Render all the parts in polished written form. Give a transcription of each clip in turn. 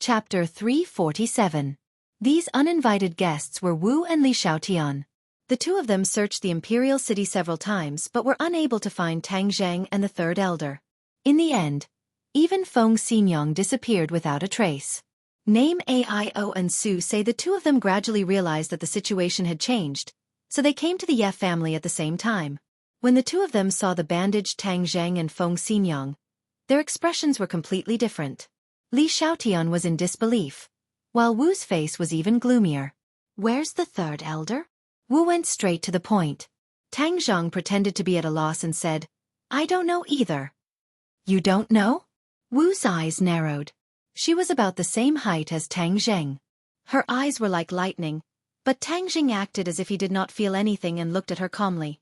Chapter 347. These uninvited guests were Wu and Li Xiaotian. The two of them searched the imperial city several times but were unable to find Tang Zheng and the third elder. In the end, even Feng Xinyong disappeared without a trace. Name Aio and Su say the two of them gradually realized that the situation had changed, so they came to the Ye family at the same time. When the two of them saw the bandaged Tang Zheng and Feng Xinyong, their expressions were completely different. Li Xiaotian was in disbelief, while Wu's face was even gloomier. "Where's the third elder?" Wu went straight to the point. Tang Zheng pretended to be at a loss and said, "I don't know either." "You don't know?" Wu's eyes narrowed. She was about the same height as Tang Zheng. Her eyes were like lightning, but Tang Zheng acted as if he did not feel anything and looked at her calmly.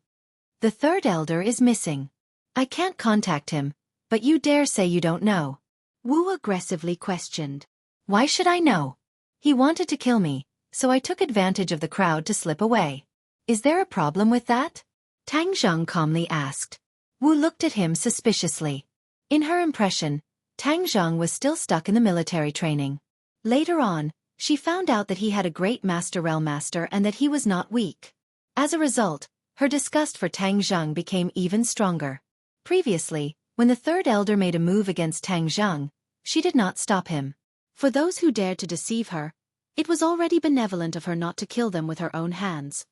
"The third elder is missing. I can't contact him, but you dare say you don't know?" Wu aggressively questioned. "Why should I know? He wanted to kill me, so I took advantage of the crowd to slip away. Is there a problem with that?" Tang Zheng calmly asked. Wu looked at him suspiciously. In her impression, Tang Zheng was still stuck in the military training. Later on, she found out that he had a great realm master and that he was not weak. As a result, her disgust for Tang Zheng became even stronger. Previously, when the third elder made a move against Tang Zheng, she did not stop him. For those who dared to deceive her, it was already benevolent of her not to kill them with her own hands.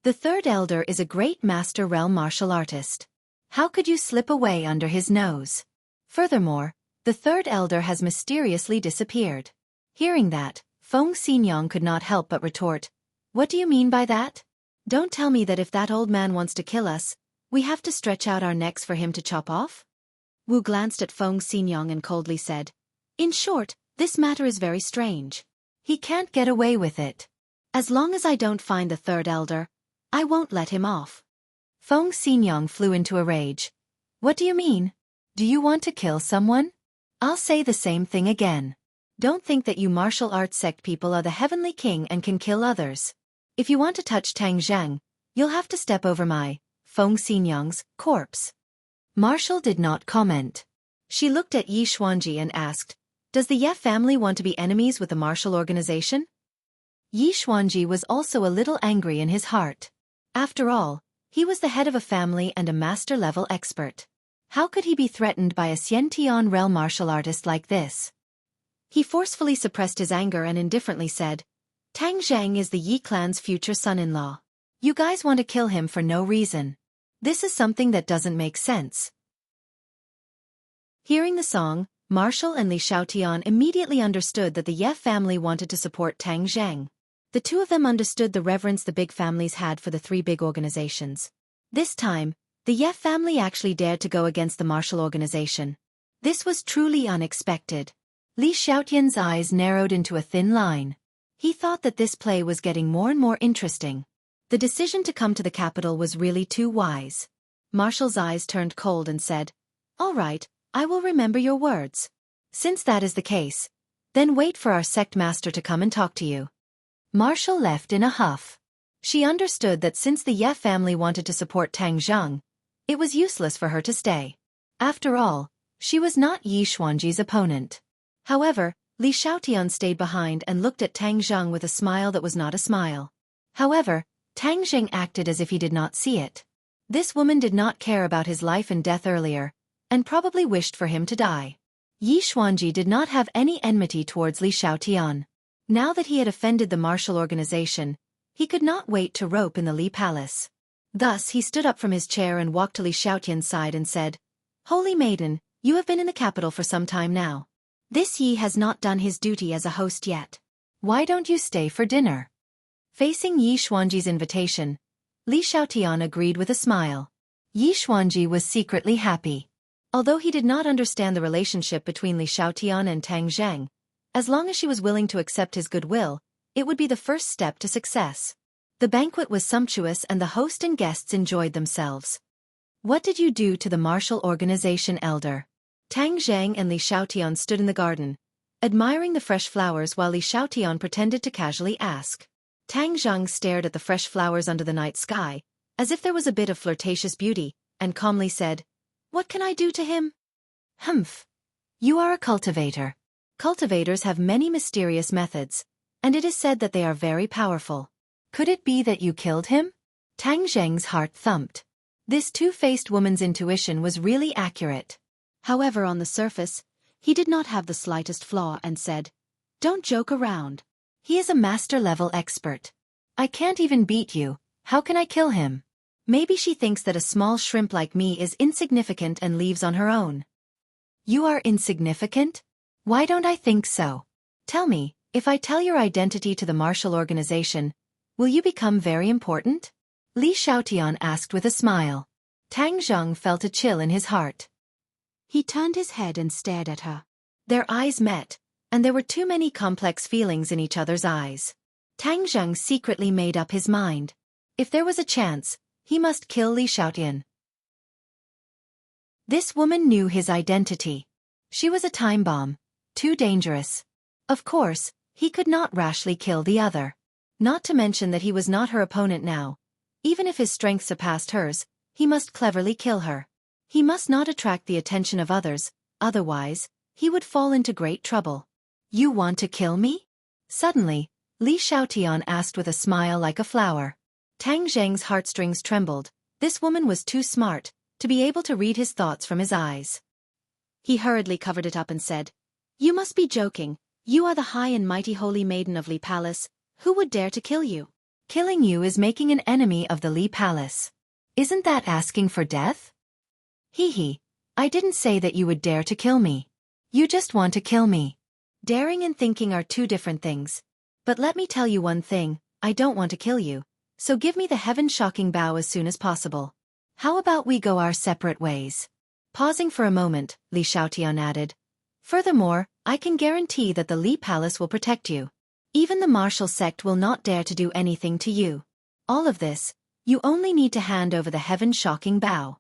The third elder is a great master realm martial artist. How could you slip away under his nose? Furthermore, the third elder has mysteriously disappeared. Hearing that, Feng Xinyong could not help but retort, "What do you mean by that? Don't tell me that if that old man wants to kill us, we have to stretch out our necks for him to chop off?" Wu glanced at Feng Xinyong and coldly said, "In short, this matter is very strange. He can't get away with it. As long as I don't find the third elder, I won't let him off." Feng Xinyong flew into a rage. "What do you mean? Do you want to kill someone? I'll say the same thing again. Don't think that you martial arts sect people are the heavenly king and can kill others. If you want to touch Tang Zheng, you'll have to step over my, Feng Xinyong's, corpse." Marshall did not comment. She looked at Yi Xuanji and asked, "Does the Ye family want to be enemies with the martial organization?" Yi Xuanji was also a little angry in his heart. After all, he was the head of a family and a master-level expert. How could he be threatened by a Xiantian realm martial artist like this? He forcefully suppressed his anger and indifferently said, "Tang Zheng is the Yi clan's future son-in-law. You guys want to kill him for no reason. This is something that doesn't make sense." Hearing the song, Marshall and Li Xiaotian immediately understood that the Ye family wanted to support Tang Zheng. The two of them understood the reverence the big families had for the three big organizations. This time, the Ye family actually dared to go against the martial organization. This was truly unexpected. Li Xiaotian's eyes narrowed into a thin line. He thought that this play was getting more and more interesting. The decision to come to the capital was really too wise. Marshall's eyes turned cold and said, "All right, I will remember your words. Since that is the case, then wait for our sect master to come and talk to you." Marshall left in a huff. She understood that since the Ye family wanted to support Tang Zheng, it was useless for her to stay. After all, she was not Yi Xuanji's opponent. However, Li Xiaotian stayed behind and looked at Tang Zheng with a smile that was not a smile. However, Tang Zheng acted as if he did not see it. This woman did not care about his life and death earlier, and probably wished for him to die. Yi Xuanji did not have any enmity towards Li Xiaotian. Now that he had offended the martial organization, he could not wait to rope in the Li Palace. Thus he stood up from his chair and walked to Li Xiaotian's side and said, "Holy maiden, you have been in the capital for some time now. This Yi has not done his duty as a host yet. Why don't you stay for dinner?" Facing Yi Xuanji's invitation, Li Xiaotian agreed with a smile. Yi Xuanji was secretly happy. Although he did not understand the relationship between Li Xiaotian and Tang Zheng, as long as she was willing to accept his goodwill, it would be the first step to success. The banquet was sumptuous and the host and guests enjoyed themselves. "What did you do to the martial organization, elder?" Tang Zheng and Li Xiaotian stood in the garden, admiring the fresh flowers while Li Xiaotian pretended to casually ask. Tang Zheng stared at the fresh flowers under the night sky, as if there was a bit of flirtatious beauty, and calmly said, "What can I do to him?" "Humph. You are a cultivator. Cultivators have many mysterious methods, and it is said that they are very powerful. Could it be that you killed him? Tang Zheng's heart thumped. This two-faced woman's intuition was really accurate. However, on the surface, he did not have the slightest flaw and said, "Don't joke around. He is a master-level expert. I can't even beat you, how can I kill him? Maybe she thinks that a small shrimp like me is insignificant and leaves on her own." "You are insignificant? Why don't I think so? Tell me, if I tell your identity to the martial organization, will you become very important?" Li Xiaotian asked with a smile. Tang Zheng felt a chill in his heart. He turned his head and stared at her. Their eyes met, and there were too many complex feelings in each other's eyes. Tang Zheng secretly made up his mind. If there was a chance, he must kill Li Xiaotian. This woman knew his identity. She was a time bomb, too dangerous. Of course, he could not rashly kill the other. Not to mention that he was not her opponent now. Even if his strength surpassed hers, he must cleverly kill her. He must not attract the attention of others, otherwise, he would fall into great trouble. "You want to kill me?" Suddenly, Li Xiaotian asked with a smile like a flower. Tang Zheng's heartstrings trembled. This woman was too smart to be able to read his thoughts from his eyes. He hurriedly covered it up and said, "You must be joking. You are the high and mighty holy maiden of Li Palace. Who would dare to kill you? Killing you is making an enemy of the Li Palace. Isn't that asking for death?" Hee, I didn't say that you would dare to kill me. You just want to kill me. Daring and thinking are two different things. But let me tell you one thing, I don't want to kill you, so give me the heaven-shocking bow as soon as possible. How about we go our separate ways? Pausing for a moment, Li Xiaotian added, "Furthermore, I can guarantee that the Li Palace will protect you. Even the martial sect will not dare to do anything to you. All of this, you only need to hand over the heaven-shocking bow."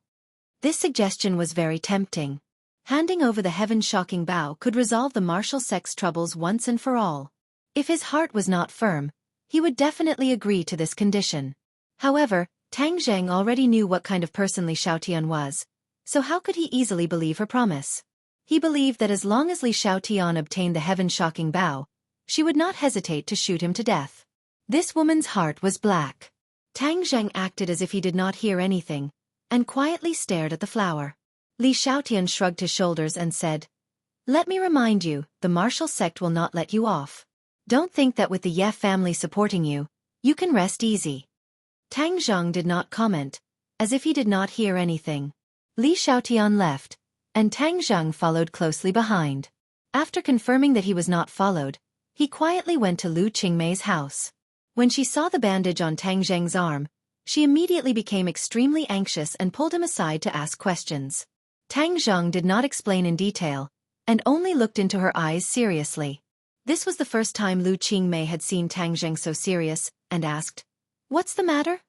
This suggestion was very tempting. Handing over the heaven-shocking bow could resolve the martial sect's troubles once and for all. If his heart was not firm, he would definitely agree to this condition. However, Tang Zheng already knew what kind of person Li Xiaotian was, so how could he easily believe her promise? He believed that as long as Li Xiaotian obtained the heaven-shocking bow, she would not hesitate to shoot him to death. This woman's heart was black. Tang Zheng acted as if he did not hear anything, and quietly stared at the flower. Li Xiaotian shrugged his shoulders and said, "Let me remind you, the martial sect will not let you off. Don't think that with the Ye family supporting you, you can rest easy." Tang Zheng did not comment, as if he did not hear anything. Li Xiaotian left, and Tang Zheng followed closely behind. After confirming that he was not followed, he quietly went to Lu Qingmei's house. When she saw the bandage on Tang Zheng's arm, she immediately became extremely anxious and pulled him aside to ask questions. Tang Zheng did not explain in detail, and only looked into her eyes seriously. This was the first time Lu Qingmei had seen Tang Zheng so serious, and asked, "What's the matter?"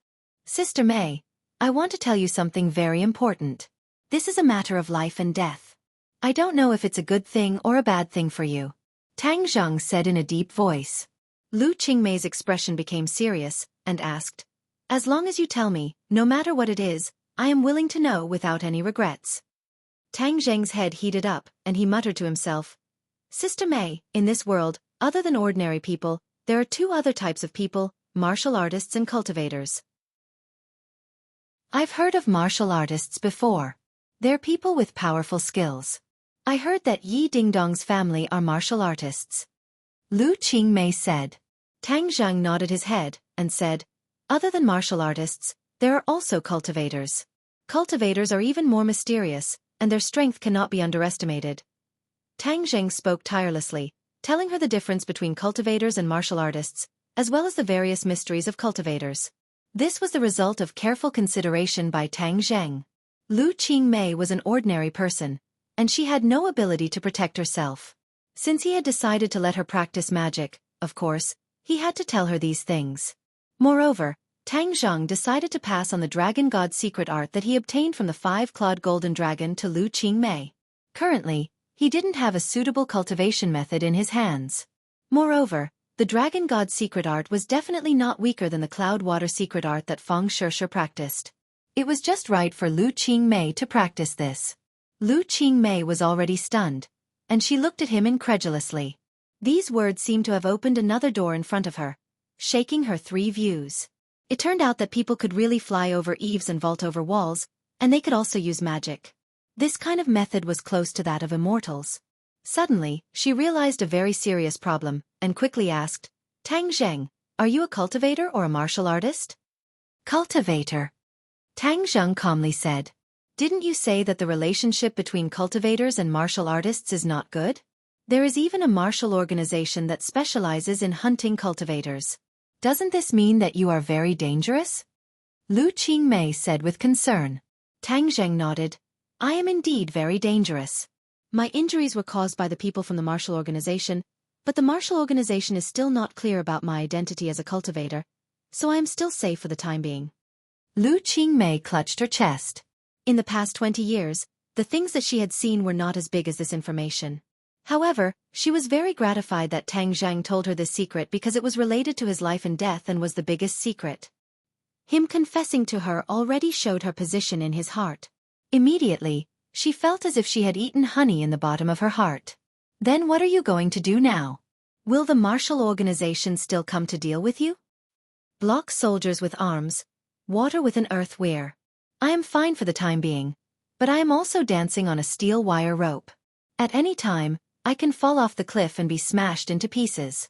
"Sister Mei, I want to tell you something very important. This is a matter of life and death. I don't know if it's a good thing or a bad thing for you," Tang Zheng said in a deep voice. Lu Qingmei's expression became serious, and asked, "As long as you tell me, no matter what it is, I am willing to know without any regrets." Tang Zheng's head heated up, and he muttered to himself, "Sister Mei, in this world, other than ordinary people, there are two other types of people, martial artists and cultivators. I've heard of martial artists before. They're people with powerful skills. I heard that Yi Dingdong's family are martial artists," Lu Qingmei said. Tang Zheng nodded his head, and said, "Other than martial artists, there are also cultivators. Cultivators are even more mysterious, and their strength cannot be underestimated." Tang Zheng spoke tirelessly, telling her the difference between cultivators and martial artists, as well as the various mysteries of cultivators. This was the result of careful consideration by Tang Zheng. Lu Qingmei was an ordinary person, and she had no ability to protect herself. Since he had decided to let her practice magic, of course, he had to tell her these things. Moreover, Tang Zheng decided to pass on the dragon god's secret art that he obtained from the five-clawed golden dragon to Lu Qingmei. Currently, he didn't have a suitable cultivation method in his hands. Moreover, the dragon god's secret art was definitely not weaker than the cloud water secret art that Feng Shirshi practiced. It was just right for Lu Qingmei to practice this. Lu Qingmei was already stunned, and she looked at him incredulously. These words seemed to have opened another door in front of her, shaking her three views. It turned out that people could really fly over eaves and vault over walls, and they could also use magic. This kind of method was close to that of immortals. Suddenly, she realized a very serious problem, and quickly asked, Tang Zheng, are you a cultivator or a martial artist? Cultivator. Tang Zheng calmly said. Didn't you say that the relationship between cultivators and martial artists is not good? There is even a martial organization that specializes in hunting cultivators. Doesn't this mean that you are very dangerous? Lu Qingmei said with concern. Tang Zheng nodded. I am indeed very dangerous. My injuries were caused by the people from the martial organization, but the martial organization is still not clear about my identity as a cultivator, so I am still safe for the time being. Lu Qingmei clutched her chest. In the past 20 years, the things that she had seen were not as big as this information. However, she was very gratified that Tang Zheng told her this secret because it was related to his life and death and was the biggest secret. Him confessing to her already showed her position in his heart. Immediately, she felt as if she had eaten honey in the bottom of her heart. Then what are you going to do now? Will the martial organization still come to deal with you? Block soldiers with arms, water with an earth weir. I am fine for the time being, but I am also dancing on a steel wire rope. At any time, I can fall off the cliff and be smashed into pieces.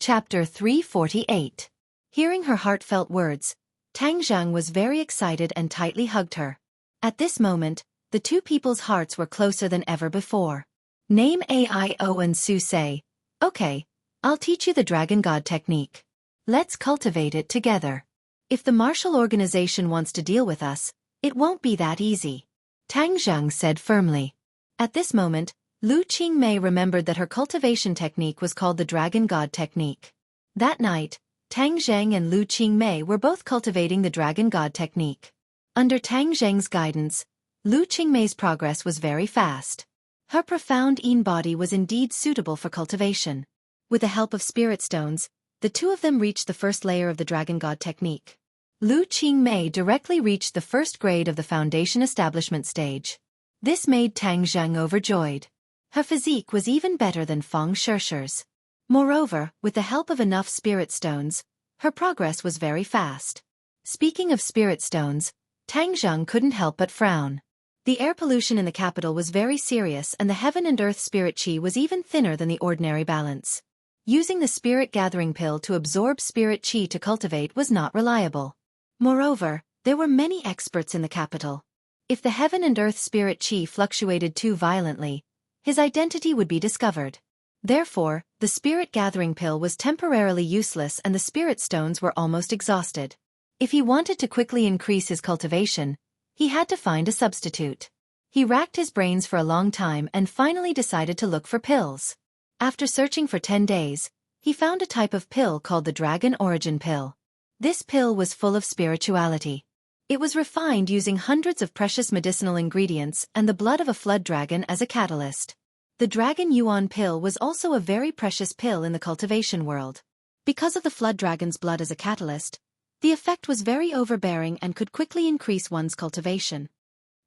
Chapter 348. Hearing her heartfelt words, Tang Zheng was very excited and tightly hugged her. At this moment, the two people's hearts were closer than ever before. Name Aio and Su say, okay, I'll teach you the Dragon God technique. Let's cultivate it together. If the martial organization wants to deal with us, it won't be that easy. Tang Zheng said firmly. At this moment, Lu Qingmei remembered that her cultivation technique was called the Dragon God technique. That night, Tang Zheng and Lu Qingmei were both cultivating the Dragon God technique. Under Tang Zheng's guidance, Lu Qingmei's progress was very fast. Her profound Yin body was indeed suitable for cultivation. With the help of spirit stones, the two of them reached the first layer of the Dragon God technique. Lu Qingmei directly reached the first grade of the foundation establishment stage. This made Tang Zheng overjoyed. Her physique was even better than Feng Shishir's. Moreover, with the help of enough spirit stones, her progress was very fast. Speaking of spirit stones, Tang Zheng couldn't help but frown. The air pollution in the capital was very serious and the heaven and earth spirit chi was even thinner than the ordinary balance. Using the spirit gathering pill to absorb spirit chi to cultivate was not reliable. Moreover, there were many experts in the capital. If the heaven and earth spirit chi fluctuated too violently, his identity would be discovered. Therefore, the spirit gathering pill was temporarily useless and the spirit stones were almost exhausted. If he wanted to quickly increase his cultivation, he had to find a substitute. He racked his brains for a long time and finally decided to look for pills. After searching for 10 days, he found a type of pill called the Dragon Origin Pill. This pill was full of spirituality. It was refined using hundreds of precious medicinal ingredients and the blood of a flood dragon as a catalyst. The Dragon Yuan Pill was also a very precious pill in the cultivation world. Because of the flood dragon's blood as a catalyst, the effect was very overbearing and could quickly increase one's cultivation.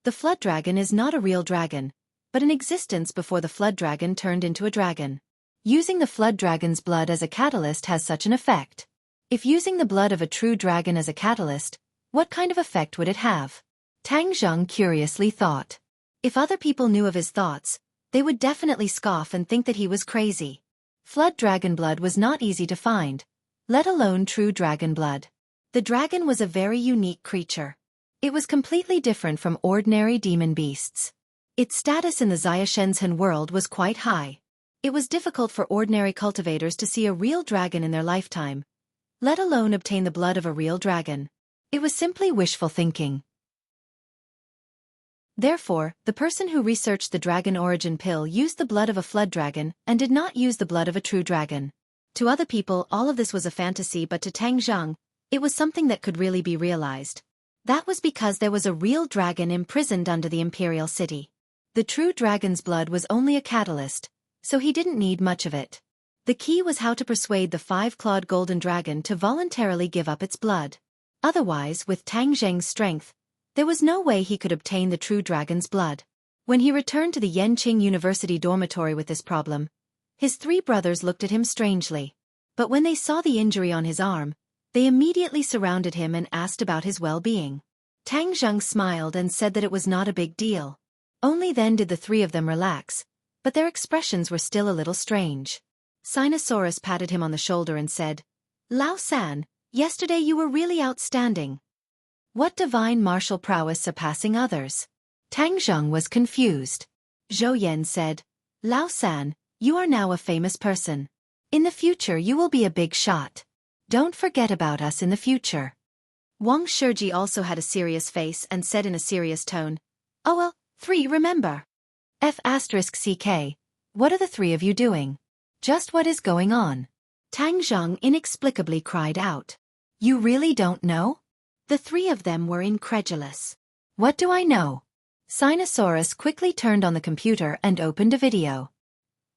The flood dragon is not a real dragon, but in existence before the flood dragon turned into a dragon. Using the flood dragon's blood as a catalyst has such an effect. If using the blood of a true dragon as a catalyst, what kind of effect would it have? Tang Zheng curiously thought. If other people knew of his thoughts, they would definitely scoff and think that he was crazy. Flood dragon blood was not easy to find, let alone true dragon blood. The dragon was a very unique creature. It was completely different from ordinary demon beasts. Its status in the Xiaofan world was quite high. It was difficult for ordinary cultivators to see a real dragon in their lifetime, let alone obtain the blood of a real dragon. It was simply wishful thinking. Therefore, the person who researched the Dragon Origin Pill used the blood of a flood dragon and did not use the blood of a true dragon. To other people, all of this was a fantasy, but to Tang Zheng, it was something that could really be realized. That was because there was a real dragon imprisoned under the imperial city. The true dragon's blood was only a catalyst, so he didn't need much of it. The key was how to persuade the five-clawed golden dragon to voluntarily give up its blood. Otherwise, with Tang Zheng's strength, There was no way he could obtain the true dragon's blood. When he returned to the Yenqing University dormitory with this problem, his 3 brothers looked at him strangely. But when they saw the injury on his arm, they immediately surrounded him and asked about his well-being. Tang Zheng smiled and said that it was not a big deal. Only then did the 3 of them relax, but their expressions were still a little strange. Sinosaurus patted him on the shoulder and said, "Lao San, yesterday you were really outstanding. What divine martial prowess surpassing others?" Tang Zheng was confused. Zhou Yan said, "Lao San, you are now a famous person. In the future you will be a big shot. Don't forget about us in the future." Wang Shiji also had a serious face and said in a serious tone, "Oh well, 3 remember. F***CK, what are the 3 of you doing? Just what is going on?" Tang Zheng inexplicably cried out. "You really don't know?" The 3 of them were incredulous. "What do I know?" Sinosaurus quickly turned on the computer and opened a video.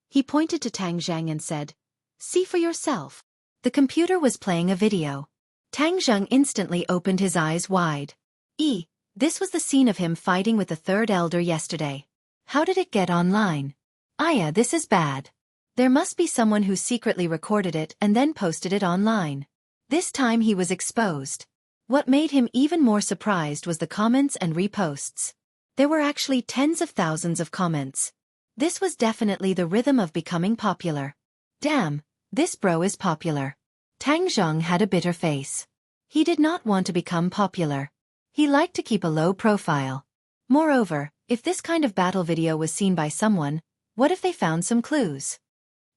He pointed to Tang Zheng and said, "See for yourself." The computer was playing a video. Tang Zheng instantly opened his eyes wide. This was the scene of him fighting with the 3rd elder yesterday. How did it get online? This is bad. There must be someone who secretly recorded it and then posted it online. This time he was exposed. What made him even more surprised was the comments and reposts. There were actually tens of thousands of comments. This was definitely the rhythm of becoming popular. Damn, this bro is popular. Tang Zheng had a bitter face. He did not want to become popular. He liked to keep a low profile. Moreover, if this kind of battle video was seen by someone, what if they found some clues?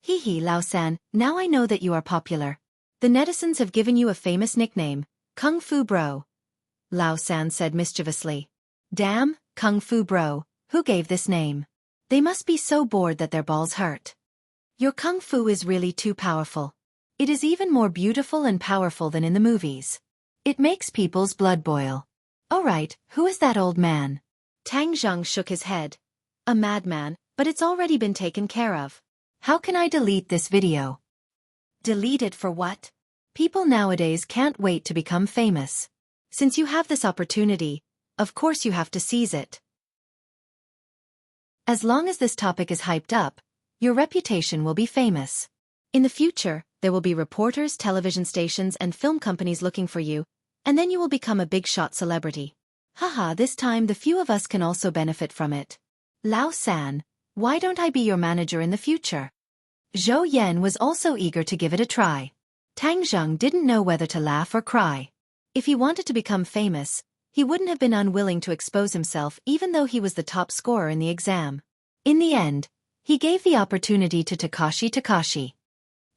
Lao San, now I know that you are popular. The netizens have given you a famous nickname, Kung Fu Bro. Lao San said mischievously. Damn, Kung Fu Bro, who gave this name? They must be so bored that their balls hurt. Your Kung Fu is really too powerful. It is even more beautiful and powerful than in the movies. It makes people's blood boil. Alright, who is that old man? Tang Zheng shook his head. A madman, but it's already been taken care of. How can I delete this video? Delete it for what? People nowadays can't wait to become famous. Since you have this opportunity, of course you have to seize it. As long as this topic is hyped up, your reputation will be famous. In the future, there will be reporters, television stations and film companies looking for you, and then you will become a big shot celebrity. Haha, this time the few of us can also benefit from it. Lao San, why don't I be your manager in the future? Zhou Yan was also eager to give it a try. Tang Zheng didn't know whether to laugh or cry. If he wanted to become famous, he wouldn't have been unwilling to expose himself even though he was the top scorer in the exam. In the end, he gave the opportunity to Takashi.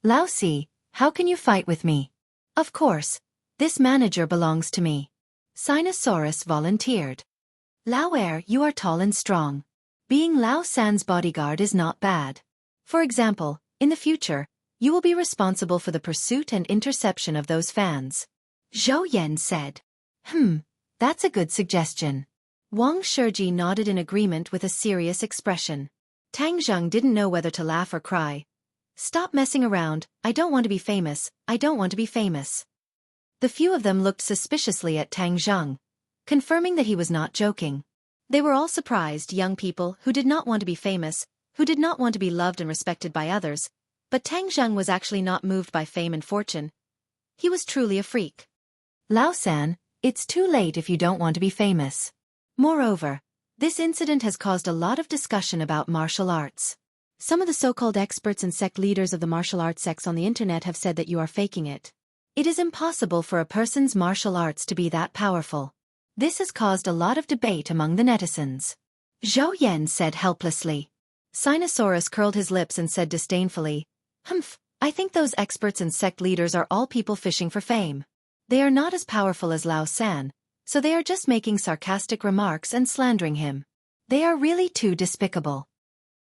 Lao Si, how can you fight with me? Of course, this manager belongs to me. Sinosaurus volunteered. Lao Er, you are tall and strong. Being Lao San's bodyguard is not bad. For example, in the future, you will be responsible for the pursuit and interception of those fans. Zhou Yan said. That's a good suggestion. Wang Shiji nodded in agreement with a serious expression. Tang Zheng didn't know whether to laugh or cry. Stop messing around, I don't want to be famous, I don't want to be famous. The few of them looked suspiciously at Tang Zheng, confirming that he was not joking. They were all surprised young people who did not want to be famous, who did not want to be loved and respected by others, but Tang Zheng was actually not moved by fame and fortune. He was truly a freak. Lao San, it's too late if you don't want to be famous. Moreover, this incident has caused a lot of discussion about martial arts. Some of the so-called experts and sect leaders of the martial arts sects on the internet have said that you are faking it. It is impossible for a person's martial arts to be that powerful. This has caused a lot of debate among the netizens. Zhou Yan said helplessly. Sinosaurus curled his lips and said disdainfully, I think those experts and sect leaders are all people fishing for fame. They are not as powerful as Lao San, so they are just making sarcastic remarks and slandering him. They are really too despicable.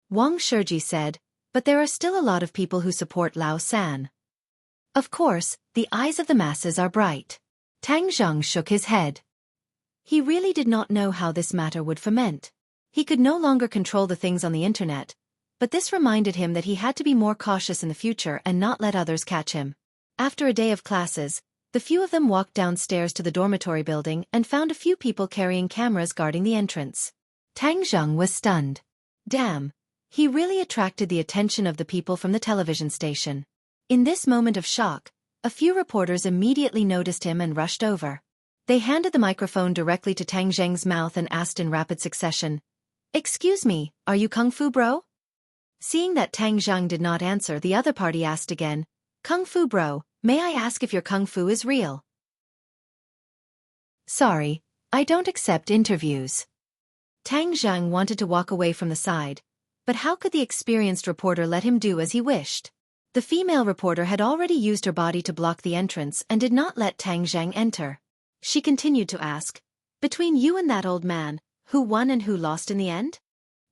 Wang Shiji said, but there are still a lot of people who support Lao San. Of course, the eyes of the masses are bright. Tang Zheng shook his head. He really did not know how this matter would ferment. He could no longer control the things on the internet, but this reminded him that he had to be more cautious in the future and not let others catch him. After a day of classes, The few of them walked downstairs to the dormitory building and found a few people carrying cameras guarding the entrance. Tang Zheng was stunned. Damn, he really attracted the attention of the people from the television station. In this moment of shock, a few reporters immediately noticed him and rushed over. They handed the microphone directly to Tang Zheng's mouth and asked in rapid succession, "Excuse me, are you Kung Fu Bro?" Seeing that Tang Zheng did not answer, the other party asked again, "Kung Fu Bro, may I ask if your Kung Fu is real?" "Sorry, I don't accept interviews." Tang Zheng wanted to walk away from the side, but how could the experienced reporter let him do as he wished? The female reporter had already used her body to block the entrance and did not let Tang Zheng enter. She continued to ask, "Between you and that old man, who won and who lost in the end?"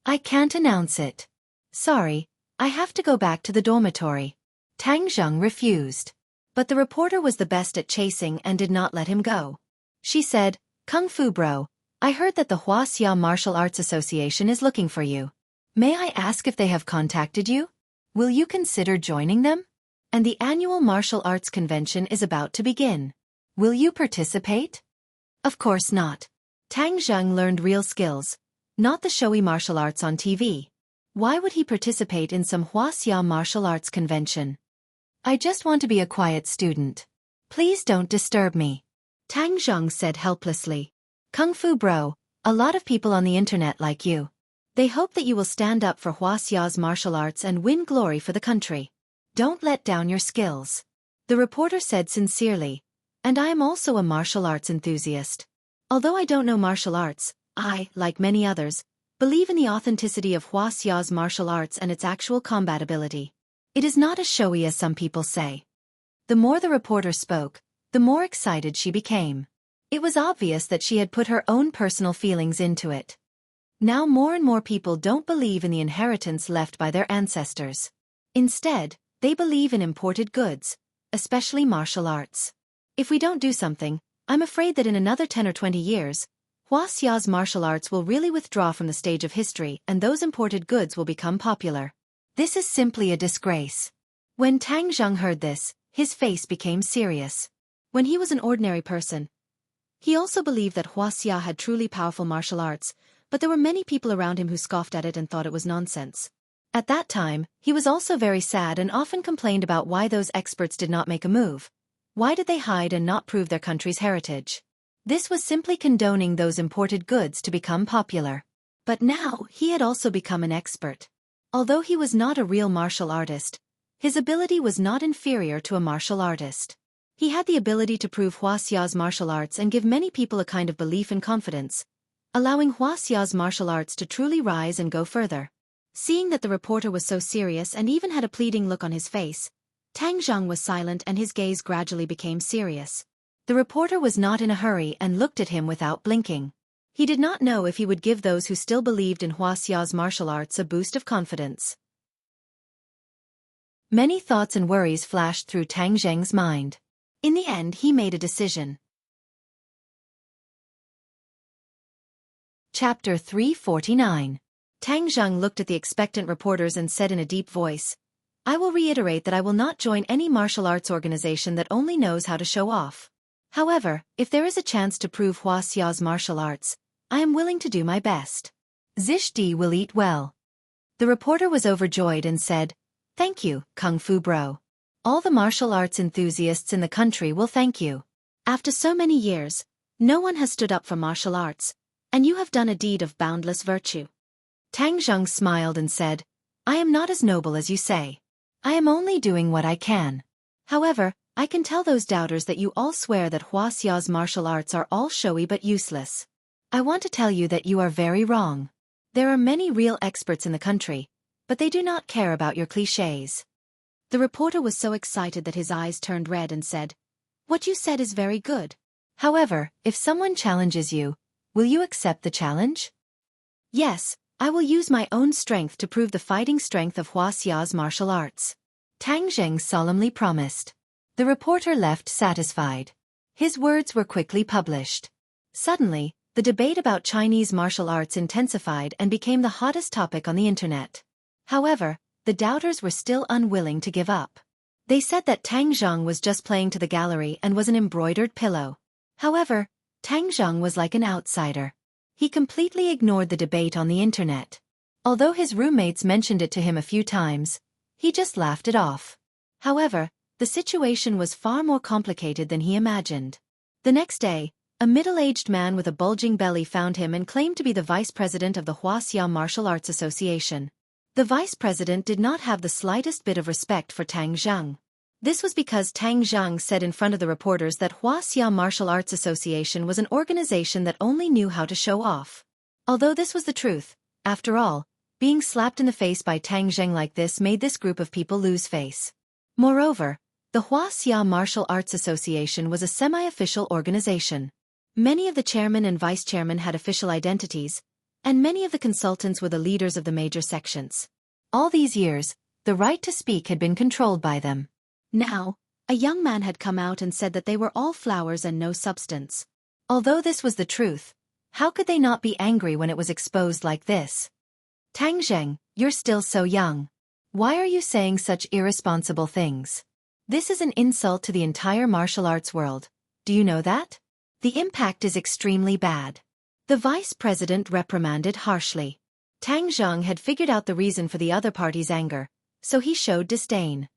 "I can't announce it. Sorry, I have to go back to the dormitory." Tang Zheng refused. But the reporter was the best at chasing and did not let him go. She said, "Kung Fu Bro, I heard that the Wuxia Martial Arts Association is looking for you. May I ask if they have contacted you? Will you consider joining them? And the annual martial arts convention is about to begin. Will you participate?" Of course not. Tang Zheng learned real skills, not the showy martial arts on TV. Why would he participate in some Wuxia martial arts convention? "I just want to be a quiet student. Please don't disturb me," Tang Zheng said helplessly. "Kung Fu Bro, a lot of people on the internet like you. They hope that you will stand up for Wuxia's martial arts and win glory for the country. Don't let down your skills." The reporter said sincerely, "And I am also a martial arts enthusiast. Although I don't know martial arts, I, like many others, believe in the authenticity of Wuxia's martial arts and its actual combat ability. It is not as showy as some people say." The more the reporter spoke, the more excited she became. It was obvious that she had put her own personal feelings into it. Now more and more people don't believe in the inheritance left by their ancestors. Instead, they believe in imported goods, especially martial arts. If we don't do something, I'm afraid that in another 10 or 20 years, Wuxia's martial arts will really withdraw from the stage of history and those imported goods will become popular. This is simply a disgrace. When Tang Zheng heard this, his face became serious. When he was an ordinary person, he also believed that Wuxia had truly powerful martial arts, but there were many people around him who scoffed at it and thought it was nonsense. At that time, he was also very sad and often complained about why those experts did not make a move. Why did they hide and not prove their country's heritage? This was simply condoning those imported goods to become popular. But now, he had also become an expert. Although he was not a real martial artist, his ability was not inferior to a martial artist. He had the ability to prove Wuxia's martial arts and give many people a kind of belief and confidence, allowing Wuxia's martial arts to truly rise and go further. Seeing that the reporter was so serious and even had a pleading look on his face, Tang Zheng was silent and his gaze gradually became serious. The reporter was not in a hurry and looked at him without blinking. He did not know if he would give those who still believed in Wuxia's martial arts a boost of confidence. Many thoughts and worries flashed through Tang Zheng's mind. In the end, he made a decision. Chapter 349. Tang Zheng looked at the expectant reporters and said in a deep voice, "I will reiterate that I will not join any martial arts organization that only knows how to show off. However, if there is a chance to prove Wuxia's martial arts, I am willing to do my best. Zishdi will eat well." The reporter was overjoyed and said, "Thank you, Kung Fu Bro. All the martial arts enthusiasts in the country will thank you. After so many years, no one has stood up for martial arts, and you have done a deed of boundless virtue." Tang Zheng smiled and said, "I am not as noble as you say. I am only doing what I can. However, I can tell those doubters that you all swear that Wuxia's martial arts are all showy but useless. I want to tell you that you are very wrong. There are many real experts in the country, but they do not care about your clichés." The reporter was so excited that his eyes turned red and said, "What you said is very good. However, if someone challenges you, will you accept the challenge?" "Yes, I will use my own strength to prove the fighting strength of Wuxia's martial arts," Tang Zheng solemnly promised. The reporter left satisfied. His words were quickly published. Suddenly, the debate about Chinese martial arts intensified and became the hottest topic on the internet. However, the doubters were still unwilling to give up. They said that Tang Zhang was just playing to the gallery and was an embroidered pillow. However, Tang Zhang was like an outsider. He completely ignored the debate on the internet. Although his roommates mentioned it to him a few times, he just laughed it off. However, the situation was far more complicated than he imagined. The next day, a middle-aged man with a bulging belly found him and claimed to be the vice president of the Wuxia Martial Arts Association. The vice president did not have the slightest bit of respect for Tang Zhang. This was because Tang Zhang said in front of the reporters that Wuxia Martial Arts Association was an organization that only knew how to show off. Although this was the truth, after all, being slapped in the face by Tang Zhang like this made this group of people lose face. Moreover, the Wuxia Martial Arts Association was a semi-official organization. Many of the chairman and vice chairman had official identities, and many of the consultants were the leaders of the major sections. All these years, the right to speak had been controlled by them. Now, a young man had come out and said that they were all flowers and no substance. Although this was the truth, how could they not be angry when it was exposed like this? Tang Zhang, you're still so young. Why are you saying such irresponsible things? This is an insult to the entire martial arts world. Do you know that? The impact is extremely bad. The vice president reprimanded harshly. Tang Zhang had figured out the reason for the other party's anger, so he showed disdain.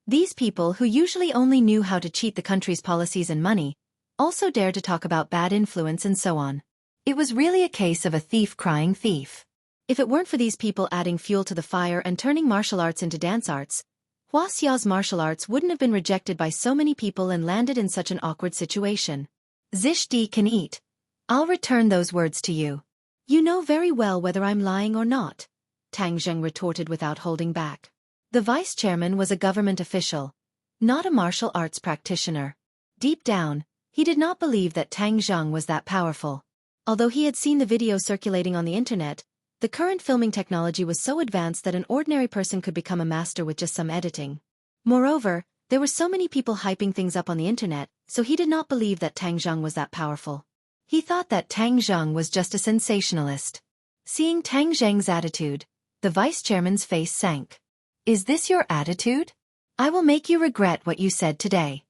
These people who usually only knew how to cheat the country's policies and money, also dared to talk about bad influence and so on. It was really a case of a thief crying thief. If it weren't for these people adding fuel to the fire and turning martial arts into dance arts, Wuxia's martial arts wouldn't have been rejected by so many people and landed in such an awkward situation. Zishdi can eat. I'll return those words to you. You know very well whether I'm lying or not, Tang Zhang retorted without holding back. The vice chairman was a government official, not a martial arts practitioner. Deep down, he did not believe that Tang Zhang was that powerful. Although he had seen the video circulating on the internet, the current filming technology was so advanced that an ordinary person could become a master with just some editing. Moreover, there were so many people hyping things up on the internet, so he did not believe that Tang Zhang was that powerful. He thought that Tang Zhang was just a sensationalist. Seeing Tang Zhang's attitude, the vice chairman's face sank. Is this your attitude? I will make you regret what you said today.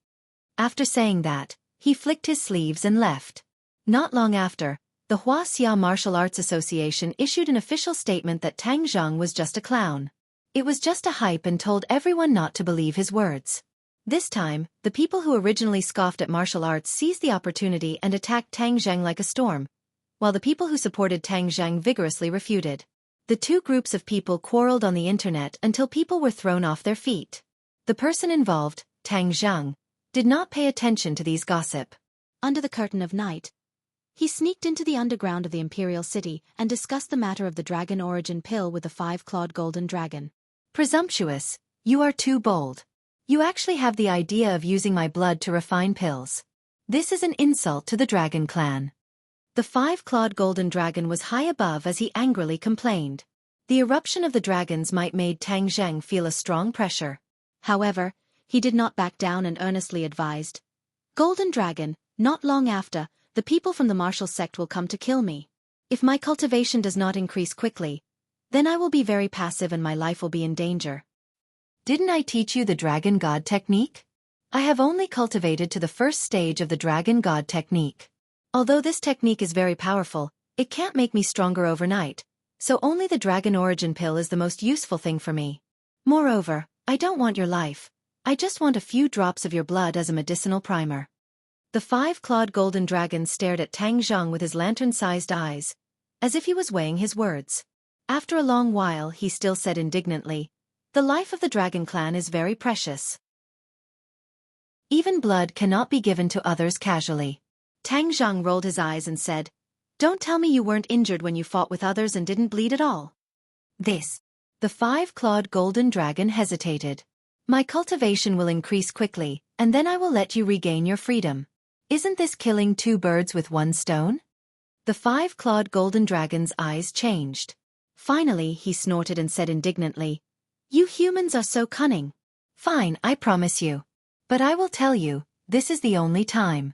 After saying that, he flicked his sleeves and left. Not long after, the Wuxia Martial Arts Association issued an official statement that Tang Zhang was just a clown. It was just a hype and told everyone not to believe his words. This time, the people who originally scoffed at martial arts seized the opportunity and attacked Tang Zhang like a storm, while the people who supported Tang Zhang vigorously refuted. The two groups of people quarreled on the internet until people were thrown off their feet. The person involved, Tang Zhang, did not pay attention to these gossip. Under the curtain of night, he sneaked into the underground of the imperial city and discussed the matter of the dragon origin pill with the 5-clawed golden dragon. Presumptuous, you are too bold. You actually have the idea of using my blood to refine pills. This is an insult to the dragon clan. The 5-clawed golden dragon was high above as he angrily complained. The eruption of the dragons might made Tang Zhang feel a strong pressure. However, he did not back down and earnestly advised, Golden Dragon, not long after, the people from the martial sect will come to kill me. If my cultivation does not increase quickly, then I will be very passive and my life will be in danger. Didn't I teach you the Dragon God technique? I have only cultivated to the first stage of the Dragon God technique. Although this technique is very powerful, it can't make me stronger overnight, so only the dragon origin pill is the most useful thing for me. Moreover, I don't want your life. I just want a few drops of your blood as a medicinal primer. The 5-clawed golden dragon stared at Tang Zhang with his lantern-sized eyes, as if he was weighing his words. After a long while he still said indignantly, the life of the dragon clan is very precious. Even blood cannot be given to others casually. Tang Zhang rolled his eyes and said, Don't tell me you weren't injured when you fought with others and didn't bleed at all. This. The 5-clawed golden dragon hesitated. My cultivation will increase quickly, and then I will let you regain your freedom. Isn't this killing 2 birds with 1 stone? The 5-clawed golden dragon's eyes changed. Finally he snorted and said indignantly, You humans are so cunning. Fine, I promise you. But I will tell you, this is the only time.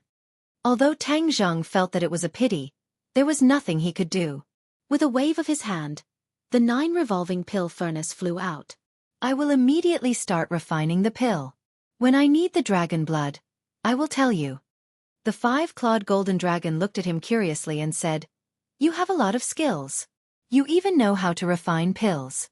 Although Tang Zhang felt that it was a pity, there was nothing he could do. With a wave of his hand, the 9 revolving pill furnace flew out. I will immediately start refining the pill. When I need the dragon blood, I will tell you. The five-clawed golden dragon looked at him curiously and said, You have a lot of skills. You even know how to refine pills.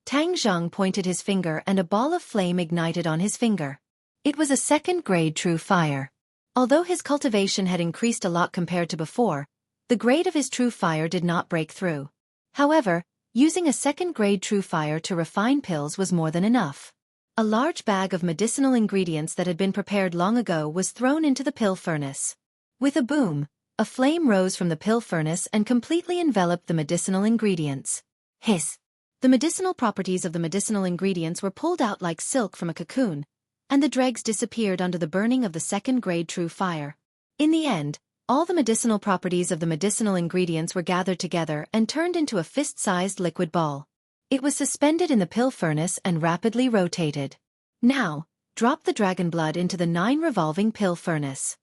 Tang Zheng pointed his finger and a ball of flame ignited on his finger. It was a second-grade true fire. Although his cultivation had increased a lot compared to before, the grade of his true fire did not break through. However, using a second-grade true fire to refine pills was more than enough. A large bag of medicinal ingredients that had been prepared long ago was thrown into the pill furnace. With a boom, a flame rose from the pill furnace and completely enveloped the medicinal ingredients. Hiss! The medicinal properties of the medicinal ingredients were pulled out like silk from a cocoon, and the dregs disappeared under the burning of the second-grade true fire. In the end, all the medicinal properties of the medicinal ingredients were gathered together and turned into a fist-sized liquid ball. It was suspended in the pill furnace and rapidly rotated. Now, drop the dragon blood into the 9 revolving pill furnace.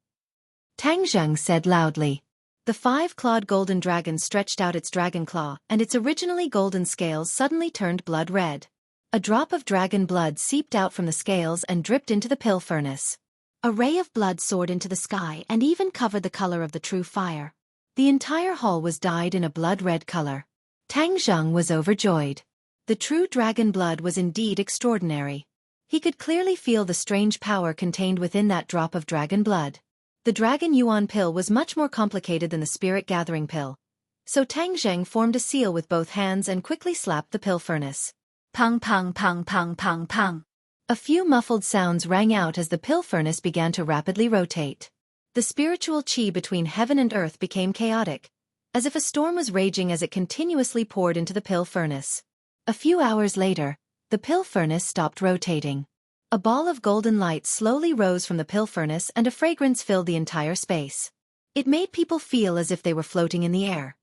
Tang Zheng said loudly. The five-clawed golden dragon stretched out its dragon claw, and its originally golden scales suddenly turned blood red. A drop of dragon blood seeped out from the scales and dripped into the pill furnace. A ray of blood soared into the sky and even covered the color of the true fire. The entire hall was dyed in a blood-red color. Tang Zheng was overjoyed. The true dragon blood was indeed extraordinary. He could clearly feel the strange power contained within that drop of dragon blood. The Dragon Yuan pill was much more complicated than the Spirit Gathering pill. So Tang Zheng formed a seal with both hands and quickly slapped the pill furnace. Pang pang pang pang pang pang. A few muffled sounds rang out as the pill furnace began to rapidly rotate. The spiritual qi between heaven and earth became chaotic, as if a storm was raging as it continuously poured into the pill furnace. A few hours later, the pill furnace stopped rotating. A ball of golden light slowly rose from the pill furnace and a fragrance filled the entire space. It made people feel as if they were floating in the air.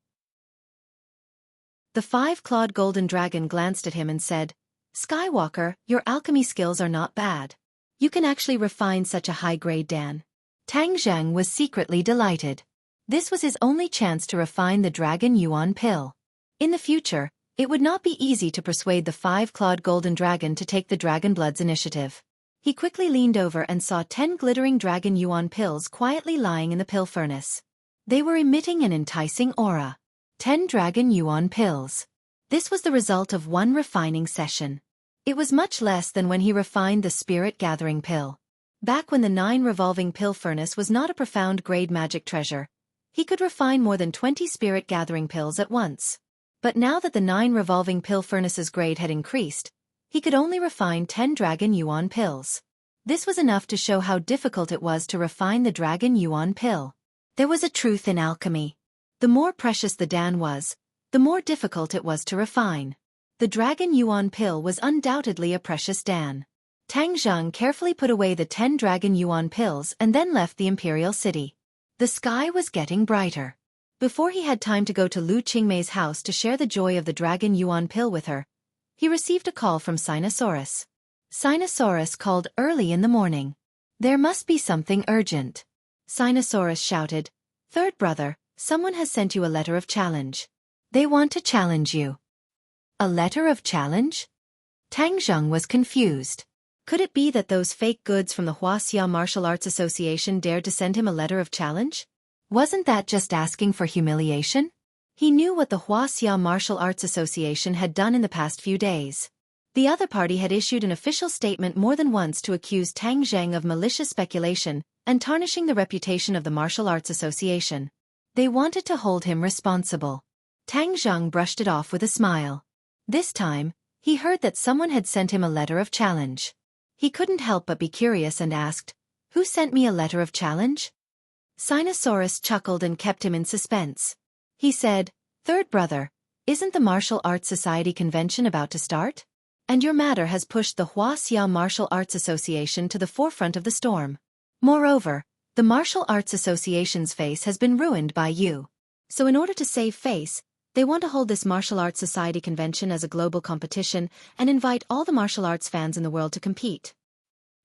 The five-clawed golden dragon glanced at him and said, Skywalker, your alchemy skills are not bad. You can actually refine such a high-grade Dan. Tang Zheng was secretly delighted. This was his only chance to refine the Dragon Yuan pill. In the future, it would not be easy to persuade the five-clawed golden dragon to take the Dragon Blood's initiative. He quickly leaned over and saw 10 glittering Dragon Yuan pills quietly lying in the pill furnace. They were emitting an enticing aura. 10 Dragon Yuan pills. This was the result of one refining session. It was much less than when he refined the Spirit Gathering pill. Back when the 9 revolving pill furnace was not a profound grade magic treasure, he could refine more than 20 Spirit Gathering pills at once. But now that the 9 revolving pill furnace's grade had increased, he could only refine 10 Dragon Yuan pills. This was enough to show how difficult it was to refine the Dragon Yuan pill. There was a truth in alchemy. The more precious the Dan was, the more difficult it was to refine. The Dragon Yuan pill was undoubtedly a precious Dan. Tang Zheng carefully put away the 10 Dragon Yuan pills and then left the imperial city. The sky was getting brighter. Before he had time to go to Lu Qingmei's house to share the joy of the Dragon Yuan pill with her, he received a call from Sinosaurus. Sinosaurus called early in the morning. There must be something urgent. Sinosaurus shouted, Third brother, someone has sent you a letter of challenge. They want to challenge you. A letter of challenge? Tang Zheng was confused. Could it be that those fake goods from the Wuxia Martial Arts Association dared to send him a letter of challenge? Wasn't that just asking for humiliation? He knew what the Wuxia Martial Arts Association had done in the past few days. The other party had issued an official statement more than once to accuse Tang Zheng of malicious speculation and tarnishing the reputation of the Martial Arts Association. They wanted to hold him responsible. Tang Zheng brushed it off with a smile. This time, he heard that someone had sent him a letter of challenge. He couldn't help but be curious and asked, Who sent me a letter of challenge? Sinosaurus chuckled and kept him in suspense. He said, Third brother, isn't the Martial Arts Society convention about to start? And your matter has pushed the Wuxia Martial Arts Association to the forefront of the storm. Moreover, the Martial Arts Association's face has been ruined by you. So in order to save face, they want to hold this Martial Arts Society convention as a global competition and invite all the martial arts fans in the world to compete.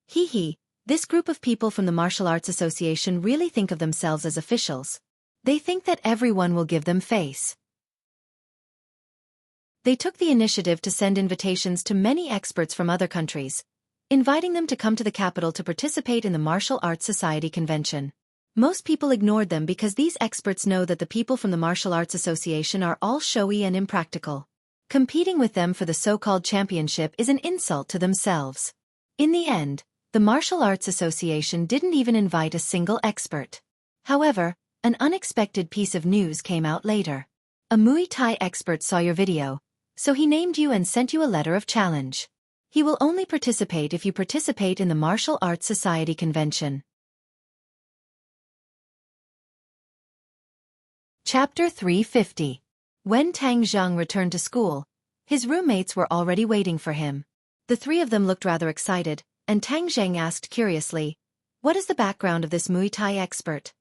Hee hee. This group of people from the Martial Arts Association really think of themselves as officials. They think that everyone will give them face. They took the initiative to send invitations to many experts from other countries, inviting them to come to the capital to participate in the Martial Arts Society convention. Most people ignored them because these experts know that the people from the Martial Arts Association are all showy and impractical. Competing with them for the so-called championship is an insult to themselves. In the end, the Martial Arts Association didn't even invite a single expert. However, an unexpected piece of news came out later. A Muay Thai expert saw your video, so he named you and sent you a letter of challenge. He will only participate if you participate in the Martial Arts Society convention. Chapter 350. When Tang Zheng returned to school, his roommates were already waiting for him. The three of them looked rather excited, and Tang Zheng asked curiously, "What is the background of this Muay Thai expert?"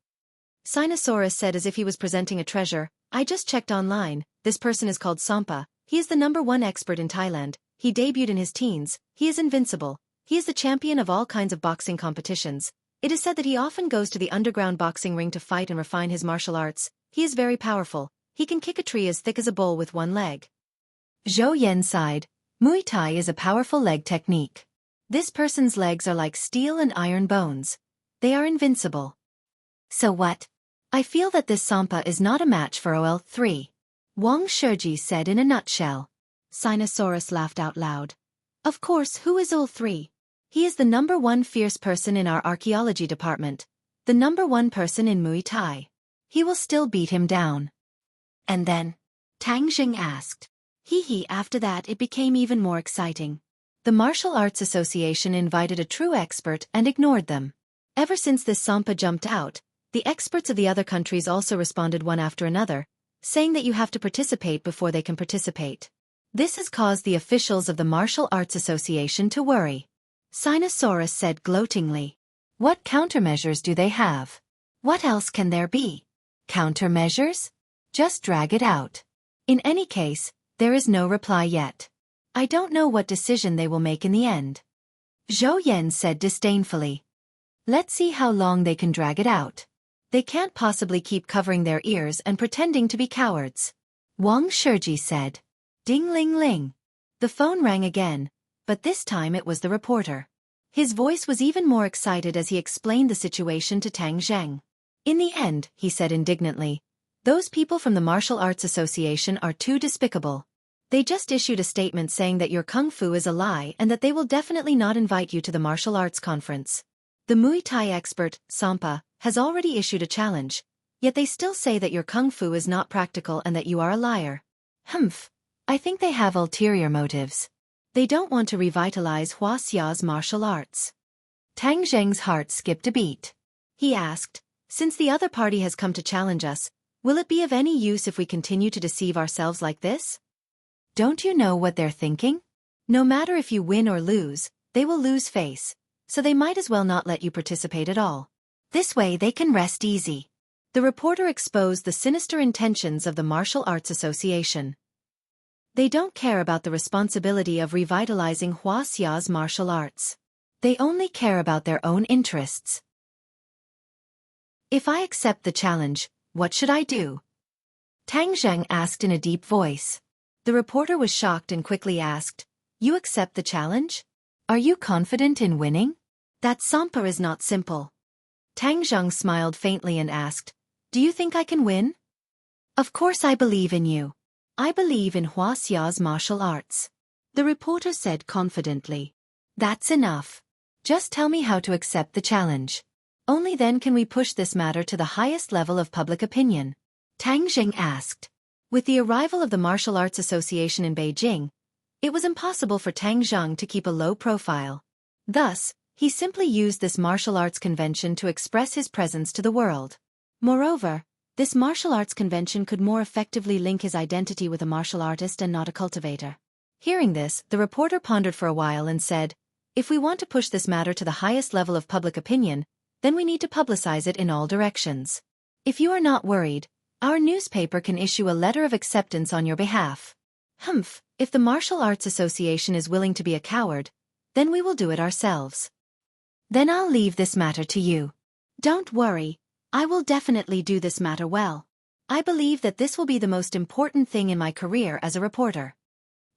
Sinosaurus said as if he was presenting a treasure, "I just checked online, this person is called Sampa, he is the #1 expert in Thailand, he debuted in his teens, he is invincible, he is the champion of all kinds of boxing competitions. It is said that he often goes to the underground boxing ring to fight and refine his martial arts, he is very powerful, he can kick a tree as thick as a bowl with one leg." Zhou Yan sighed, "Muay Thai is a powerful leg technique. This person's legs are like steel and iron bones. They are invincible." "So what? I feel that this Sampa is not a match for OL3. Wang Shiji said in a nutshell. Sinosaurus laughed out loud. "Of course, who is OL3? He is the #1 fierce person in our archaeology department, the #1 person in Muay Thai. He will still beat him down." "And then?" Tang Jing asked. After that it became even more exciting. The Martial Arts Association invited a true expert and ignored them. Ever since this Sampa jumped out, the experts of the other countries also responded one after another, saying that you have to participate before they can participate. This has caused the officials of the Martial Arts Association to worry. Sinosaurus said gloatingly. "What countermeasures do they have? What else can there be? Countermeasures? Just drag it out. In any case, there is no reply yet. I don't know what decision they will make in the end." Zhou Yan said disdainfully. "Let's see how long they can drag it out. They can't possibly keep covering their ears and pretending to be cowards." Wang Shiji said. Ding ling ling. The phone rang again, but this time it was the reporter. His voice was even more excited as he explained the situation to Tang Zheng. "In the end," he said indignantly, "those people from the Martial Arts Association are too despicable. They just issued a statement saying that your kung fu is a lie and that they will definitely not invite you to the martial arts conference. The Muay Thai expert, Sampa, has already issued a challenge, yet they still say that your kung fu is not practical and that you are a liar. Humph. I think they have ulterior motives. They don't want to revitalize Wuxia's martial arts." Tang Zheng's heart skipped a beat. He asked, "Since the other party has come to challenge us, will it be of any use if we continue to deceive ourselves like this? Don't you know what they're thinking? No matter if you win or lose, they will lose face, so they might as well not let you participate at all. This way they can rest easy." The reporter exposed the sinister intentions of the Martial Arts Association. They don't care about the responsibility of revitalizing Wuxia's martial arts. They only care about their own interests. "If I accept the challenge, what should I do?" Tang Zheng asked in a deep voice. The reporter was shocked and quickly asked, "You accept the challenge? Are you confident in winning?" "That Sampa is not simple." Tang Zheng smiled faintly and asked, "Do you think I can win?" "Of course I believe in you. I believe in Wuxia's martial arts," the reporter said confidently. "That's enough. Just tell me how to accept the challenge. Only then can we push this matter to the highest level of public opinion," Tang Zheng asked. With the arrival of the Martial Arts Association in Beijing, it was impossible for Tang Zheng to keep a low profile. Thus, he simply used this martial arts convention to express his presence to the world. Moreover, this martial arts convention could more effectively link his identity with a martial artist and not a cultivator. Hearing this, the reporter pondered for a while and said, "If we want to push this matter to the highest level of public opinion, then we need to publicize it in all directions. If you are not worried, our newspaper can issue a letter of acceptance on your behalf." "Humph, if the Martial Arts Association is willing to be a coward, then we will do it ourselves." "Then I'll leave this matter to you." "Don't worry, I will definitely do this matter well. I believe that this will be the most important thing in my career as a reporter."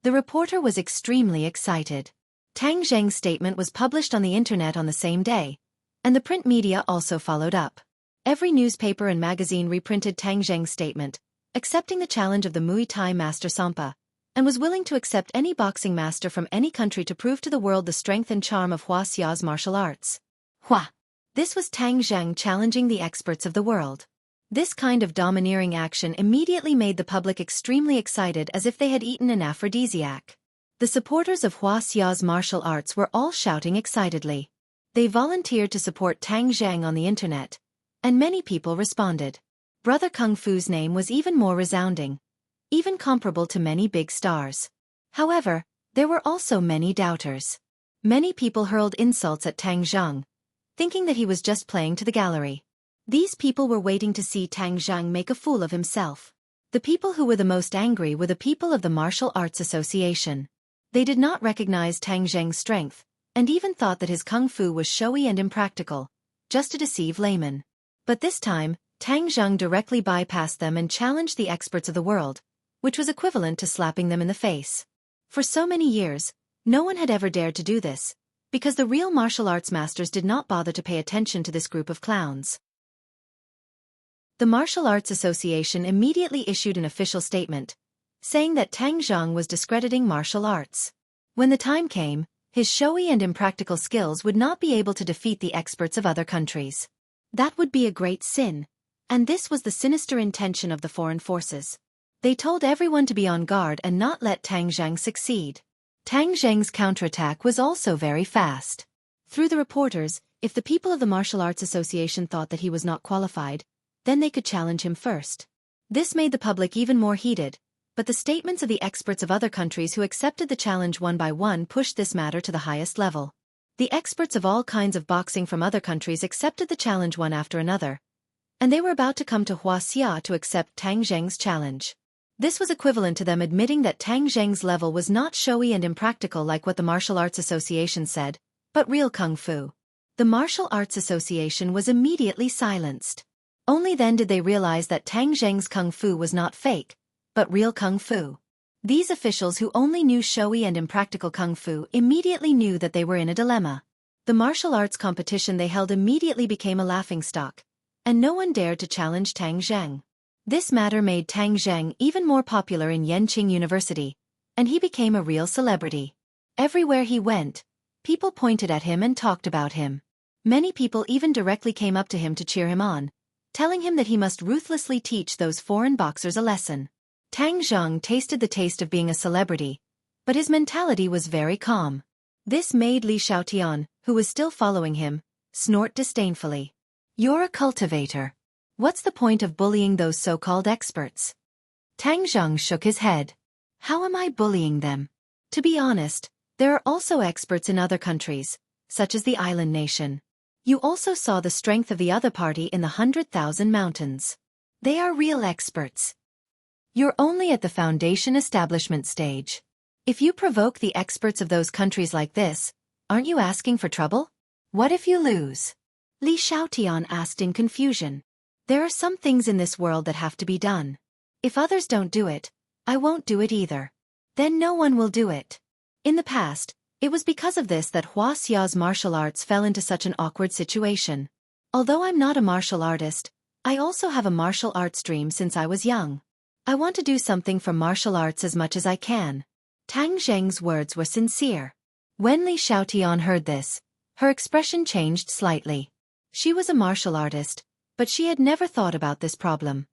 The reporter was extremely excited. Tang Zheng's statement was published on the internet on the same day, and the print media also followed up. Every newspaper and magazine reprinted Tang Zheng's statement, accepting the challenge of the Muay Thai master Sampa, and was willing to accept any boxing master from any country to prove to the world the strength and charm of Wuxia's martial arts. Hua! This was Tang Zheng challenging the experts of the world. This kind of domineering action immediately made the public extremely excited, as if they had eaten an aphrodisiac. The supporters of Wuxia's martial arts were all shouting excitedly. They volunteered to support Tang Zheng on the internet, and many people responded. Brother Kung Fu's name was even more resounding, even comparable to many big stars. However, there were also many doubters. Many people hurled insults at Tang Zheng, thinking that he was just playing to the gallery. These people were waiting to see Tang Zheng make a fool of himself. The people who were the most angry were the people of the Martial Arts Association. They did not recognize Tang Zheng's strength, and even thought that his kung fu was showy and impractical, just to deceive laymen. But this time, Tang Zheng directly bypassed them and challenged the experts of the world, which was equivalent to slapping them in the face. For so many years, no one had ever dared to do this, because the real martial arts masters did not bother to pay attention to this group of clowns. The Martial Arts Association immediately issued an official statement, saying that Tang Zheng was discrediting martial arts. When the time came, his showy and impractical skills would not be able to defeat the experts of other countries. That would be a great sin, and this was the sinister intention of the foreign forces. They told everyone to be on guard and not let Tang Zheng succeed. Tang Zheng's counterattack was also very fast. Through the reporters, if the people of the Martial Arts Association thought that he was not qualified, then they could challenge him first. This made the public even more heated, but the statements of the experts of other countries who accepted the challenge one by one pushed this matter to the highest level. The experts of all kinds of boxing from other countries accepted the challenge one after another, and they were about to come to Wuxia to accept Tang Zheng's challenge. This was equivalent to them admitting that Tang Zheng's level was not showy and impractical like what the Martial Arts Association said, but real kung fu. The Martial Arts Association was immediately silenced. Only then did they realize that Tang Zheng's kung fu was not fake, but real kung fu. These officials who only knew showy and impractical kung fu immediately knew that they were in a dilemma. The martial arts competition they held immediately became a laughingstock, and no one dared to challenge Tang Zheng. This matter made Tang Zheng even more popular in Yenqing University, and he became a real celebrity. Everywhere he went, people pointed at him and talked about him. Many people even directly came up to him to cheer him on, telling him that he must ruthlessly teach those foreign boxers a lesson. Tang Zheng tasted the taste of being a celebrity, but his mentality was very calm. This made Li Xiaotian, who was still following him, snort disdainfully. "You're a cultivator. What's the point of bullying those so-called experts?" Tang Zheng shook his head. "How am I bullying them? To be honest, there are also experts in other countries, such as the island nation. You also saw the strength of the other party in the 100,000 mountains. They are real experts. You're only at the foundation establishment stage. If you provoke the experts of those countries like this, aren't you asking for trouble? What if you lose?" Li Xiaotian asked in confusion. "There are some things in this world that have to be done. If others don't do it, I won't do it either. Then no one will do it." In the past, it was because of this that Wuxia's martial arts fell into such an awkward situation. Although I'm not a martial artist, I also have a martial arts dream since I was young. I want to do something for martial arts as much as I can. Tang Zheng's words were sincere. When Li Xiaotian heard this, her expression changed slightly. She was a martial artist, but she had never thought about this problem.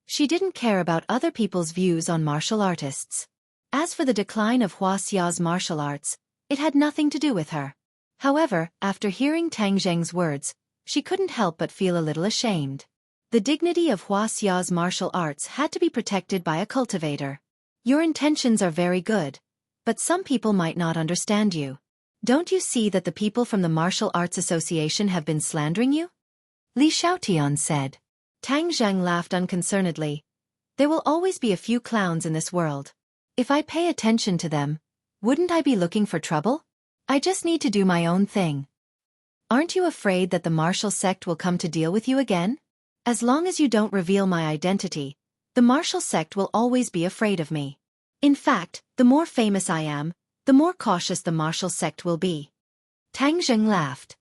She didn't care about other people's views on martial artists. As for the decline of Wuxia's martial arts, it had nothing to do with her. However, after hearing Tang Zheng's words, she couldn't help but feel a little ashamed. The dignity of Wuxia's martial arts had to be protected by a cultivator. Your intentions are very good, but some people might not understand you. Don't you see that the people from the Martial Arts Association have been slandering you? Li Xiaotian said. Tang Zheng laughed unconcernedly. There will always be a few clowns in this world. If I pay attention to them, wouldn't I be looking for trouble? I just need to do my own thing. Aren't you afraid that the martial sect will come to deal with you again? As long as you don't reveal my identity, The martial sect will always be afraid of me. In fact, the more famous I am, the more cautious the martial sect will be. Tang Zheng laughed.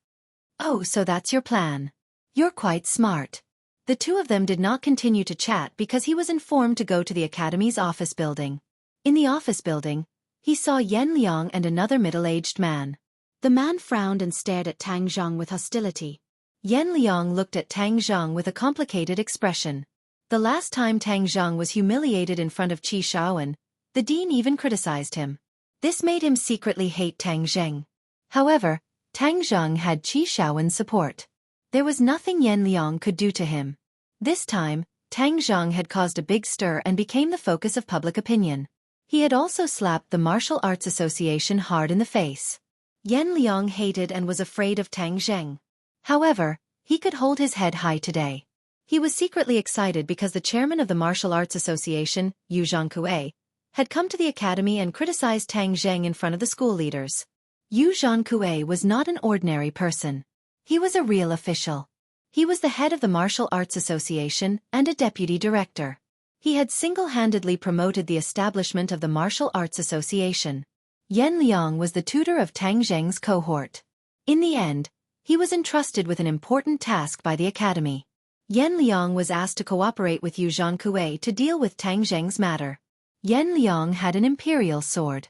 Oh, so that's your plan. You're quite smart. The two of them did not continue to chat because he was informed to go to the academy's office building. In the office building, he saw Yan Liang and another middle-aged man. The man frowned and stared at Tang Zheng with hostility. Yan Liang looked at Tang Zheng with a complicated expression. The last time Tang Zheng was humiliated in front of Xiaofan, the dean even criticized him. This made him secretly hate Tang Zheng. However, Tang Zheng had Xiaofan's support. There was nothing Yan Liang could do to him. This time, Tang Zheng had caused a big stir and became the focus of public opinion. He had also slapped the Martial Arts Association hard in the face. Yan Liang hated and was afraid of Tang Zheng. However, he could hold his head high today. He was secretly excited because the chairman of the Martial Arts Association, Yu Zhangkue, had come to the academy and criticized Tang Zheng in front of the school leaders. Yu Zhangkue was not an ordinary person. He was a real official. He was the head of the Martial Arts Association and a deputy director. He had single-handedly promoted the establishment of the Martial Arts Association. Yan Liang was the tutor of Tang Zheng's cohort. In the end, he was entrusted with an important task by the academy. Yan Liang was asked to cooperate with Yu Zhangkue to deal with Tang Zheng's matter. Yan Liang had an imperial sword.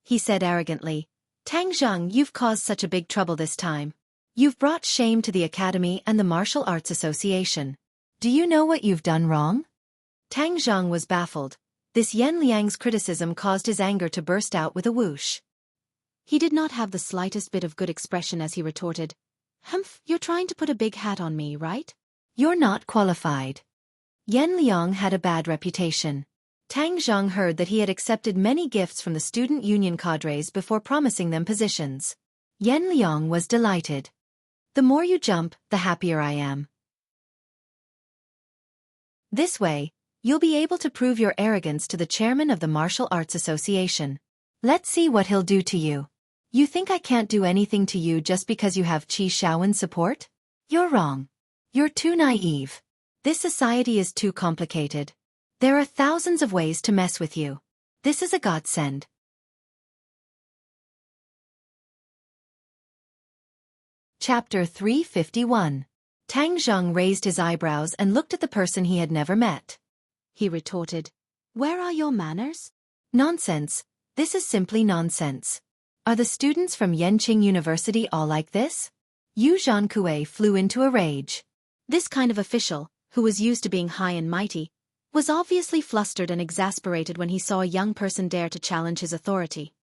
He said arrogantly, Tang Zheng, you've caused such a big trouble this time. You've brought shame to the academy and the Martial Arts Association. Do you know what you've done wrong? Tang Zheng was baffled. This Yan Liang's criticism caused his anger to burst out with a whoosh. He did not have the slightest bit of good expression as he retorted, Humph, you're trying to put a big hat on me, right? You're not qualified. Yan Liang had a bad reputation. Tang Zheng heard that he had accepted many gifts from the student union cadres before promising them positions. Yan Liang was delighted. The more you jump, the happier I am. This way, you'll be able to prove your arrogance to the chairman of the Martial Arts Association. Let's see what he'll do to you. You think I can't do anything to you just because you have Qi Shaowen's support? You're wrong. You're too naive. This society is too complicated. There are thousands of ways to mess with you. This is a godsend. Chapter 351. Tang Zheng raised his eyebrows and looked at the person he had never met. He retorted, Where are your manners? Nonsense. This is simply nonsense. Are the students from Yanqing University all like this? Yu Zhangkue flew into a rage. This kind of official, who was used to being high and mighty, was obviously flustered and exasperated when he saw a young person dare to challenge his authority.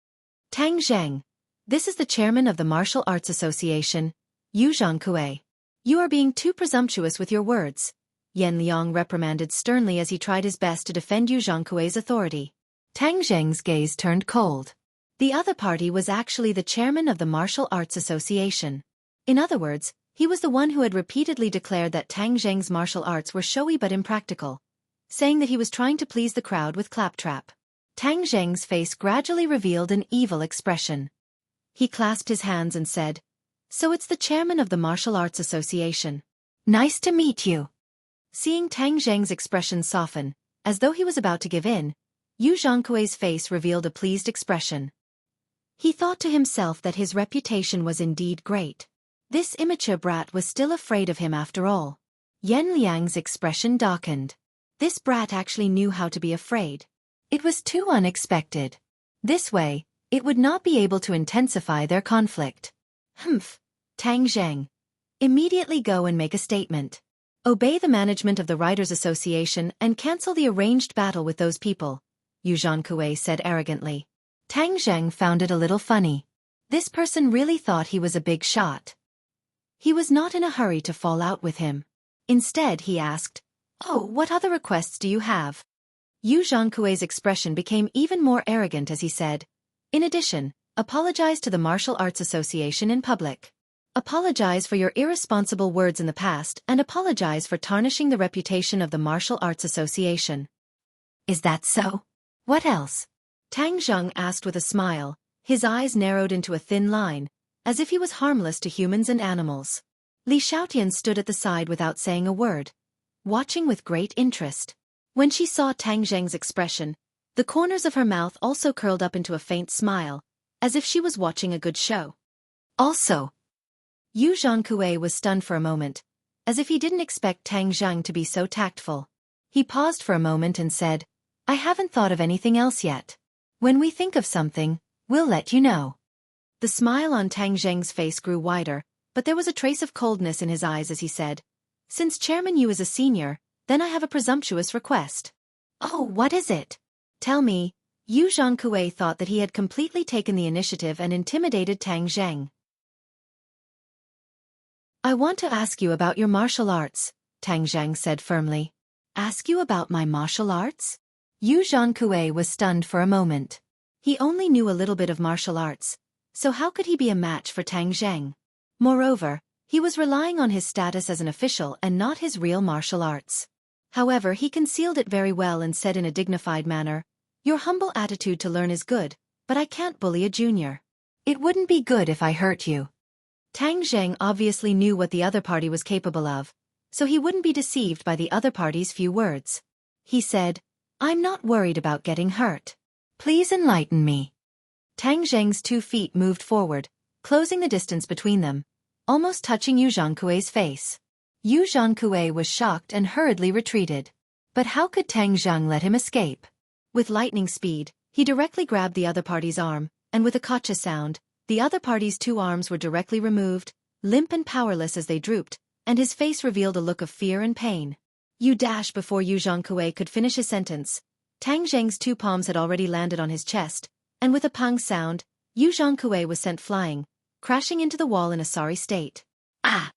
Tang Zheng, this is the chairman of the Martial Arts Association, Yu Zhangkue. You are being too presumptuous with your words, Yan Liang reprimanded sternly as he tried his best to defend Yu Zhangkue's authority. Tang Zheng's gaze turned cold. The other party was actually the chairman of the Martial Arts Association. In other words, he was the one who had repeatedly declared that Tang Zheng's martial arts were showy but impractical, saying that he was trying to please the crowd with claptrap. Tang Zheng's face gradually revealed an evil expression. He clasped his hands and said, So it's the chairman of the Martial Arts Association. Nice to meet you. Seeing Tang Zheng's expression soften, as though he was about to give in, Yu Zhangkue's face revealed a pleased expression. He thought to himself that his reputation was indeed great. This immature brat was still afraid of him after all. Yan Liang's expression darkened. This brat actually knew how to be afraid. It was too unexpected. This way, it would not be able to intensify their conflict. Humph, Tang Zheng. Immediately go and make a statement. Obey the management of the Writers' Association and cancel the arranged battle with those people, Yu Zhangkue said arrogantly. Tang Zheng found it a little funny. This person really thought he was a big shot. He was not in a hurry to fall out with him. Instead, he asked, Oh, what other requests do you have? Yu Zhangkue's expression became even more arrogant as he said, In addition, apologize to the Martial Arts Association in public. Apologize for your irresponsible words in the past and apologize for tarnishing the reputation of the Martial Arts Association. Is that so? What else? Tang Zheng asked with a smile, his eyes narrowed into a thin line, as if he was harmless to humans and animals. Li Xiaotian stood at the side without saying a word, watching with great interest. When she saw Tang Zheng's expression, the corners of her mouth also curled up into a faint smile, as if she was watching a good show. Also, Yu Zhankue was stunned for a moment, as if he didn't expect Tang Zheng to be so tactful. He paused for a moment and said, I haven't thought of anything else yet. When we think of something, we'll let you know. The smile on Tang Zheng's face grew wider, but there was a trace of coldness in his eyes as he said, Since Chairman Yu is a senior, then I have a presumptuous request. Oh, what is it? Tell me. Yu Zhankue thought that he had completely taken the initiative and intimidated Tang Zheng. I want to ask you about your martial arts, Tang Zheng said firmly. Ask you about my martial arts? Yu Zhankue was stunned for a moment. He only knew a little bit of martial arts, so how could he be a match for Tang Zheng? Moreover, he was relying on his status as an official and not his real martial arts. However, he concealed it very well and said in a dignified manner, Your humble attitude to learn is good, but I can't bully a junior. It wouldn't be good if I hurt you. Tang Zheng obviously knew what the other party was capable of, so he wouldn't be deceived by the other party's few words. He said, I'm not worried about getting hurt. Please enlighten me. Tang Zheng's 2 feet moved forward, closing the distance between them, almost touching Yu Zhankue's face. Yu Zhankue was shocked and hurriedly retreated. But how could Tang Zheng let him escape? With lightning speed, he directly grabbed the other party's arm, and with a gotcha sound, the other party's 2 arms were directly removed, limp and powerless as they drooped, and his face revealed a look of fear and pain. Before Yu Zhankue could finish his sentence, Tang Zheng's 2 palms had already landed on his chest, and with a pang sound, Yu Zhankue was sent flying, crashing into the wall in a sorry state. Ah!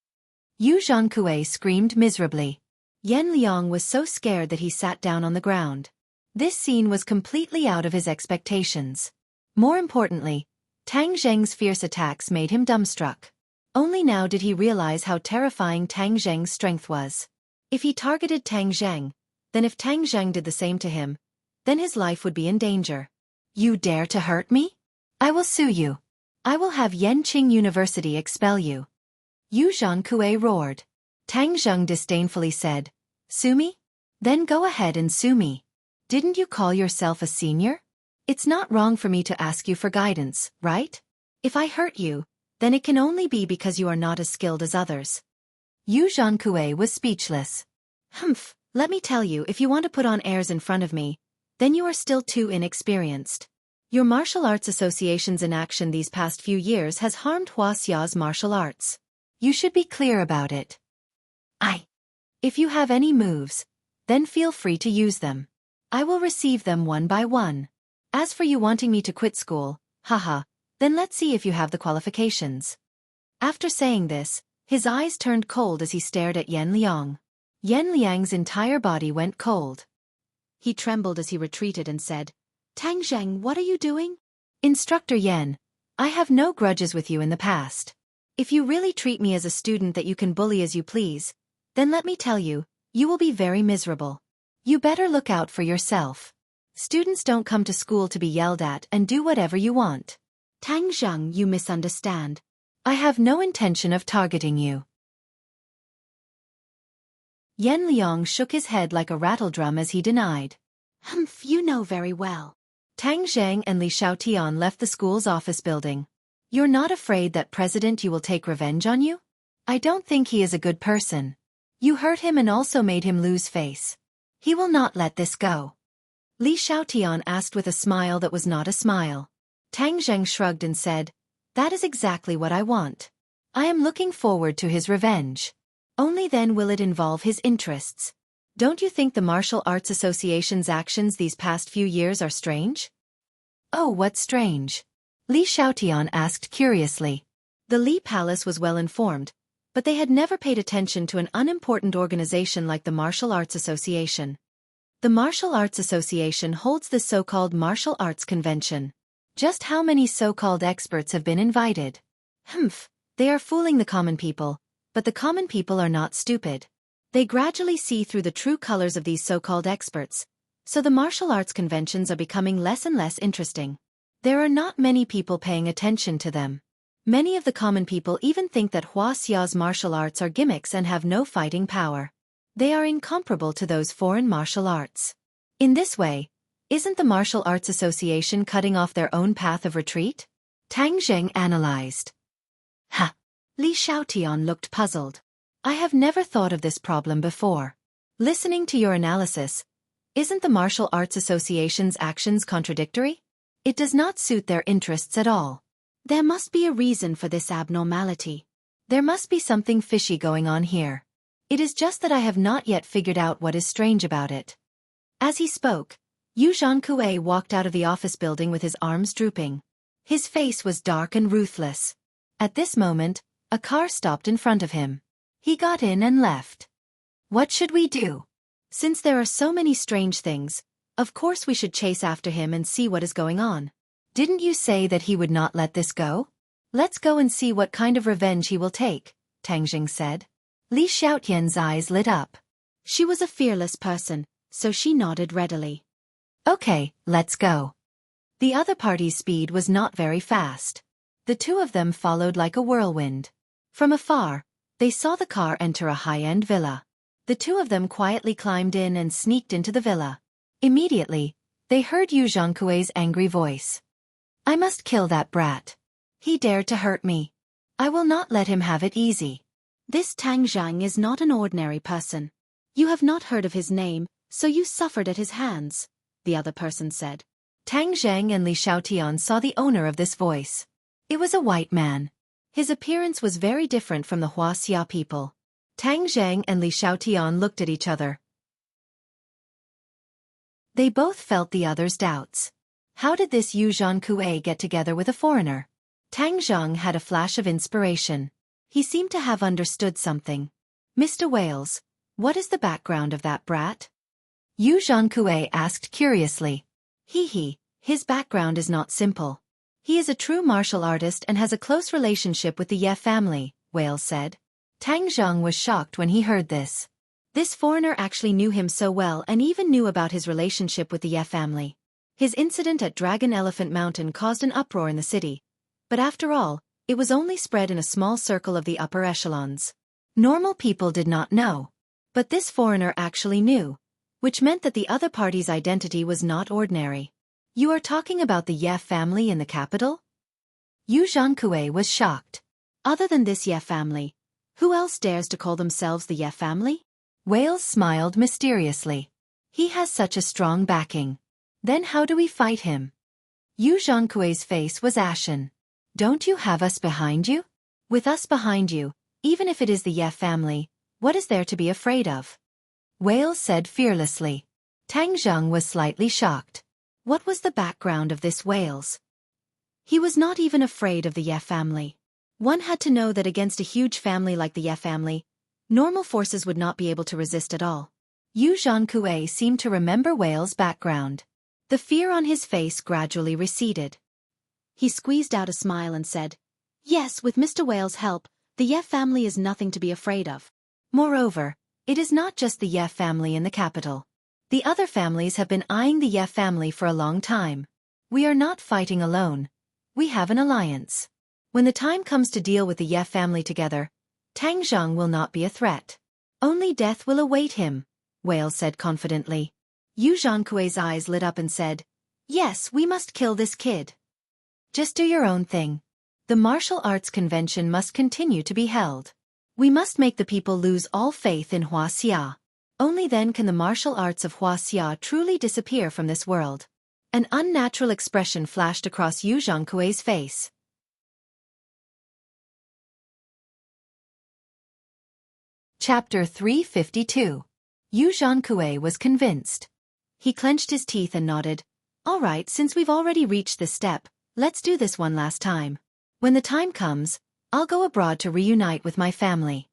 Yu Zhankue screamed miserably. Yan Liang was so scared that he sat down on the ground. This scene was completely out of his expectations. More importantly, Tang Zheng's fierce attacks made him dumbstruck. Only now did he realize how terrifying Tang Zheng's strength was. If he targeted Tang Zheng, then if Tang Zheng did the same to him, then his life would be in danger. You dare to hurt me? I will sue you. I will have Yanqing University expel you. Yu Zhankue roared. Tang Zheng disdainfully said, Sue me? Then go ahead and sue me. Didn't you call yourself a senior? It's not wrong for me to ask you for guidance, right? If I hurt you, then it can only be because you are not as skilled as others. Yu Zhankue was speechless. Humph, let me tell you, if you want to put on airs in front of me, then you are still too inexperienced. Your martial arts association's inaction these past few years has harmed Wuxia's martial arts. You should be clear about it. If you have any moves, then feel free to use them. I will receive them one by one. As for you wanting me to quit school, haha, then let's see if you have the qualifications. After saying this, his eyes turned cold as he stared at Yan Liang. Yan Liang's entire body went cold. He trembled as he retreated and said, Tang Zheng, what are you doing? Instructor Yan, I have no grudges with you in the past. If you really treat me as a student that you can bully as you please, then let me tell you, you will be very miserable. You better look out for yourself. Students don't come to school to be yelled at and do whatever you want. Tang Zheng, you misunderstand. I have no intention of targeting you. Yan Liang shook his head like a rattledrum as he denied. Humph, you know very well. Tang Zheng and Li Xiaotian left the school's office building. You're not afraid that President Yu will take revenge on you? I don't think he is a good person. You hurt him and also made him lose face. He will not let this go. Li Xiaotian asked with a smile that was not a smile. Tang Zheng shrugged and said, That is exactly what I want. I am looking forward to his revenge. Only then will it involve his interests. Don't you think the Martial Arts Association's actions these past few years are strange? Oh, what's strange? Li Xiaotian asked curiously. The Li Palace was well informed, but they had never paid attention to an unimportant organization like the Martial Arts Association. The Martial Arts Association holds the so-called Martial Arts Convention. Just how many so-called experts have been invited? Humph, they are fooling the common people, but the common people are not stupid. They gradually see through the true colors of these so-called experts, so the martial arts conventions are becoming less and less interesting. There are not many people paying attention to them. Many of the common people even think that Hua Xia's martial arts are gimmicks and have no fighting power. They are incomparable to those foreign martial arts. In this way, isn't the Martial Arts Association cutting off their own path of retreat? Tang Zheng analyzed. Ha! Li Xiaotian looked puzzled. I have never thought of this problem before. Listening to your analysis, isn't the Martial Arts Association's actions contradictory? It does not suit their interests at all. There must be a reason for this abnormality. There must be something fishy going on here. It is just that I have not yet figured out what is strange about it. As he spoke, Yu Zhankue walked out of the office building with his arms drooping. His face was dark and ruthless. At this moment, a car stopped in front of him. He got in and left. What should we do? Since there are so many strange things, of course we should chase after him and see what is going on. Didn't you say that he would not let this go? Let's go and see what kind of revenge he will take, Tang Jing said. Li Xiaotian's eyes lit up. She was a fearless person, so she nodded readily. Okay, let's go. The other party's speed was not very fast. The two of them followed like a whirlwind. From afar, they saw the car enter a high-end villa. The two of them quietly climbed in and sneaked into the villa. Immediately, they heard Yu Zhangkue's angry voice. I must kill that brat. He dared to hurt me. I will not let him have it easy. This Tang Zhang is not an ordinary person. You have not heard of his name, so you suffered at his hands, the other person said. Tang Zhang and Li Xiaotian saw the owner of this voice. It was a white man. His appearance was very different from the Wuxia people. Tang Zhang and Li Xiaotian looked at each other. They both felt the other's doubts. How did this Yu Zhankue get together with a foreigner? Tang Zhang had a flash of inspiration. He seemed to have understood something. Mr. Wales, what is the background of that brat? Yu Zhankue asked curiously. His background is not simple. He is a true martial artist and has a close relationship with the Ye family, Wales said. Tang Zhang was shocked when he heard this. This foreigner actually knew him so well and even knew about his relationship with the Ye family. His incident at Dragon Elephant Mountain caused an uproar in the city. But after all, it was only spread in a small circle of the upper echelons. Normal people did not know. But this foreigner actually knew, which meant that the other party's identity was not ordinary. You are talking about the Ye family in the capital? Yu Zhankue was shocked. Other than this Ye family, who else dares to call themselves the Ye family? Wales smiled mysteriously. He has such a strong backing. Then how do we fight him? Yu Zhankue's face was ashen. Don't you have us behind you? With us behind you, even if it is the Ye family, what is there to be afraid of? Wales said fearlessly. Tang Zhang was slightly shocked. What was the background of this Wales? He was not even afraid of the Ye family. One had to know that against a huge family like the Ye family, normal forces would not be able to resist at all. Yu Zhankue seemed to remember Wales' background. The fear on his face gradually receded. He squeezed out a smile and said, Yes, with Mr. Wales' help, the Ye family is nothing to be afraid of. Moreover, it is not just the Ye family in the capital. The other families have been eyeing the Ye family for a long time. We are not fighting alone. We have an alliance. When the time comes to deal with the Ye family together, Tang Zhang will not be a threat. Only death will await him, Wales said confidently. Yu Zhankue's eyes lit up and said, Yes, we must kill this kid. Just do your own thing. The martial arts convention must continue to be held. We must make the people lose all faith in Wuxia. Only then can the martial arts of Wuxia truly disappear from this world. An unnatural expression flashed across Yu Zhankue's face. Chapter 352. Yu Zhankue was convinced. He clenched his teeth and nodded. All right, since we've already reached this step, let's do this one last time. When the time comes, I'll go abroad to reunite with my family.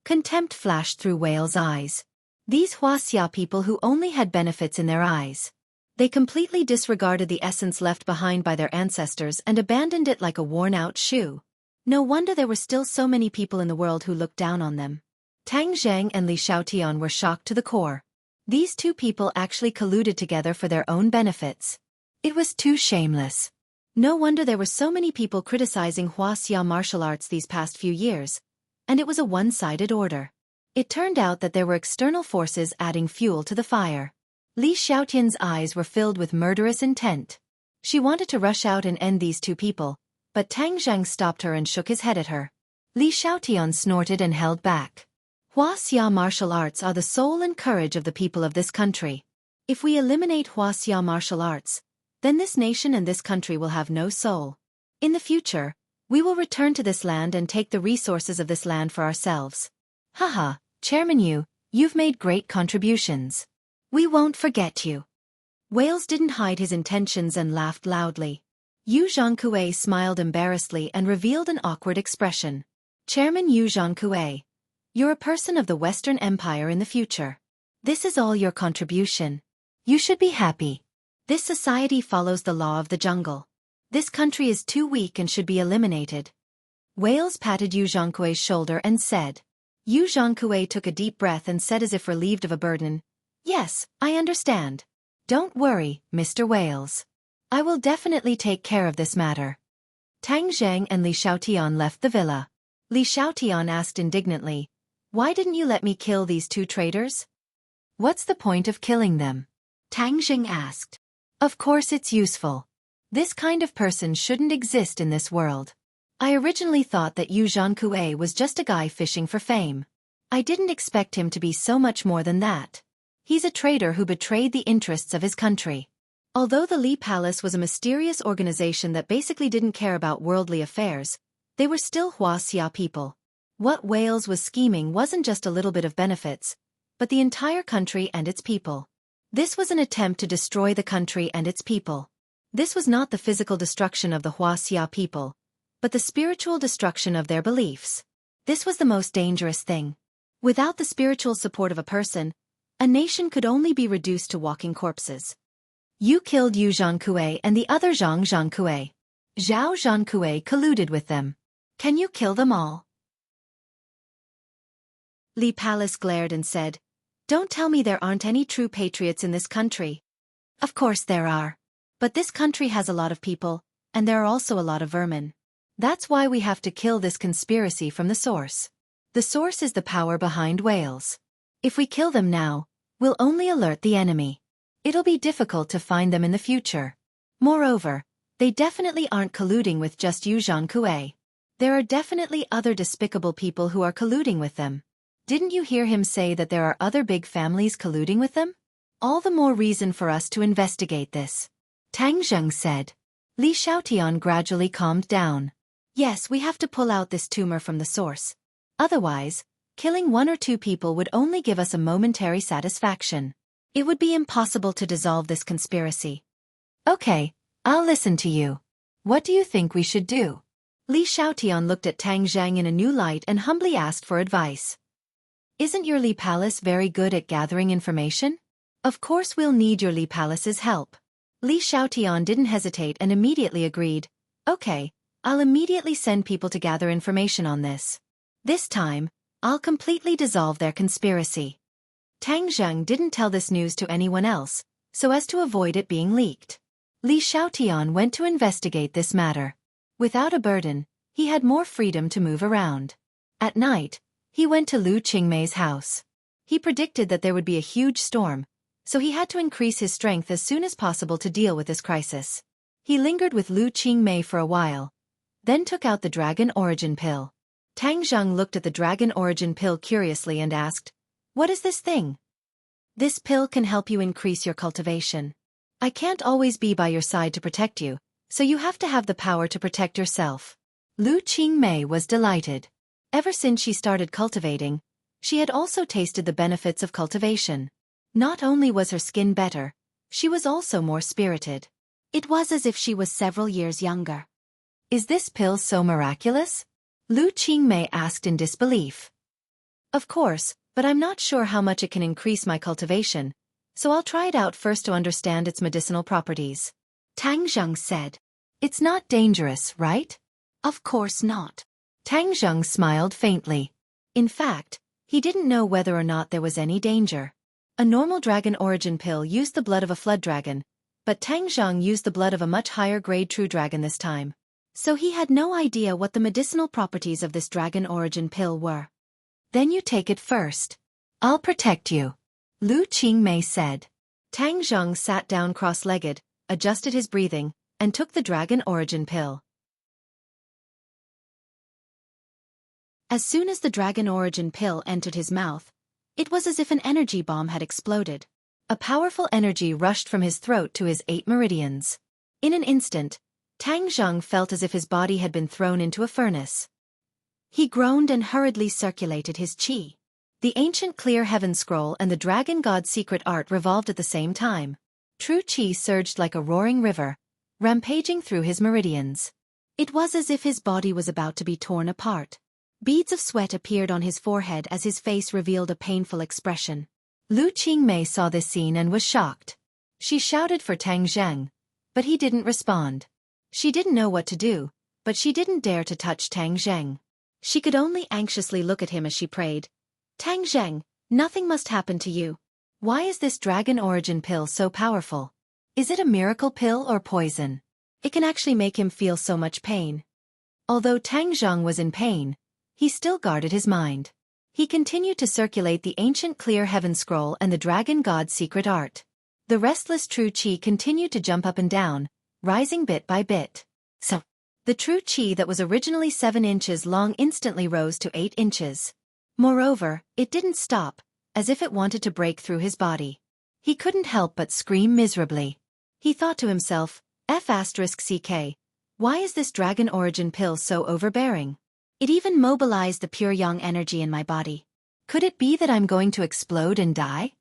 Contempt flashed through Wales' eyes. These Wuxia people who only had benefits in their eyes. They completely disregarded the essence left behind by their ancestors and abandoned it like a worn-out shoe. No wonder there were still so many people in the world who looked down on them. Tang Zhang and Li Xiaotian were shocked to the core. These two people actually colluded together for their own benefits. It was too shameless. No wonder there were so many people criticizing Wuxia martial arts these past few years. And it was a one-sided order. It turned out that there were external forces adding fuel to the fire. Li Xiaotian's eyes were filled with murderous intent. She wanted to rush out and end these two people, but Tang Zhang stopped her and shook his head at her. Li Xiaotian snorted and held back. Wuxia martial arts are the soul and courage of the people of this country. If we eliminate Wuxia martial arts, then this nation and this country will have no soul. In the future, we will return to this land and take the resources of this land for ourselves. Haha, Chairman Yu, you've made great contributions. We won't forget you. Wales didn't hide his intentions and laughed loudly. Yu Zhongkue smiled embarrassedly and revealed an awkward expression. Chairman Yu Zhongkue, you're a person of the Western Empire in the future. This is all your contribution. You should be happy. This society follows the law of the jungle. This country is too weak and should be eliminated. Wales patted Yu Zhongkue's shoulder and said. Yu Zhongkue took a deep breath and said as if relieved of a burden, Yes, I understand. Don't worry, Mr. Wales. I will definitely take care of this matter. Tang Zhang and Li Xiaotian left the villa. Li Xiaotian asked indignantly, Why didn't you let me kill these two traitors? What's the point of killing them? Tang Zhang asked. Of course it's useful. This kind of person shouldn't exist in this world. I originally thought that Yu Zhongkue was just a guy fishing for fame. I didn't expect him to be so much more than that. He's a traitor who betrayed the interests of his country. Although the Li Palace was a mysterious organization that basically didn't care about worldly affairs, they were still Wuxia people. What Wales was scheming wasn't just a little bit of benefits, but the entire country and its people. This was an attempt to destroy the country and its people. This was not the physical destruction of the Wuxia people, but the spiritual destruction of their beliefs. This was the most dangerous thing. Without the spiritual support of a person, a nation could only be reduced to walking corpses. You killed Yu Zhongkue and the other Zhang Zhongkue. Zhao Zhongkue colluded with them. Can you kill them all? Li Palace glared and said, Don't tell me there aren't any true patriots in this country. Of course there are. But this country has a lot of people, and there are also a lot of vermin. That's why we have to kill this conspiracy from the source. The source is the power behind Wales. If we kill them now, we'll only alert the enemy. It'll be difficult to find them in the future. Moreover, they definitely aren't colluding with just Yu Zhongkue. There are definitely other despicable people who are colluding with them. Didn't you hear him say that there are other big families colluding with them? All the more reason for us to investigate this. Tang Zheng said. Li Xiaotian gradually calmed down. Yes, we have to pull out this tumor from the source. Otherwise, killing one or two people would only give us a momentary satisfaction. It would be impossible to dissolve this conspiracy. Okay, I'll listen to you. What do you think we should do? Li Xiaotian looked at Tang Zhang in a new light and humbly asked for advice. Isn't your Li Palace very good at gathering information? Of course we'll need your Li Palace's help. Li Xiaotian didn't hesitate and immediately agreed. Okay, I'll immediately send people to gather information on this. This time, I'll completely dissolve their conspiracy. Tang Zheng didn't tell this news to anyone else, so as to avoid it being leaked. Li Xiaotian went to investigate this matter. Without a burden, he had more freedom to move around. At night, he went to Lu Qingmei's house. He predicted that there would be a huge storm, so he had to increase his strength as soon as possible to deal with this crisis. He lingered with Lu Qingmei for a while, then took out the dragon origin pill. Tang Zheng looked at the dragon origin pill curiously and asked, What is this thing? This pill can help you increase your cultivation. I can't always be by your side to protect you, so you have to have the power to protect yourself. Lu Qingmei was delighted. Ever since she started cultivating, she had also tasted the benefits of cultivation. Not only was her skin better, she was also more spirited. It was as if she was several years younger. Is this pill so miraculous? Lu Qingmei asked in disbelief. Of course, but I'm not sure how much it can increase my cultivation, so I'll try it out first to understand its medicinal properties. Tang Zheng said. It's not dangerous, right? Of course not. Tang Zheng smiled faintly. In fact, he didn't know whether or not there was any danger. A normal dragon origin pill used the blood of a flood dragon, but Tang Zheng used the blood of a much higher grade true dragon this time. So he had no idea what the medicinal properties of this dragon origin pill were. Then you take it first. I'll protect you, Lu Qingmei said. Tang Zheng sat down cross-legged, adjusted his breathing, and took the dragon origin pill. As soon as the dragon origin pill entered his mouth, it was as if an energy bomb had exploded. A powerful energy rushed from his throat to his 8 meridians. In an instant, Tang Zheng felt as if his body had been thrown into a furnace. He groaned and hurriedly circulated his qi. The ancient clear heaven scroll and the dragon god's secret art revolved at the same time. True qi surged like a roaring river, rampaging through his meridians. It was as if his body was about to be torn apart. Beads of sweat appeared on his forehead as his face revealed a painful expression. Lu Qingmei saw this scene and was shocked. She shouted for Tang Zheng, but he didn't respond. She didn't know what to do, but she didn't dare to touch Tang Zheng. She could only anxiously look at him as she prayed. Tang Zheng, nothing must happen to you. Why is this dragon origin pill so powerful? Is it a miracle pill or poison? It can actually make him feel so much pain. Although Tang Zheng was in pain, he still guarded his mind. He continued to circulate the ancient clear heaven scroll and the dragon god's secret art. The restless true qi continued to jump up and down, rising bit by bit. So, the true qi that was originally 7 inches long instantly rose to 8 inches. Moreover, it didn't stop, as if it wanted to break through his body. He couldn't help but scream miserably. He thought to himself, F***ck, why is this dragon origin pill so overbearing? It even mobilized the pure yang energy in my body. Could it be that I'm going to explode and die?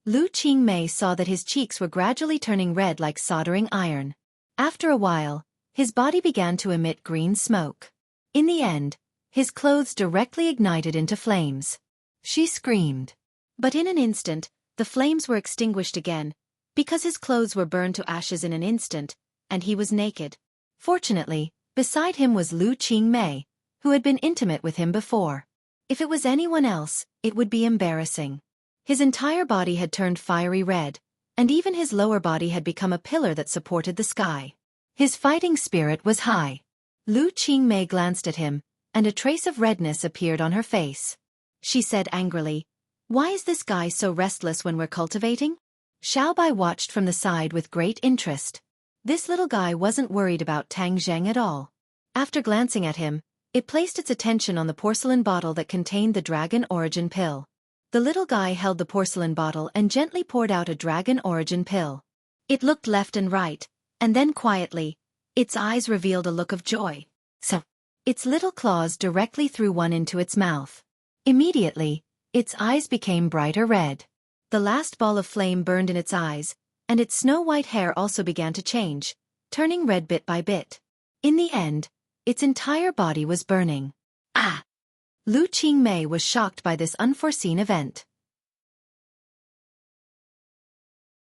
Lu Qingmei saw that his cheeks were gradually turning red like soldering iron. After a while, his body began to emit green smoke. In the end, his clothes directly ignited into flames. She screamed. But in an instant, the flames were extinguished again, because his clothes were burned to ashes in an instant, and he was naked. Fortunately, beside him was Lu Qingmei, who had been intimate with him before. If it was anyone else, it would be embarrassing. His entire body had turned fiery red, and even his lower body had become a pillar that supported the sky. His fighting spirit was high. Lu Qingmei glanced at him, and a trace of redness appeared on her face. She said angrily, "Why is this guy so restless when we're cultivating?" Xiaobai watched from the side with great interest. This little guy wasn't worried about Tang Zheng at all. After glancing at him, it placed its attention on the porcelain bottle that contained the dragon origin pill. The little guy held the porcelain bottle and gently poured out a dragon origin pill. It looked left and right, and then quietly, its eyes revealed a look of joy. So, its little claws directly threw one into its mouth. Immediately, its eyes became brighter red. The last ball of flame burned in its eyes, and its snow-white hair also began to change, turning red bit by bit. In the end, its entire body was burning. Ah! Lu Qingmei was shocked by this unforeseen event.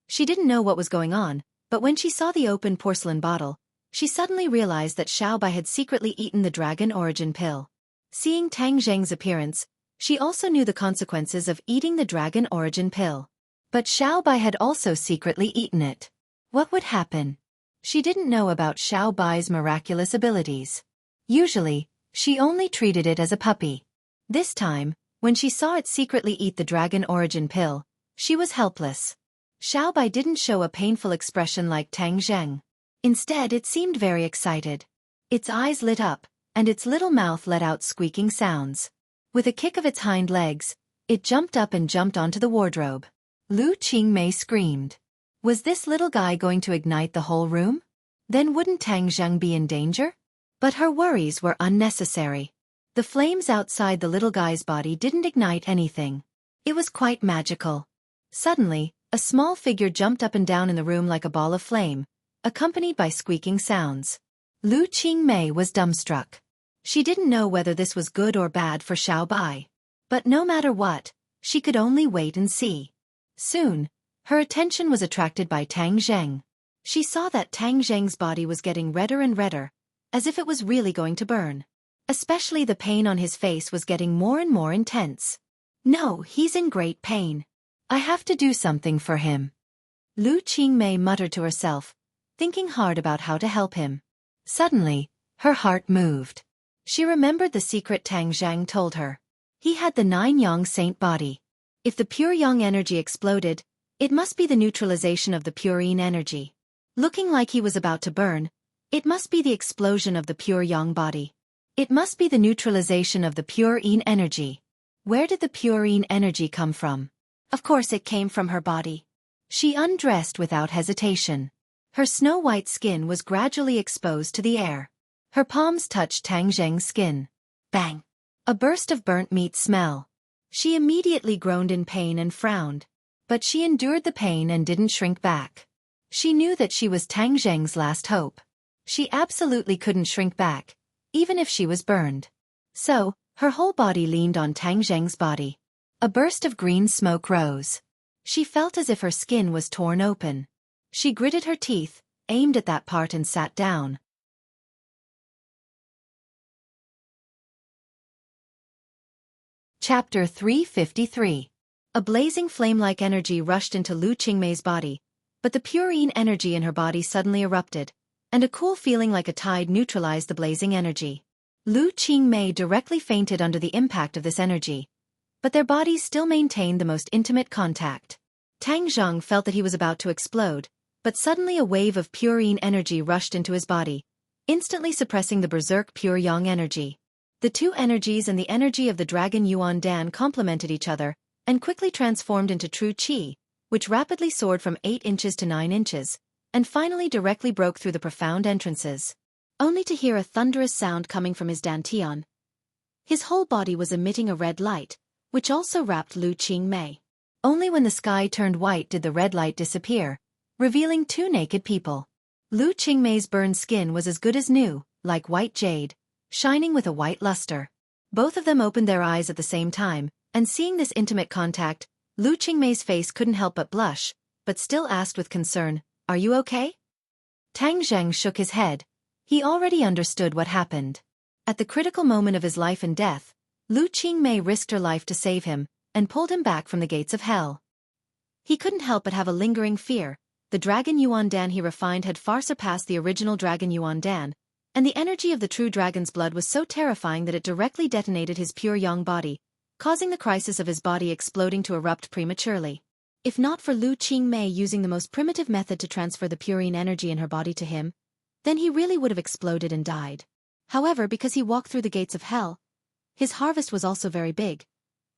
She didn't know what was going on, but when she saw the open porcelain bottle, she suddenly realized that Xiaobai had secretly eaten the dragon origin pill. Seeing Tang Zheng's appearance, she also knew the consequences of eating the dragon origin pill. But Xiaobai had also secretly eaten it. What would happen? She didn't know about Xiaobai's miraculous abilities. Usually, she only treated it as a puppy. This time, when she saw it secretly eat the dragon origin pill, she was helpless. Xiaobai didn't show a painful expression like Tang Zheng. Instead, it seemed very excited. Its eyes lit up, and its little mouth let out squeaking sounds. With a kick of its hind legs, it jumped up and jumped onto the wardrobe. Lu Qingmei screamed. Was this little guy going to ignite the whole room? Then wouldn't Tang Zheng be in danger? But her worries were unnecessary. The flames outside the little guy's body didn't ignite anything. It was quite magical. Suddenly, a small figure jumped up and down in the room like a ball of flame, accompanied by squeaking sounds. Lu Qingmei was dumbstruck. She didn't know whether this was good or bad for Xiaobai. But no matter what, she could only wait and see. Soon, her attention was attracted by Tang Zheng. She saw that Tang Zheng's body was getting redder and redder, as if it was really going to burn. Especially the pain on his face was getting more and more intense. No, he's in great pain. I have to do something for him. Lu Qingmei muttered to herself, thinking hard about how to help him. Suddenly, her heart moved. She remembered the secret Tang Zheng told her. He had the 9-yang saint body. If the pure yang energy exploded, it must be the neutralization of the pure yin energy. Looking like he was about to burn, it must be the explosion of the pure yang body. It must be the neutralization of the pure yin energy. Where did the pure yin energy come from? Of course it came from her body. She undressed without hesitation. Her snow-white skin was gradually exposed to the air. Her palms touched Tang Zheng's skin. Bang! A burst of burnt meat smell. She immediately groaned in pain and frowned. But she endured the pain and didn't shrink back. She knew that she was Tang Zheng's last hope. She absolutely couldn't shrink back, even if she was burned. So, her whole body leaned on Tang Zheng's body. A burst of green smoke rose. She felt as if her skin was torn open. She gritted her teeth, aimed at that part and sat down. Chapter 353. A blazing flame-like energy rushed into Lu Qingmei's body, but the pure yin energy in her body suddenly erupted, and a cool feeling like a tide neutralized the blazing energy. Lu Qingmei directly fainted under the impact of this energy, but their bodies still maintained the most intimate contact. Tang Zheng felt that he was about to explode, but suddenly a wave of pure yin energy rushed into his body, instantly suppressing the berserk pure yang energy. The two energies and the energy of the dragon Yuan Dan complemented each other, and quickly transformed into true qi, which rapidly soared from 8 inches to 9 inches, and finally directly broke through the profound entrances. Only to hear a thunderous sound coming from his dantian. His whole body was emitting a red light, which also wrapped Lu Qingmei. Only when the sky turned white did the red light disappear, revealing 2 naked people. Lu Qingmei's burned skin was as good as new, like white jade, shining with a white luster. Both of them opened their eyes at the same time, and seeing this intimate contact, Lu Qingmei's face couldn't help but blush, but still asked with concern, "Are you okay?" Tang Zheng shook his head. He already understood what happened. At the critical moment of his life and death, Lu Qingmei risked her life to save him, and pulled him back from the gates of hell. He couldn't help but have a lingering fear. The dragon Yuan Dan he refined had far surpassed the original dragon Yuan Dan, and the energy of the true dragon's blood was so terrifying that it directly detonated his pure yang body, causing the crisis of his body exploding to erupt prematurely. If not for Lu Qingmei using the most primitive method to transfer the purine energy in her body to him, then he really would have exploded and died. However, because he walked through the gates of hell, his harvest was also very big.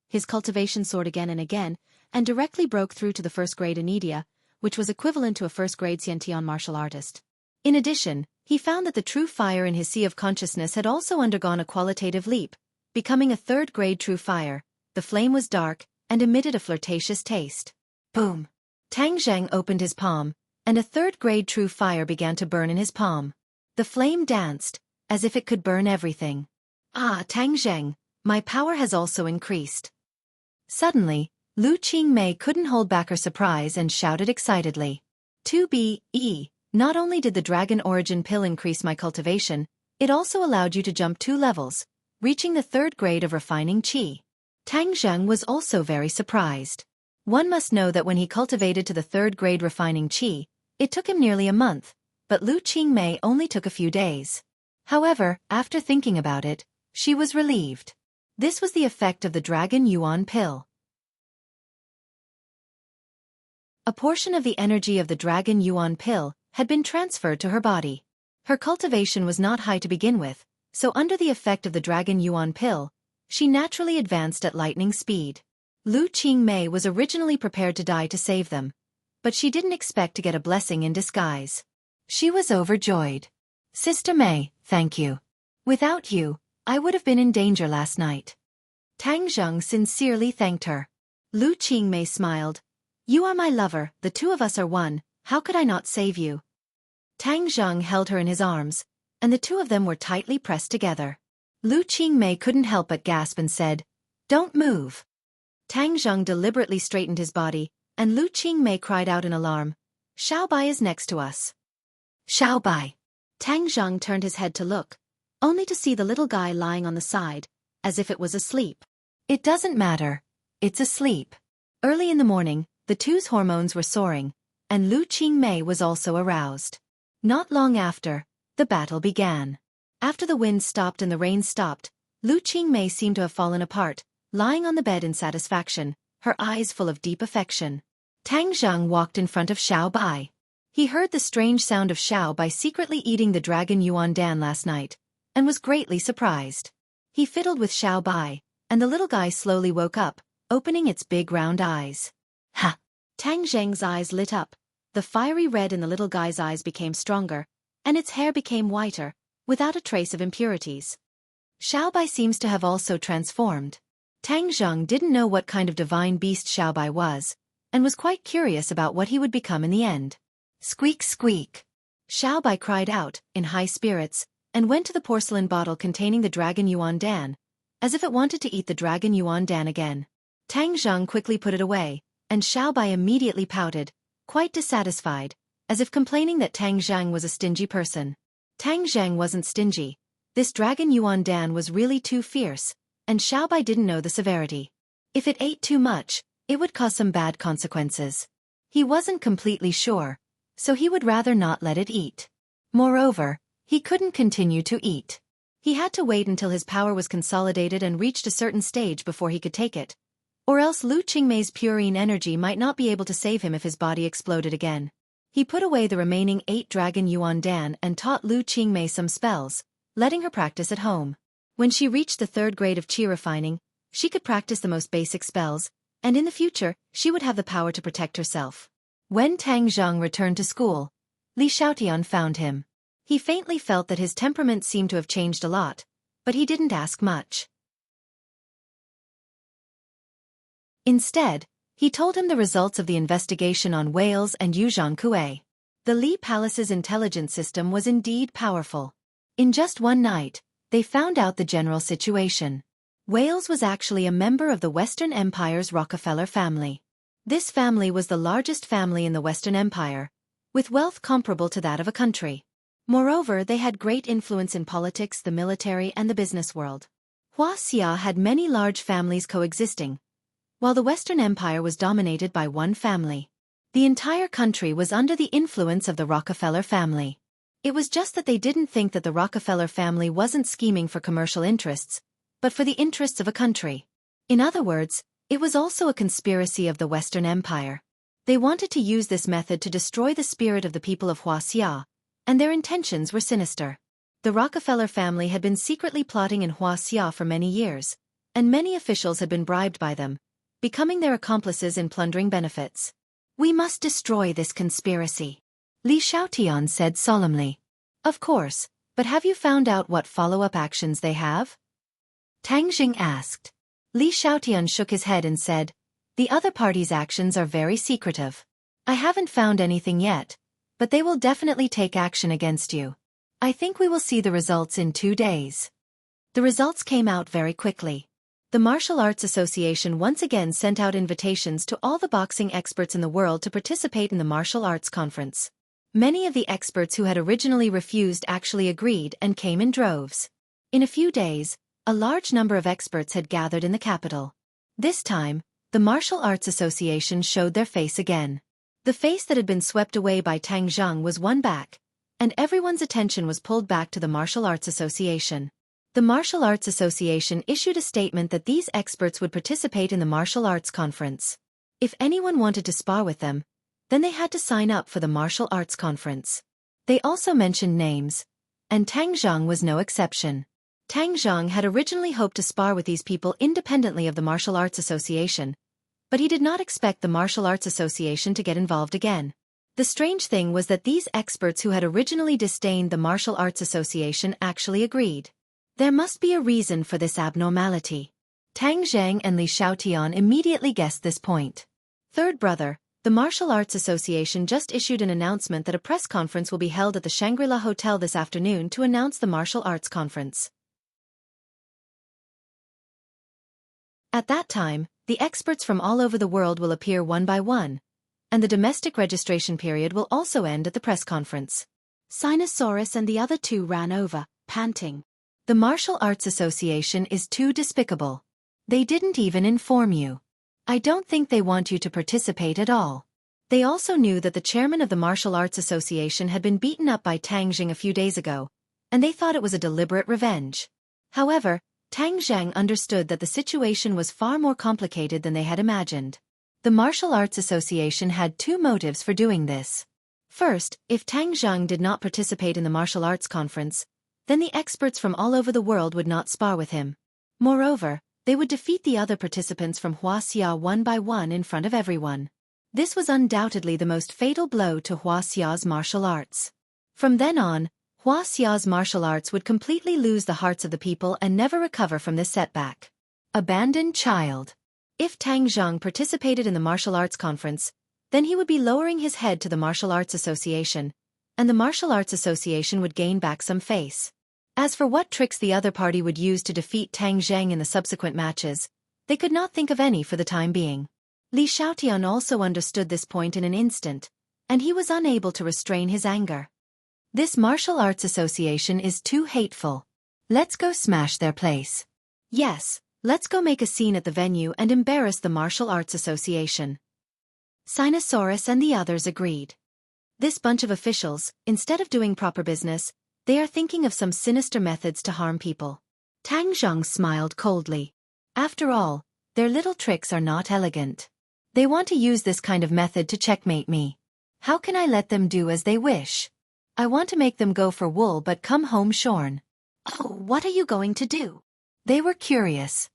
His cultivation soared again and again, and directly broke through to the first-grade Anidia, which was equivalent to a first-grade Xiantian martial artist. In addition, he found that the true fire in his sea of consciousness had also undergone a qualitative leap, becoming a third-grade true fire. The flame was dark, and emitted a flirtatious taste. Boom! Tang Zheng opened his palm, and a third-grade true fire began to burn in his palm. The flame danced, as if it could burn everything. Ah, Tang Zheng, my power has also increased. Suddenly, Lu Qingmei couldn't hold back her surprise and shouted excitedly. 2BE, not only did the dragon origin pill increase my cultivation, it also allowed you to jump 2 levels, reaching the 3rd grade of refining qi. Tang Zheng was also very surprised. One must know that when he cultivated to the 3rd grade refining qi, it took him nearly a month, but Lu Qingmei only took a few days. However, after thinking about it, she was relieved. This was the effect of the dragon yuan pill. A portion of the energy of the dragon yuan pill had been transferred to her body. Her cultivation was not high to begin with, so under the effect of the dragon yuan pill, she naturally advanced at lightning speed. Lu Qingmei was originally prepared to die to save them, but she didn't expect to get a blessing in disguise. She was overjoyed. Sister Mei, thank you. Without you, I would have been in danger last night. Tang Zheng sincerely thanked her. Lu Qingmei smiled. You are my lover, the two of us are one, how could I not save you? Tang Zheng held her in his arms, and the two of them were tightly pressed together. Lu Qingmei couldn't help but gasp and said, Don't move. Tang Zheng deliberately straightened his body, and Lu Qingmei cried out in alarm, Xiaobai is next to us. Xiaobai. Tang Zheng turned his head to look, only to see the little guy lying on the side, as if it was asleep. It doesn't matter. It's asleep. Early in the morning, the two's hormones were soaring, and Lu Qingmei was also aroused. Not long after, the battle began. After the wind stopped and the rain stopped, Lu Qingmei seemed to have fallen apart, lying on the bed in satisfaction, her eyes full of deep affection. Tang Zhang walked in front of Xiao Bai. He heard the strange sound of Xiao Bai secretly eating the dragon Yuan Dan last night, and was greatly surprised. He fiddled with Xiao Bai, and the little guy slowly woke up, opening its big round eyes. Ha! Tang Zhang's eyes lit up. The fiery red in the little guy's eyes became stronger, and its hair became whiter, without a trace of impurities. Xiao Bai seems to have also transformed. Tang Zhang didn't know what kind of divine beast Xiao Bai was, and was quite curious about what he would become in the end. Squeak, squeak! Xiao Bai cried out, in high spirits, and went to the porcelain bottle containing the dragon Yuan Dan, as if it wanted to eat the dragon Yuan Dan again. Tang Zhang quickly put it away, and Xiao Bai immediately pouted, quite dissatisfied, as if complaining that Tang Zhang was a stingy person. Tang Zhang wasn't stingy. This dragon Yuan Dan was really too fierce, and Xiao Bai didn't know the severity. If it ate too much, it would cause some bad consequences. He wasn't completely sure, so he would rather not let it eat. Moreover, he couldn't continue to eat. He had to wait until his power was consolidated and reached a certain stage before he could take it, or else Lu Qingmei's purine energy might not be able to save him if his body exploded again. He put away the remaining 8 dragon Yuan Dan and taught Lu Qingmei some spells, letting her practice at home. When she reached the 3rd grade of Qi refining, she could practice the most basic spells, and in the future, she would have the power to protect herself. When Tang Zhang returned to school, Li Xiaotian found him. He faintly felt that his temperament seemed to have changed a lot, but he didn't ask much. Instead, he told him the results of the investigation on whales and Yuzhang Kuei. The Li Palace's intelligence system was indeed powerful. In just one night, they found out the general situation. Wales was actually a member of the Western Empire's Rockefeller family. This family was the largest family in the Western Empire, with wealth comparable to that of a country. Moreover, they had great influence in politics, the military, and the business world. Wuxia had many large families coexisting, while the Western Empire was dominated by one family. The entire country was under the influence of the Rockefeller family. It was just that they didn't think that the Rockefeller family wasn't scheming for commercial interests, but for the interests of a country. In other words, it was also a conspiracy of the Western Empire. They wanted to use this method to destroy the spirit of the people of Wuxia, and their intentions were sinister. The Rockefeller family had been secretly plotting in Wuxia for many years, and many officials had been bribed by them, becoming their accomplices in plundering benefits. "We must destroy this conspiracy," Li Xiaotian said solemnly. "Of course, but have you found out what follow-up actions they have?" Tang Jing asked. Li Xiaotian shook his head and said, "The other party's actions are very secretive. I haven't found anything yet, but they will definitely take action against you. I think we will see the results in 2 days." The results came out very quickly. The Martial Arts Association once again sent out invitations to all the boxing experts in the world to participate in the martial arts conference. Many of the experts who had originally refused actually agreed and came in droves. In a few days, a large number of experts had gathered in the capital. This time, the Martial Arts Association showed their face again. The face that had been swept away by Tang Zhang was won back, and everyone's attention was pulled back to the Martial Arts Association. The Martial Arts Association issued a statement that these experts would participate in the martial arts conference. If anyone wanted to spar with them, then they had to sign up for the martial arts conference. They also mentioned names, and Tang Zhang was no exception. Tang Zhang had originally hoped to spar with these people independently of the Martial Arts Association, but he did not expect the Martial Arts Association to get involved again. The strange thing was that these experts who had originally disdained the Martial Arts Association actually agreed. There must be a reason for this abnormality. Tang Zhang and Li Xiaotian immediately guessed this point. Third brother, the Martial Arts Association just issued an announcement that a press conference will be held at the Shangri-La Hotel this afternoon to announce the martial arts conference. At that time, the experts from all over the world will appear one by one, and the domestic registration period will also end at the press conference. Sinosaurus and the other 2 ran over, panting. The Martial Arts Association is too despicable. They didn't even inform you. I don't think they want you to participate at all. They also knew that the chairman of the Martial Arts Association had been beaten up by Tang Jing a few days ago, and they thought it was a deliberate revenge. However, Tang Zhang understood that the situation was far more complicated than they had imagined. The Martial Arts Association had two motives for doing this. First, if Tang Zhang did not participate in the martial arts conference, then the experts from all over the world would not spar with him. Moreover, they would defeat the other participants from Wuxia one by one in front of everyone. This was undoubtedly the most fatal blow to Wuxia's martial arts. From then on, Wuxia's martial arts would completely lose the hearts of the people and never recover from this setback. Abandoned child. If Tang Zhang participated in the martial arts conference, then he would be lowering his head to the Martial Arts Association, and the Martial Arts Association would gain back some face. As for what tricks the other party would use to defeat Tang Zhang in the subsequent matches, they could not think of any for the time being. Li Xiaotian also understood this point in an instant, and he was unable to restrain his anger. This Martial Arts Association is too hateful. Let's go smash their place. Yes, let's go make a scene at the venue and embarrass the Martial Arts Association. Sinosaurus and the others agreed. This bunch of officials, instead of doing proper business, they are thinking of some sinister methods to harm people. Tang Zhang smiled coldly. After all, their little tricks are not elegant. They want to use this kind of method to checkmate me. How can I let them do as they wish? I want to make them go for wool but come home shorn. Oh, what are you going to do? They were curious.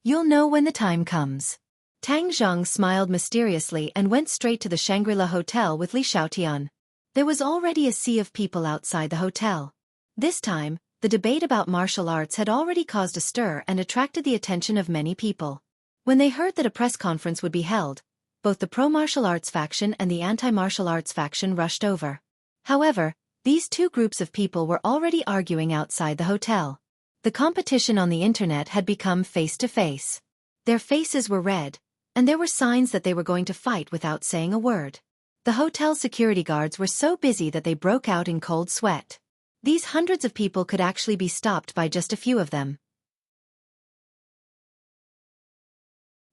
You'll know when the time comes. Tang Zhang smiled mysteriously and went straight to the Shangri-La Hotel with Li Xiaotian. There was already a sea of people outside the hotel. This time, the debate about martial arts had already caused a stir and attracted the attention of many people. When they heard that a press conference would be held, both the pro-martial arts faction and the anti-martial arts faction rushed over. However, these two groups of people were already arguing outside the hotel. The competition on the internet had become face-to-face. Their faces were red, and there were signs that they were going to fight without saying a word. The hotel security guards were so busy that they broke out in cold sweat. These hundreds of people could actually be stopped by just a few of them.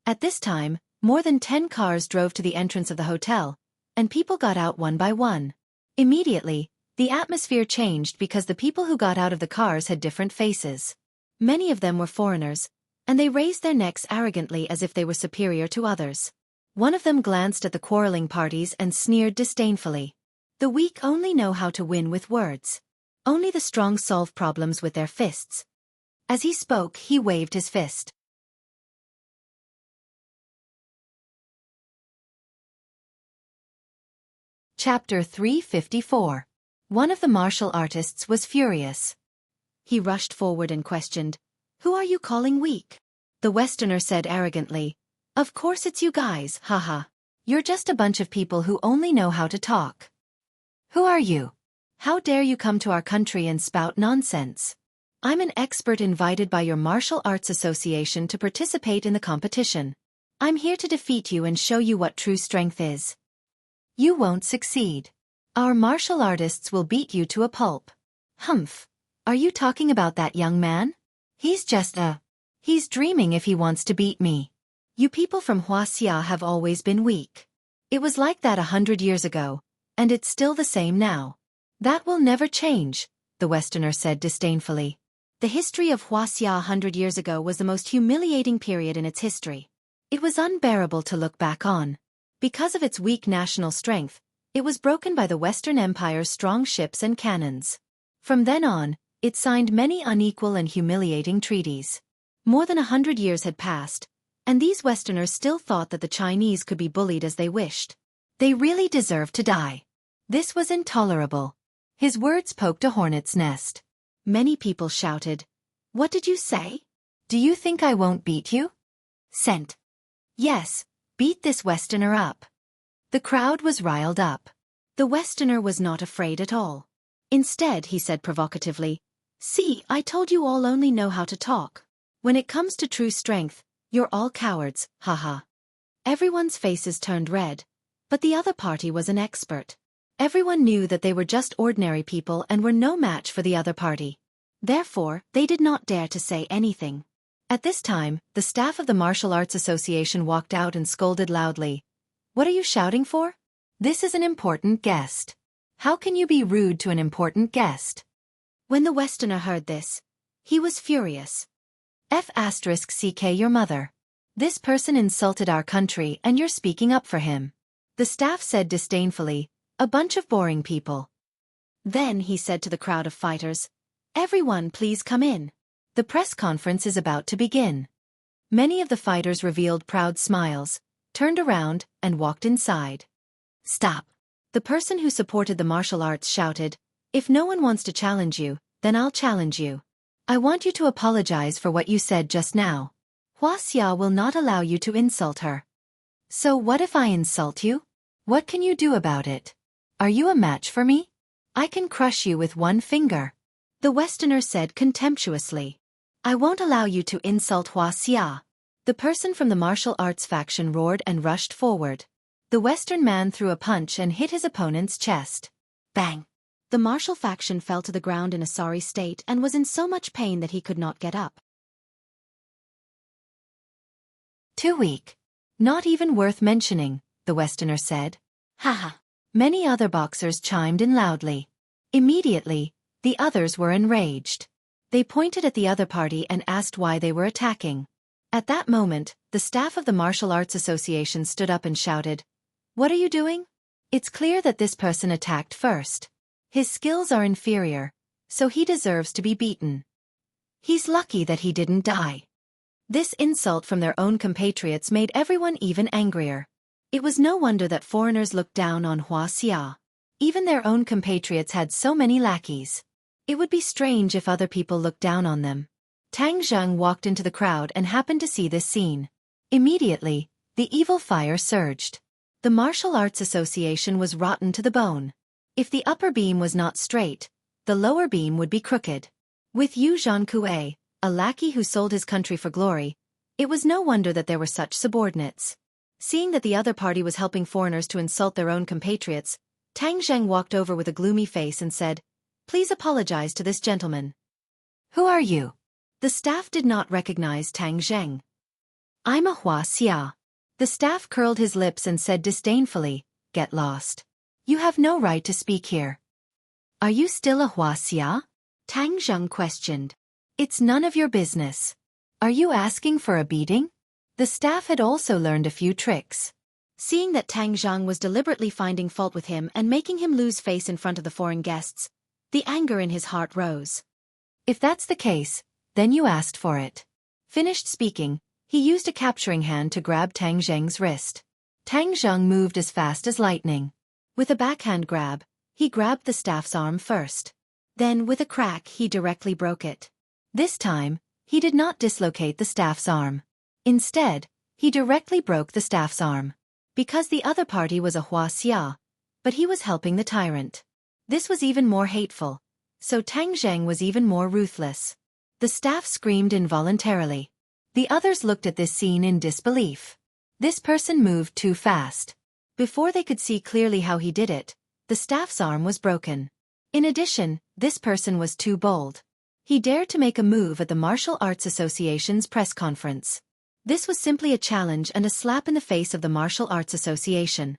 At this time, more than 10 cars drove to the entrance of the hotel, and people got out one by one. Immediately, the atmosphere changed because the people who got out of the cars had different faces. Many of them were foreigners, and they raised their necks arrogantly as if they were superior to others. One of them glanced at the quarreling parties and sneered disdainfully. The weak only know how to win with words. Only the strong solve problems with their fists. As he spoke, he waved his fist. Chapter 354. One of the martial artists was furious. He rushed forward and questioned, "Who are you calling weak?" The Westerner said arrogantly, "Of course it's you guys, haha. You're just a bunch of people who only know how to talk. Who are you? How dare you come to our country and spout nonsense? I'm an expert invited by your Martial Arts Association to participate in the competition. I'm here to defeat you and show you what true strength is. You won't succeed. Our martial artists will beat you to a pulp." "Humph. Are you talking about that young man? He's dreaming if he wants to beat me. You people from Wuxia have always been weak. It was like that 100 years ago, and it's still the same now. That will never change," the Westerner said disdainfully. The history of Wuxia 100 years ago was the most humiliating period in its history. It was unbearable to look back on. Because of its weak national strength, it was broken by the Western Empire's strong ships and cannons. From then on, it signed many unequal and humiliating treaties. More than 100 years had passed, and these Westerners still thought that the Chinese could be bullied as they wished. They really deserved to die. This was intolerable. His words poked a hornet's nest. Many people shouted, "What did you say? Do you think I won't beat you? Sent. Yes, beat this Westerner up." The crowd was riled up. The Westerner was not afraid at all. Instead, he said provocatively, "See, I told you all only know how to talk. When it comes to true strength, you're all cowards, haha." Everyone's faces turned red, but the other party was an expert. Everyone knew that they were just ordinary people and were no match for the other party. Therefore, they did not dare to say anything. At this time, the staff of the Martial Arts Association walked out and scolded loudly. "What are you shouting for? This is an important guest. How can you be rude to an important guest?" When the Westerner heard this, he was furious. F***ck your mother. This person insulted our country and you're speaking up for him. The staff said disdainfully, a bunch of boring people. Then he said to the crowd of fighters, everyone please come in. The press conference is about to begin. Many of the fighters revealed proud smiles, turned around, and walked inside. Stop. The person who supported the martial arts shouted, if no one wants to challenge you, then I'll challenge you. I want you to apologize for what you said just now. Wuxia will not allow you to insult her. So what if I insult you? What can you do about it? Are you a match for me? I can crush you with one finger. The Westerner said contemptuously. I won't allow you to insult Wuxia. The person from the martial arts faction roared and rushed forward. The Western man threw a punch and hit his opponent's chest. Bang! The martial faction fell to the ground in a sorry state and was in so much pain that he could not get up. Too weak. Not even worth mentioning, the Westerner said. Haha. Many other boxers chimed in loudly. Immediately, the others were enraged. They pointed at the other party and asked why they were attacking. At that moment, the staff of the Martial Arts Association stood up and shouted, what are you doing? It's clear that this person attacked first. His skills are inferior, so he deserves to be beaten. He's lucky that he didn't die. This insult from their own compatriots made everyone even angrier. It was no wonder that foreigners looked down on Wuxia. Even their own compatriots had so many lackeys. It would be strange if other people looked down on them. Tang Zheng walked into the crowd and happened to see this scene. Immediately, the evil fire surged. The Martial Arts Association was rotten to the bone. If the upper beam was not straight, the lower beam would be crooked. With Yu Zhankue, a lackey who sold his country for glory, it was no wonder that there were such subordinates. Seeing that the other party was helping foreigners to insult their own compatriots, Tang Zheng walked over with a gloomy face and said, please apologize to this gentleman. Who are you? The staff did not recognize Tang Zheng. I'm a Wuxia. The staff curled his lips and said disdainfully, get lost. You have no right to speak here. Are you still a Wuxia? Tang Zheng questioned. It's none of your business. Are you asking for a beating? The staff had also learned a few tricks. Seeing that Tang Zheng was deliberately finding fault with him and making him lose face in front of the foreign guests, the anger in his heart rose. If that's the case, then you asked for it. Finished speaking, he used a capturing hand to grab Tang Zheng's wrist. Tang Zheng moved as fast as lightning. With a backhand grab, he grabbed the staff's arm first. Then with a crack he directly broke it. This time, he did not dislocate the staff's arm. Instead, he directly broke the staff's arm. Because the other party was a Wuxia, but he was helping the tyrant. This was even more hateful, so Tang Zheng was even more ruthless. The staff screamed involuntarily. The others looked at this scene in disbelief. This person moved too fast. Before they could see clearly how he did it, the staff's arm was broken. In addition, this person was too bold. He dared to make a move at the Martial Arts Association's press conference. This was simply a challenge and a slap in the face of the Martial Arts Association.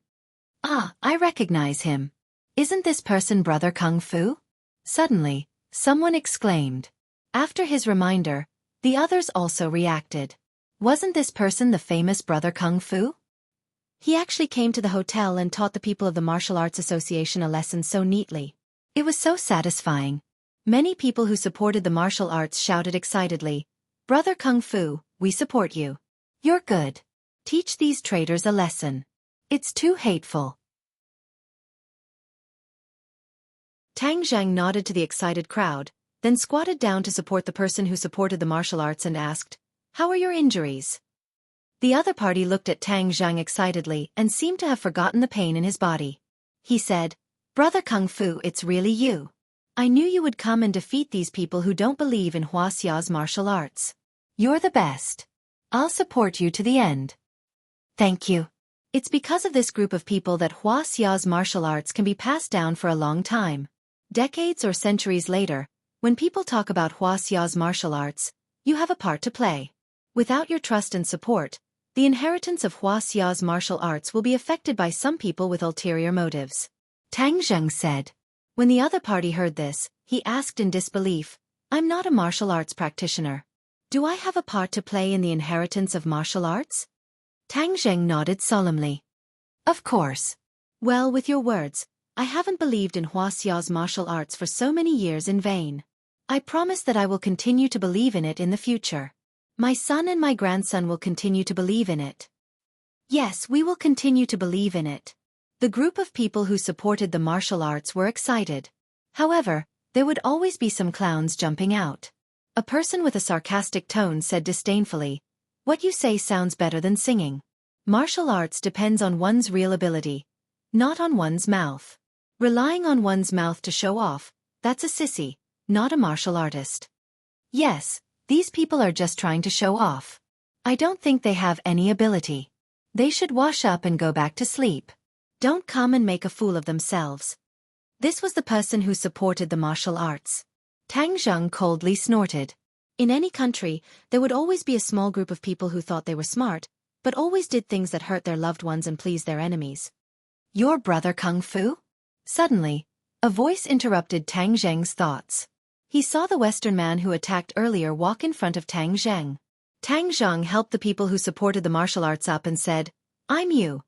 Ah, I recognize him. Isn't this person Brother Kung Fu? Suddenly, someone exclaimed. After his reminder, the others also reacted. Wasn't this person the famous Brother Kung Fu? He actually came to the hotel and taught the people of the Martial Arts Association a lesson so neatly. It was so satisfying. Many people who supported the martial arts shouted excitedly, Brother Kung Fu, we support you. You're good. Teach these traitors a lesson. It's too hateful. Tang Zheng nodded to the excited crowd, then squatted down to support the person who supported the martial arts and asked, how are your injuries? The other party looked at Tang Zheng excitedly and seemed to have forgotten the pain in his body. He said, Brother Kung Fu, it's really you. I knew you would come and defeat these people who don't believe in Wuxia's martial arts. You're the best. I'll support you to the end. Thank you. It's because of this group of people that Wuxia's martial arts can be passed down for a long time. Decades or centuries later, when people talk about Wuxia's martial arts, you have a part to play. Without your trust and support, the inheritance of Wuxia's martial arts will be affected by some people with ulterior motives. Tang Zheng said. When the other party heard this, he asked in disbelief, I'm not a martial arts practitioner. Do I have a part to play in the inheritance of martial arts? Tang Zheng nodded solemnly. Of course. Well, with your words, I haven't believed in Wuxia's martial arts for so many years in vain. I promise that I will continue to believe in it in the future. My son and my grandson will continue to believe in it. Yes, we will continue to believe in it. The group of people who supported the martial arts were excited. However, there would always be some clowns jumping out. A person with a sarcastic tone said disdainfully, "What you say sounds better than singing. Martial arts depends on one's real ability, not on one's mouth. Relying on one's mouth to show off, that's a sissy, not a martial artist." Yes, these people are just trying to show off. I don't think they have any ability. They should wash up and go back to sleep. Don't come and make a fool of themselves. This was the person who supported the martial arts. Tang Zheng coldly snorted. In any country, there would always be a small group of people who thought they were smart, but always did things that hurt their loved ones and pleased their enemies. Your brother Kung Fu? Suddenly, a voice interrupted Tang Zheng's thoughts. He saw the Western man who attacked earlier walk in front of Tang Zheng. Tang Zheng helped the people who supported the martial arts up and said, "I'm you."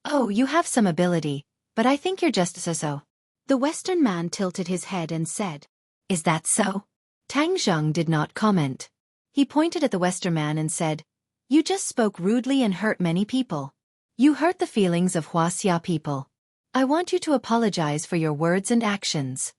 "Oh, you have some ability, but I think you're just so." The Western man tilted his head and said, "Is that so?" Tang Zheng did not comment. He pointed at the Western man and said, "You just spoke rudely and hurt many people. You hurt the feelings of Wuxia people. I want you to apologize for your words and actions."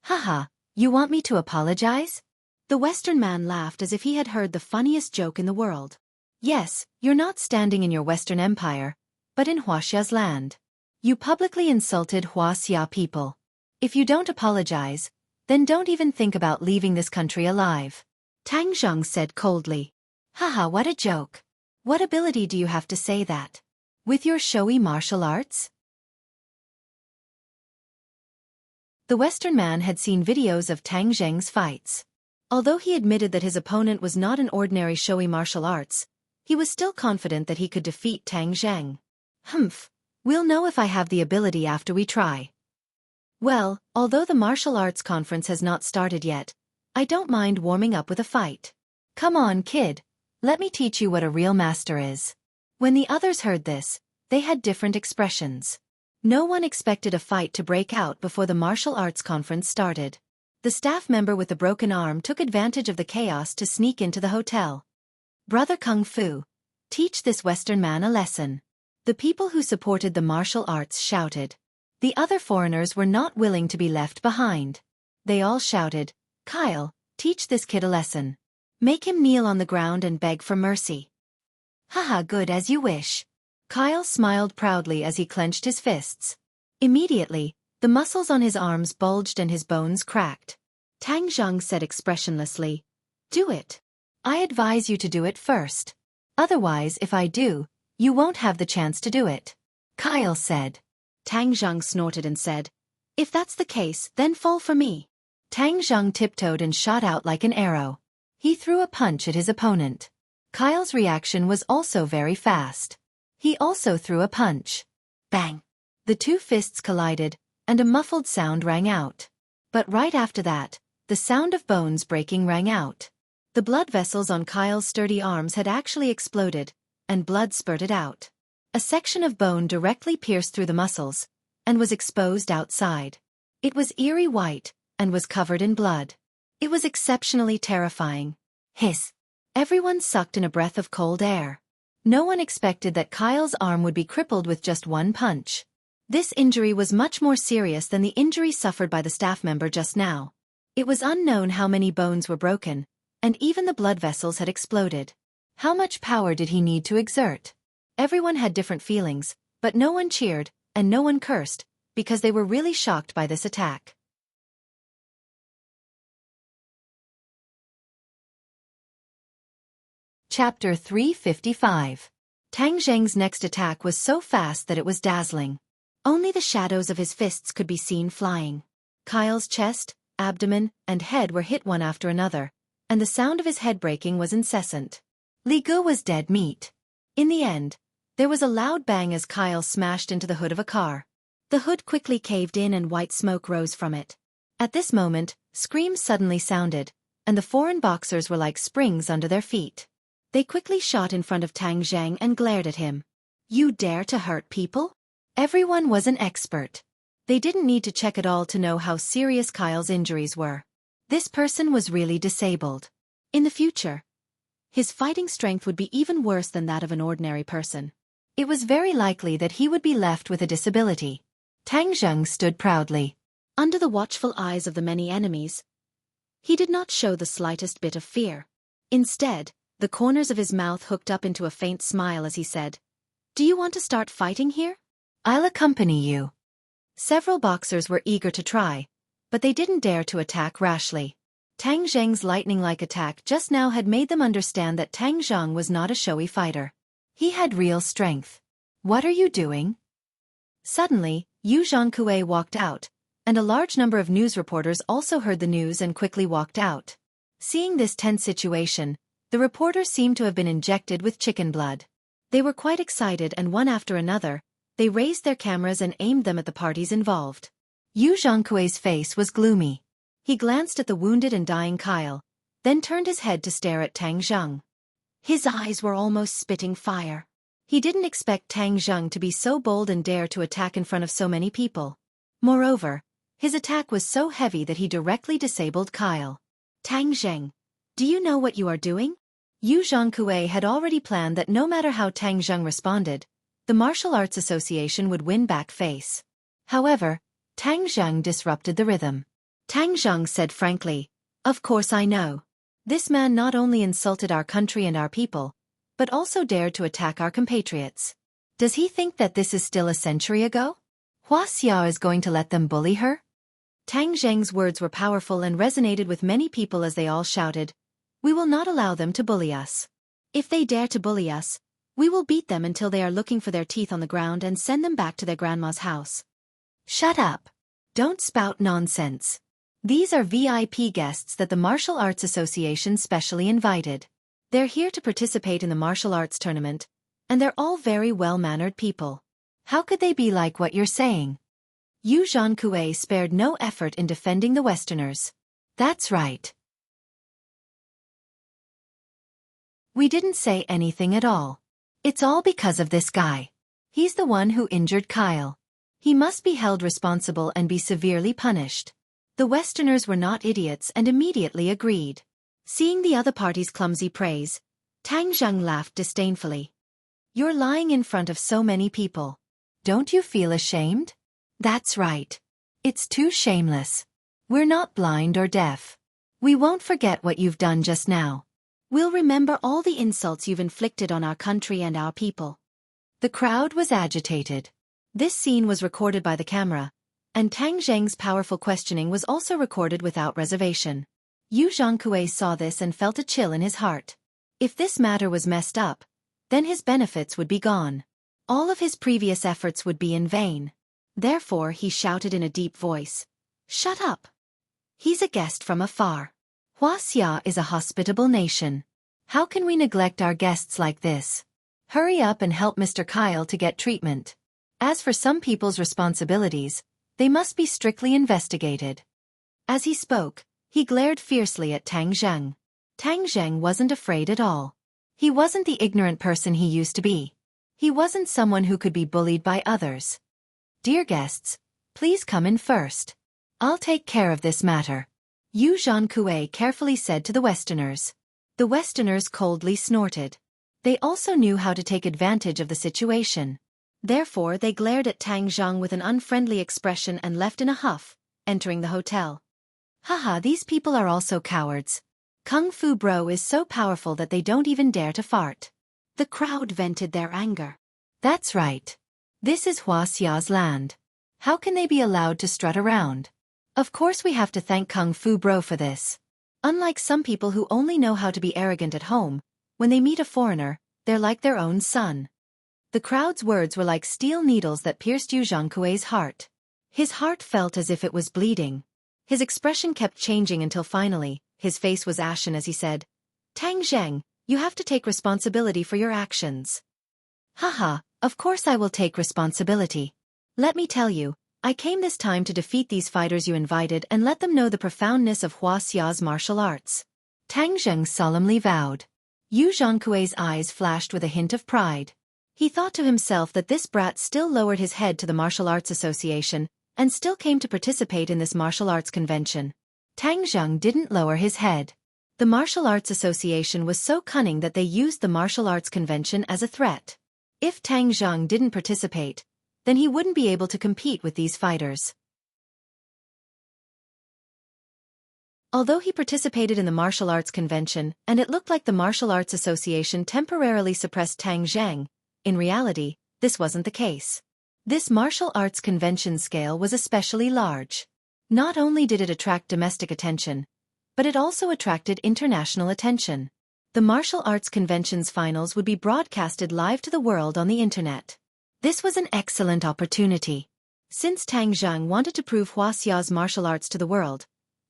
"Haha, you want me to apologize?" The Western man laughed as if he had heard the funniest joke in the world. "Yes, you're not standing in your Western Empire, but in Wuxia's land. You publicly insulted Wuxia people. If you don't apologize, then don't even think about leaving this country alive." Tang Zheng said coldly. "Haha, what a joke. What ability do you have to say that? With your showy martial arts?" The Western man had seen videos of Tang Zheng's fights. Although he admitted that his opponent was not an ordinary showy martial arts, he was still confident that he could defeat Tang Zheng. "Humph, we'll know if I have the ability after we try." "Well, although the martial arts conference has not started yet, I don't mind warming up with a fight. Come on, kid, let me teach you what a real master is." When the others heard this, they had different expressions. No one expected a fight to break out before the martial arts conference started. The staff member with the broken arm took advantage of the chaos to sneak into the hotel. "Brother Kung Fu, teach this Western man a lesson." The people who supported the martial arts shouted. The other foreigners were not willing to be left behind. They all shouted, "Kyle, teach this kid a lesson. Make him kneel on the ground and beg for mercy." "Haha, good as you wish." Kyle smiled proudly as he clenched his fists. Immediately, the muscles on his arms bulged and his bones cracked. Tang Zheng said expressionlessly, "Do it. I advise you to do it first. Otherwise, if I do, you won't have the chance to do it." Kyle said. Tang Zheng snorted and said, "If that's the case, then fall for me." Tang Zheng tiptoed and shot out like an arrow. He threw a punch at his opponent. Kyle's reaction was also very fast. He also threw a punch. Bang! The two fists collided, and a muffled sound rang out. But right after that, the sound of bones breaking rang out. The blood vessels on Kyle's sturdy arms had actually exploded, and blood spurted out. A section of bone directly pierced through the muscles, and was exposed outside. It was eerie white, and was covered in blood. It was exceptionally terrifying. Hiss! Everyone sucked in a breath of cold air. No one expected that Kyle's arm would be crippled with just one punch. This injury was much more serious than the injury suffered by the staff member just now. It was unknown how many bones were broken, and even the blood vessels had exploded. How much power did he need to exert? Everyone had different feelings, but no one cheered, and no one cursed, because they were really shocked by this attack. Chapter 355. Tang Zheng's next attack was so fast that it was dazzling. Only the shadows of his fists could be seen flying. Kyle's chest, abdomen, and head were hit one after another, and the sound of his head breaking was incessant. Li Gu was dead meat. In the end, there was a loud bang as Kyle smashed into the hood of a car. The hood quickly caved in and white smoke rose from it. At this moment, screams suddenly sounded, and the foreign boxers were like springs under their feet. They quickly shot in front of Tang Zheng and glared at him. You dare to hurt people? Everyone was an expert. They didn't need to check at all to know how serious Kyle's injuries were. This person was really disabled. In the future, his fighting strength would be even worse than that of an ordinary person. It was very likely that he would be left with a disability. Tang Zheng stood proudly. Under the watchful eyes of the many enemies, he did not show the slightest bit of fear. Instead, the corners of his mouth hooked up into a faint smile as he said, "Do you want to start fighting here? I'll accompany you." Several boxers were eager to try, but they didn't dare to attack rashly. Tang Zheng's lightning-like attack just now had made them understand that Tang Zheng was not a showy fighter. He had real strength. What are you doing? Suddenly, Yu Zhongkue walked out, and a large number of news reporters also heard the news and quickly walked out. Seeing this tense situation, the reporters seemed to have been injected with chicken blood. They were quite excited, and one after another, they raised their cameras and aimed them at the parties involved. Yu Zhongkue's face was gloomy. He glanced at the wounded and dying Kyle, then turned his head to stare at Tang Zheng. His eyes were almost spitting fire. He didn't expect Tang Zheng to be so bold and dare to attack in front of so many people. Moreover, his attack was so heavy that he directly disabled Kyle. Tang Zheng, do you know what you are doing? Yu Zhongkue had already planned that no matter how Tang Zheng responded, the Martial Arts Association would win back face. However, Tang Zheng disrupted the rhythm. Tang Zheng said frankly, "Of course I know. This man not only insulted our country and our people, but also dared to attack our compatriots. Does he think that this is still a century ago? Wuxia is going to let them bully her?" Tang Zheng's words were powerful and resonated with many people as they all shouted, "We will not allow them to bully us. If they dare to bully us, we will beat them until they are looking for their teeth on the ground and send them back to their grandma's house." Shut up. Don't spout nonsense. These are VIP guests that the Martial Arts Association specially invited. They're here to participate in the martial arts tournament, and they're all very well-mannered people. How could they be like what you're saying? Yu Zhongkue spared no effort in defending the Westerners. That's right. We didn't say anything at all. It's all because of this guy. He's the one who injured Kyle. He must be held responsible and be severely punished. The Westerners were not idiots and immediately agreed. Seeing the other party's clumsy praise, Tang Zheng laughed disdainfully. You're lying in front of so many people. Don't you feel ashamed? That's right. It's too shameless. We're not blind or deaf. We won't forget what you've done just now. We'll remember all the insults you've inflicted on our country and our people. The crowd was agitated. This scene was recorded by the camera, and Tang Zheng's powerful questioning was also recorded without reservation. Yu Zhongkue saw this and felt a chill in his heart. If this matter was messed up, then his benefits would be gone. All of his previous efforts would be in vain. Therefore he shouted in a deep voice, "Shut up! He's a guest from afar. Wuxia is a hospitable nation. How can we neglect our guests like this? Hurry up and help Mr. Kyle to get treatment. As for some people's responsibilities, they must be strictly investigated." As he spoke, he glared fiercely at Tang Zheng. Tang Zheng wasn't afraid at all. He wasn't the ignorant person he used to be. He wasn't someone who could be bullied by others. "Dear guests, please come in first. I'll take care of this matter," Yu Zhongkue carefully said to the Westerners. The Westerners coldly snorted. They also knew how to take advantage of the situation. Therefore they glared at Tang Zheng with an unfriendly expression and left in a huff, entering the hotel. Haha, these people are also cowards. Kung Fu Bro is so powerful that they don't even dare to fart. The crowd vented their anger. That's right. This is Wuxia's land. How can they be allowed to strut around? Of course we have to thank Kung Fu Bro for this. Unlike some people who only know how to be arrogant at home, when they meet a foreigner, they're like their own son. The crowd's words were like steel needles that pierced Yu Zhongkue's heart. His heart felt as if it was bleeding. His expression kept changing until finally, his face was ashen as he said, "Tang Zheng, you have to take responsibility for your actions." Haha, of course I will take responsibility. Let me tell you, I came this time to defeat these fighters you invited and let them know the profoundness of Wuxia's martial arts. Tang Zheng solemnly vowed. Yu Zhongkui's eyes flashed with a hint of pride. He thought to himself that this brat still lowered his head to the Martial Arts Association, and still came to participate in this martial arts convention. Tang Zheng didn't lower his head. The Martial Arts Association was so cunning that they used the Martial Arts Convention as a threat. If Tang Zheng didn't participate, then he wouldn't be able to compete with these fighters. Although he participated in the Martial Arts Convention, and it looked like the Martial Arts Association temporarily suppressed Tang Zheng, in reality, this wasn't the case. This Martial Arts Convention scale was especially large. Not only did it attract domestic attention, but it also attracted international attention. The Martial Arts Convention's finals would be broadcasted live to the world on the internet. This was an excellent opportunity. Since Tang Zheng wanted to prove Wuxia's martial arts to the world,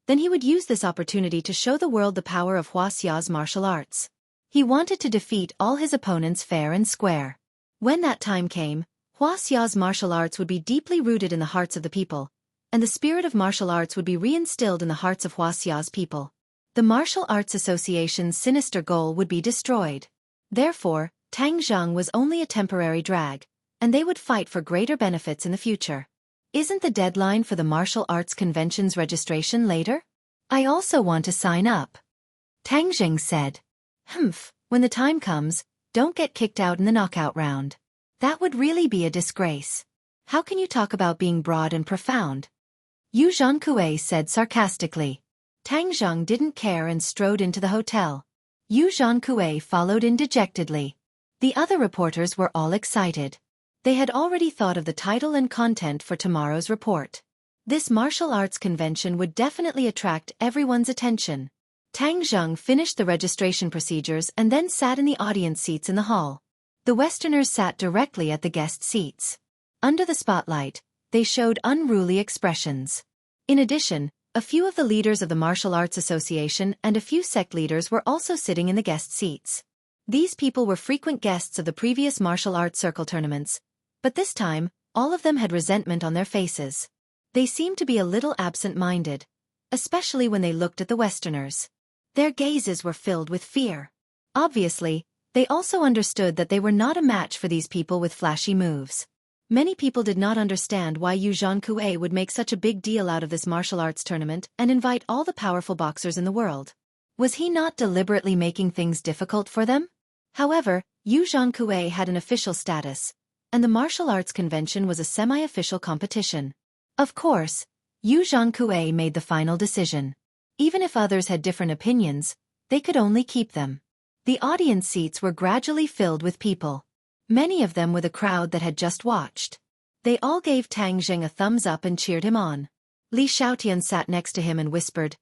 then he would use this opportunity to show the world the power of Wuxia's martial arts. He wanted to defeat all his opponents fair and square. When that time came, Wuxia's martial arts would be deeply rooted in the hearts of the people, and the spirit of martial arts would be reinstilled in the hearts of Wuxia's people. The Martial Arts Association's sinister goal would be destroyed. Therefore, Tang Zheng was only a temporary drag, and they would fight for greater benefits in the future. Isn't the deadline for the Martial Arts Convention's registration later? I also want to sign up. Tang Zheng said. When the time comes, don't get kicked out in the knockout round. That would really be a disgrace. How can you talk about being broad and profound? Yu Zhongkui said sarcastically. Tang Zheng didn't care and strode into the hotel. Yu Zhongkui followed in dejectedly. The other reporters were all excited. They had already thought of the title and content for tomorrow's report. This martial arts convention would definitely attract everyone's attention. Tang Zheng finished the registration procedures and then sat in the audience seats in the hall. The Westerners sat directly at the guest seats. Under the spotlight, they showed unruly expressions. In addition, a few of the leaders of the Martial Arts Association and a few sect leaders were also sitting in the guest seats. These people were frequent guests of the previous martial arts circle tournaments, but this time, all of them had resentment on their faces. They seemed to be a little absent-minded, especially when they looked at the Westerners. Their gazes were filled with fear. Obviously, they also understood that they were not a match for these people with flashy moves. Many people did not understand why Yu Zhongkui would make such a big deal out of this martial arts tournament and invite all the powerful boxers in the world. Was he not deliberately making things difficult for them? However, Yu Zhongkui had an official status, and the martial arts convention was a semi-official competition. Of course, Yu Zhongkui made the final decision. Even if others had different opinions, they could only keep them. The audience seats were gradually filled with people. Many of them were the crowd that had just watched. They all gave Tang Zheng a thumbs up and cheered him on. Li Xiaotian sat next to him and whispered,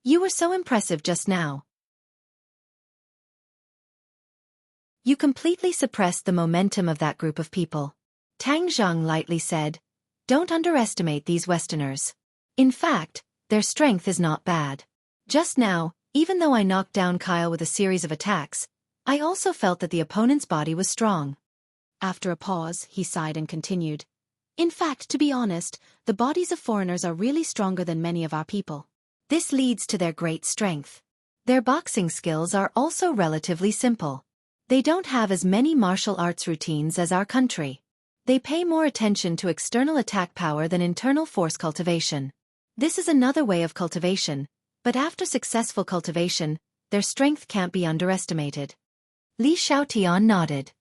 "You were so impressive just now. You completely suppressed the momentum of that group of people." Tang Zheng lightly said, "Don't underestimate these Westerners. In fact, their strength is not bad. Just now, even though I knocked down Kyle with a series of attacks, I also felt that the opponent's body was strong." After a pause, he sighed and continued, "In fact, to be honest, the bodies of foreigners are really stronger than many of our people. This leads to their great strength. Their boxing skills are also relatively simple. They don't have as many martial arts routines as our country. They pay more attention to external attack power than internal force cultivation. This is another way of cultivation, but after successful cultivation, their strength can't be underestimated." Li Xiaotian nodded.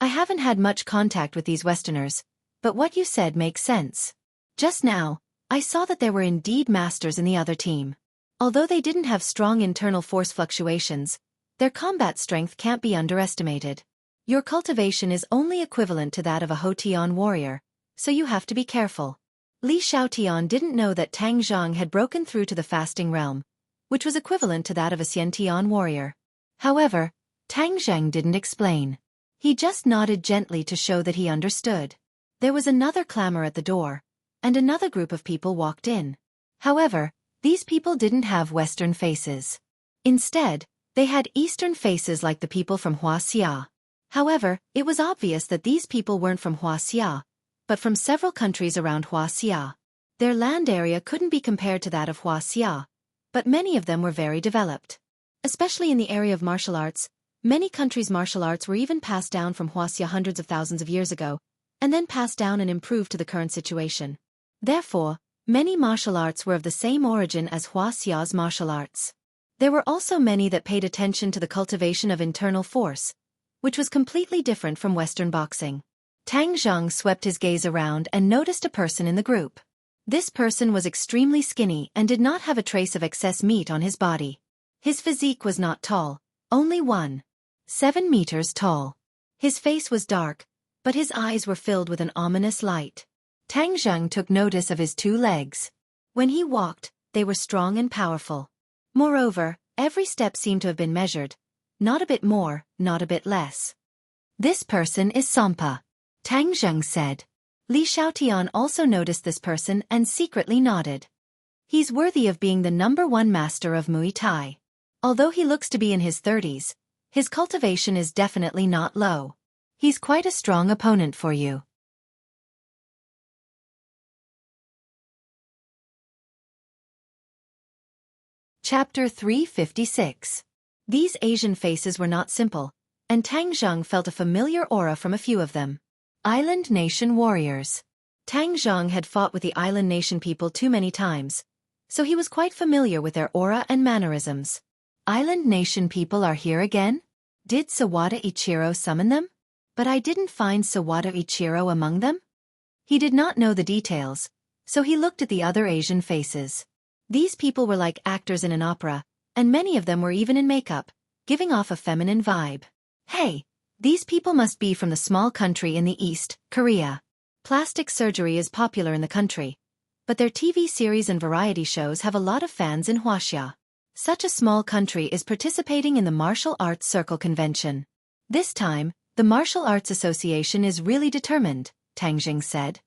"I haven't had much contact with these Westerners, but what you said makes sense. Just now, I saw that there were indeed masters in the other team. Although they didn't have strong internal force fluctuations, their combat strength can't be underestimated. Your cultivation is only equivalent to that of a Hotian warrior, so you have to be careful." Li Xiaotian didn't know that Tang Zheng had broken through to the fasting realm, which was equivalent to that of a Xiantian warrior. However, Tang Zheng didn't explain. He just nodded gently to show that he understood. There was another clamor at the door, and another group of people walked in. However, these people didn't have Western faces. Instead, they had Eastern faces like the people from Wuxia. However, it was obvious that these people weren't from Wuxia, but from several countries around Wuxia. Their land area couldn't be compared to that of Wuxia, but many of them were very developed. Especially in the area of martial arts, many countries' martial arts were even passed down from Wuxia hundreds of thousands of years ago, and then passed down and improved to the current situation. Therefore, many martial arts were of the same origin as Wuxia's martial arts. There were also many that paid attention to the cultivation of internal force, which was completely different from Western boxing. Tang Zheng swept his gaze around and noticed a person in the group. This person was extremely skinny and did not have a trace of excess meat on his body. His physique was not tall, only 1.7 meters tall. His face was dark, but his eyes were filled with an ominous light. Tang Zheng took notice of his 2 legs. When he walked, they were strong and powerful. Moreover, every step seemed to have been measured. Not a bit more, not a bit less. This person is Sampa, Tang Zheng said. Li Xiaotian also noticed this person and secretly nodded. He's worthy of being the #1 master of Muay Thai. Although he looks to be in his 30s, his cultivation is definitely not low. He's quite a strong opponent for you. Chapter 356. These Asian faces were not simple, and Tang Zheng felt a familiar aura from a few of them. Island Nation warriors. Tang Zheng had fought with the Island Nation people too many times, so he was quite familiar with their aura and mannerisms. Island Nation people are here again? Did Sawada Ichiro summon them? But I didn't find Sawada Ichiro among them? He did not know the details, so he looked at the other Asian faces. These people were like actors in an opera, and many of them were even in makeup, giving off a feminine vibe. Hey, these people must be from the small country in the East, Korea. Plastic surgery is popular in the country, but their TV series and variety shows have a lot of fans in Wuxia. Such a small country is participating in the Martial Arts Circle Convention. This time, the Martial Arts Association is really determined, Tang Jing said.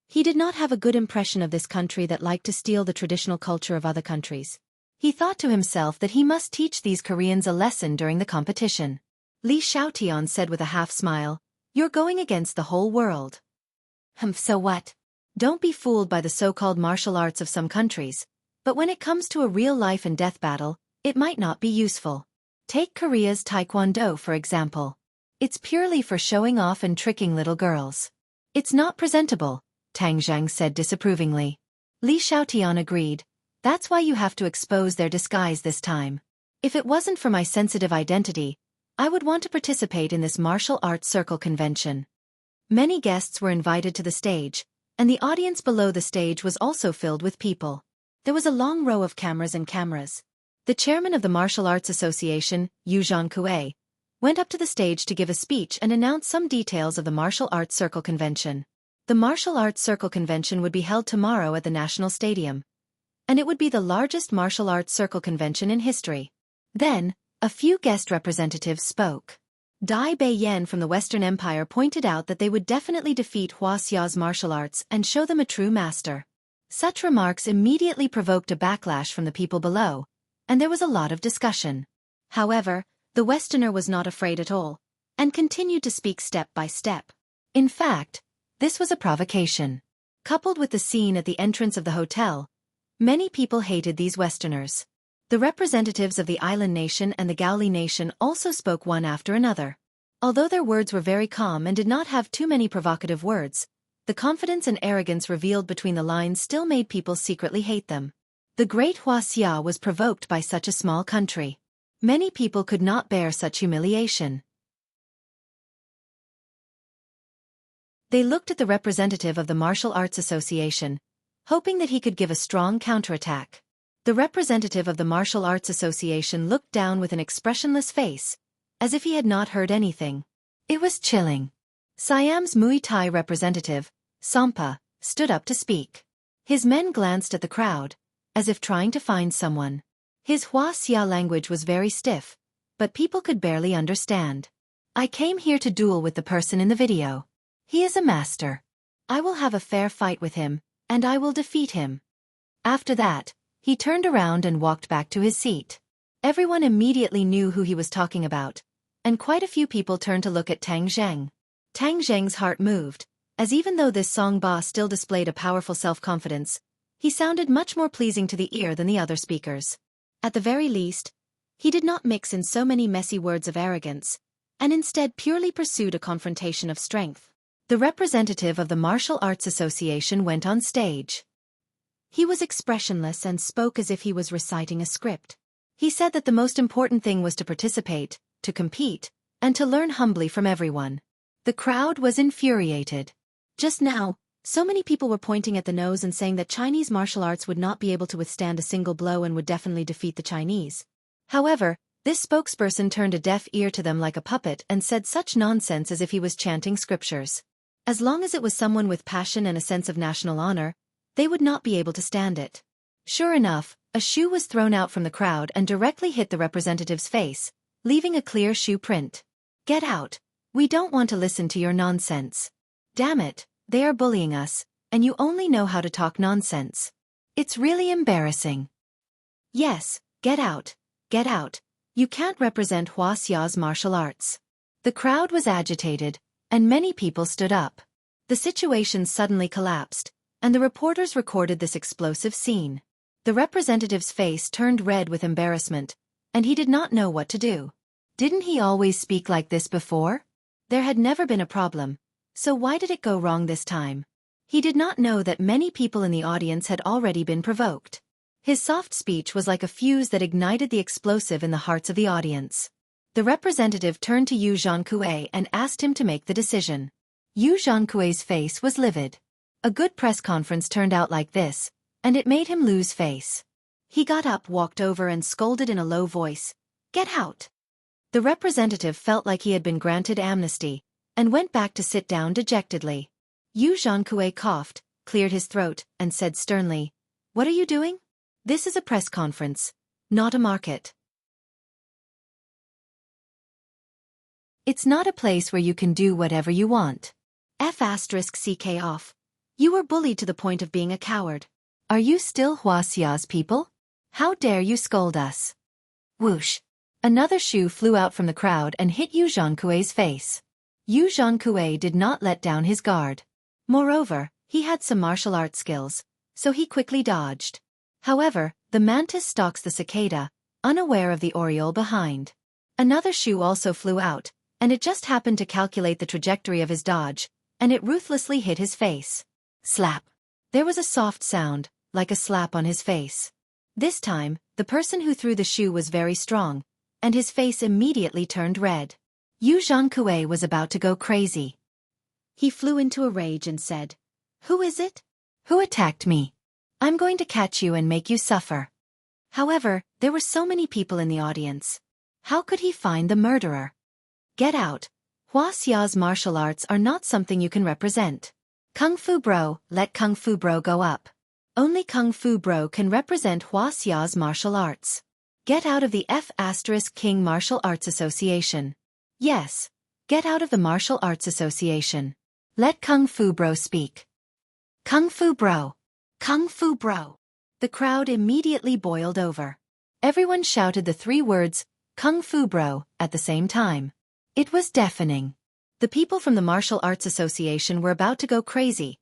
He did not have a good impression of this country that liked to steal the traditional culture of other countries. He thought to himself that he must teach these Koreans a lesson during the competition. Li Xiaotian said with a half-smile, "You're going against the whole world." So what? Don't be fooled by the so-called martial arts of some countries, but when it comes to a real life and death battle, it might not be useful. Take Korea's Taekwondo for example. It's purely for showing off and tricking little girls. It's not presentable, Tang Zheng said disapprovingly. Li Xiaotian agreed. That's why you have to expose their disguise this time. If it wasn't for my sensitive identity, I would want to participate in this martial arts circle convention. Many guests were invited to the stage, and the audience below the stage was also filled with people. There was a long row of cameras and cameras. The chairman of the Martial Arts Association, Yu Zhangkue, went up to the stage to give a speech and announce some details of the Martial Arts Circle Convention. The Martial Arts Circle Convention would be held tomorrow at the National Stadium, and it would be the largest martial arts circle convention in history. Then, a few guest representatives spoke. Dai Beiyan from the Western Empire pointed out that they would definitely defeat Wuxia's martial arts and show them a true master. Such remarks immediately provoked a backlash from the people below, and there was a lot of discussion. However, the Westerner was not afraid at all, and continued to speak step by step. In fact, this was a provocation. Coupled with the scene at the entrance of the hotel, many people hated these Westerners. The representatives of the Island Nation and the Gaoli Nation also spoke one after another. Although their words were very calm and did not have too many provocative words, the confidence and arrogance revealed between the lines still made people secretly hate them. The great Wuxia was provoked by such a small country. Many people could not bear such humiliation. They looked at the representative of the Martial Arts Association, hoping that he could give a strong counterattack. The representative of the Martial Arts Association looked down with an expressionless face, as if he had not heard anything. It was chilling. Siam's Muay Thai representative, Sampa, stood up to speak. His men glanced at the crowd, as if trying to find someone. His Wuxia language was very stiff, but people could barely understand. I came here to duel with the person in the video. He is a master. I will have a fair fight with him, and I will defeat him. After that, he turned around and walked back to his seat. Everyone immediately knew who he was talking about, and quite a few people turned to look at Tang Zheng. Tang Zheng's heart moved, as even though this Song Ba still displayed a powerful self-confidence, he sounded much more pleasing to the ear than the other speakers. At the very least, He did not mix in so many messy words of arrogance, and instead purely pursued a confrontation of strength. The representative of the Martial Arts Association went on stage. He was expressionless and spoke as if he was reciting a script. He said that the most important thing was to participate, to compete, and to learn humbly from everyone. The crowd was infuriated. Just now, so many people were pointing at the nose and saying that Chinese martial arts would not be able to withstand a single blow and would definitely defeat the Chinese. However, this spokesperson turned a deaf ear to them like a puppet and said such nonsense as if he was chanting scriptures. As long as it was someone with passion and a sense of national honor, they would not be able to stand it. Sure enough, a shoe was thrown out from the crowd and directly hit the representative's face, leaving a clear shoe print. "Get out. We don't want to listen to your nonsense. Damn it, they are bullying us, and you only know how to talk nonsense. It's really embarrassing. Yes, get out, get out. You can't represent Wuxia's martial arts." The crowd was agitated, and many people stood up. The situation suddenly collapsed, and the reporters recorded this explosive scene. The representative's face turned red with embarrassment, and he did not know what to do. Didn't he always speak like this before? There had never been a problem, so why did it go wrong this time? He did not know that many people in the audience had already been provoked. His soft speech was like a fuse that ignited the explosive in the hearts of the audience. The representative turned to Yu Zhangkue and asked him to make the decision. Yu Zhangkue's face was livid. A good press conference turned out like this, and it made him lose face. He got up, walked over and scolded in a low voice, "Get out!" The representative felt like he had been granted amnesty, and went back to sit down dejectedly. Yu Zhangkue coughed, cleared his throat, and said sternly, "What are you doing? This is a press conference, not a market. It's not a place where you can do whatever you want. F***ck off. You were bullied to the point of being a coward. Are you still Wuxia's people? How dare you scold us?" Whoosh! Another shoe flew out from the crowd and hit Yu Zhangkue's face. Yu Zhangkue did not let down his guard. Moreover, he had some martial arts skills, so he quickly dodged. However, the mantis stalks the cicada, unaware of the oriole behind. Another shoe also flew out, and it just happened to calculate the trajectory of his dodge, and it ruthlessly hit his face. Slap! There was a soft sound, like a slap on his face. This time, the person who threw the shoe was very strong, and his face immediately turned red. Yu Zhangkue was about to go crazy. He flew into a rage and said, "Who is it? Who attacked me? I'm going to catch you and make you suffer." However, there were so many people in the audience. How could he find the murderer? "Get out. Wuxia's martial arts are not something you can represent. Kung Fu Bro, let Kung Fu Bro go up. Only Kung Fu Bro can represent Wuxia's martial arts. Get out of the F***King Martial Arts Association. Yes, get out of the Martial Arts Association. Let Kung Fu Bro speak. Kung Fu Bro. Kung Fu Bro." The crowd immediately boiled over. Everyone shouted the three words, "Kung Fu Bro," at the same time. It was deafening. The people from the Martial Arts Association were about to go crazy,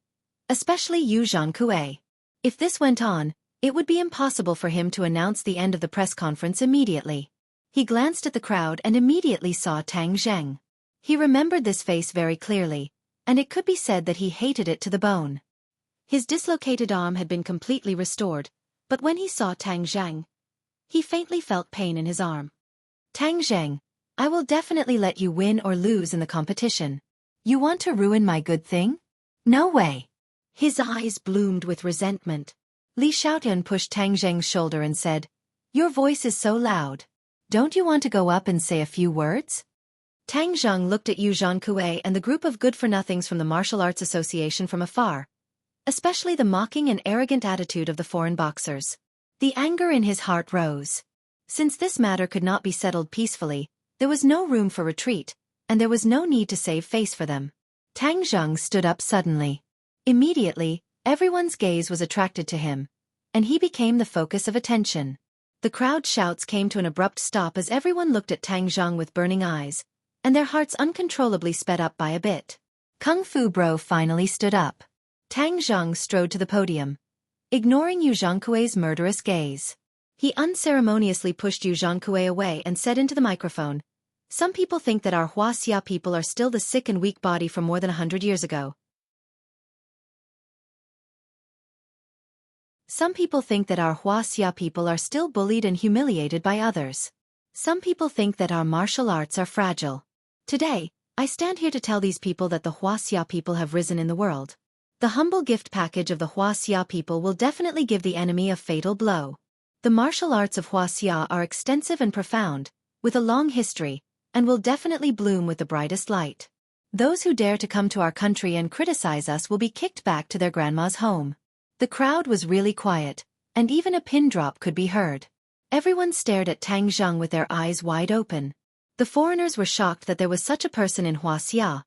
especially Yu Zhangkue. If this went on, it would be impossible for him to announce the end of the press conference immediately. He glanced at the crowd and immediately saw Tang Zheng. He remembered this face very clearly, and it could be said that he hated it to the bone. His dislocated arm had been completely restored, but when he saw Tang Zheng, he faintly felt pain in his arm. "Tang Zheng, I will definitely let you win or lose in the competition. You want to ruin my good thing? No way." His eyes bloomed with resentment. Li Xiaofan pushed Tang Zheng's shoulder and said, "Your voice is so loud. Don't you want to go up and say a few words?" Tang Zheng looked at Yu Zhangkue and the group of good-for-nothings from the Martial Arts Association from afar, especially the mocking and arrogant attitude of the foreign boxers. The anger in his heart rose. Since this matter could not be settled peacefully, there was no room for retreat, and there was no need to save face for them. Tang Zheng stood up suddenly. Immediately, everyone's gaze was attracted to him, and he became the focus of attention. The crowd shouts came to an abrupt stop as everyone looked at Tang Zheng with burning eyes, and their hearts uncontrollably sped up by a bit. Kung Fu Bro finally stood up. Tang Zheng strode to the podium, ignoring Yu Zhangkue's murderous gaze. He unceremoniously pushed Yu Zhangkue away and said into the microphone, "Some people think that our Wuxia people are still the sick and weak body from more than 100 years ago. Some people think that our Wuxia people are still bullied and humiliated by others. Some people think that our martial arts are fragile. Today, I stand here to tell these people that the Wuxia people have risen in the world. The humble gift package of the Wuxia people will definitely give the enemy a fatal blow. The martial arts of Wuxia are extensive and profound, with a long history, and will definitely bloom with the brightest light. Those who dare to come to our country and criticize us will be kicked back to their grandma's home." The crowd was really quiet, and even a pin drop could be heard. Everyone stared at Tang Zheng with their eyes wide open. The foreigners were shocked that there was such a person in Wuxia,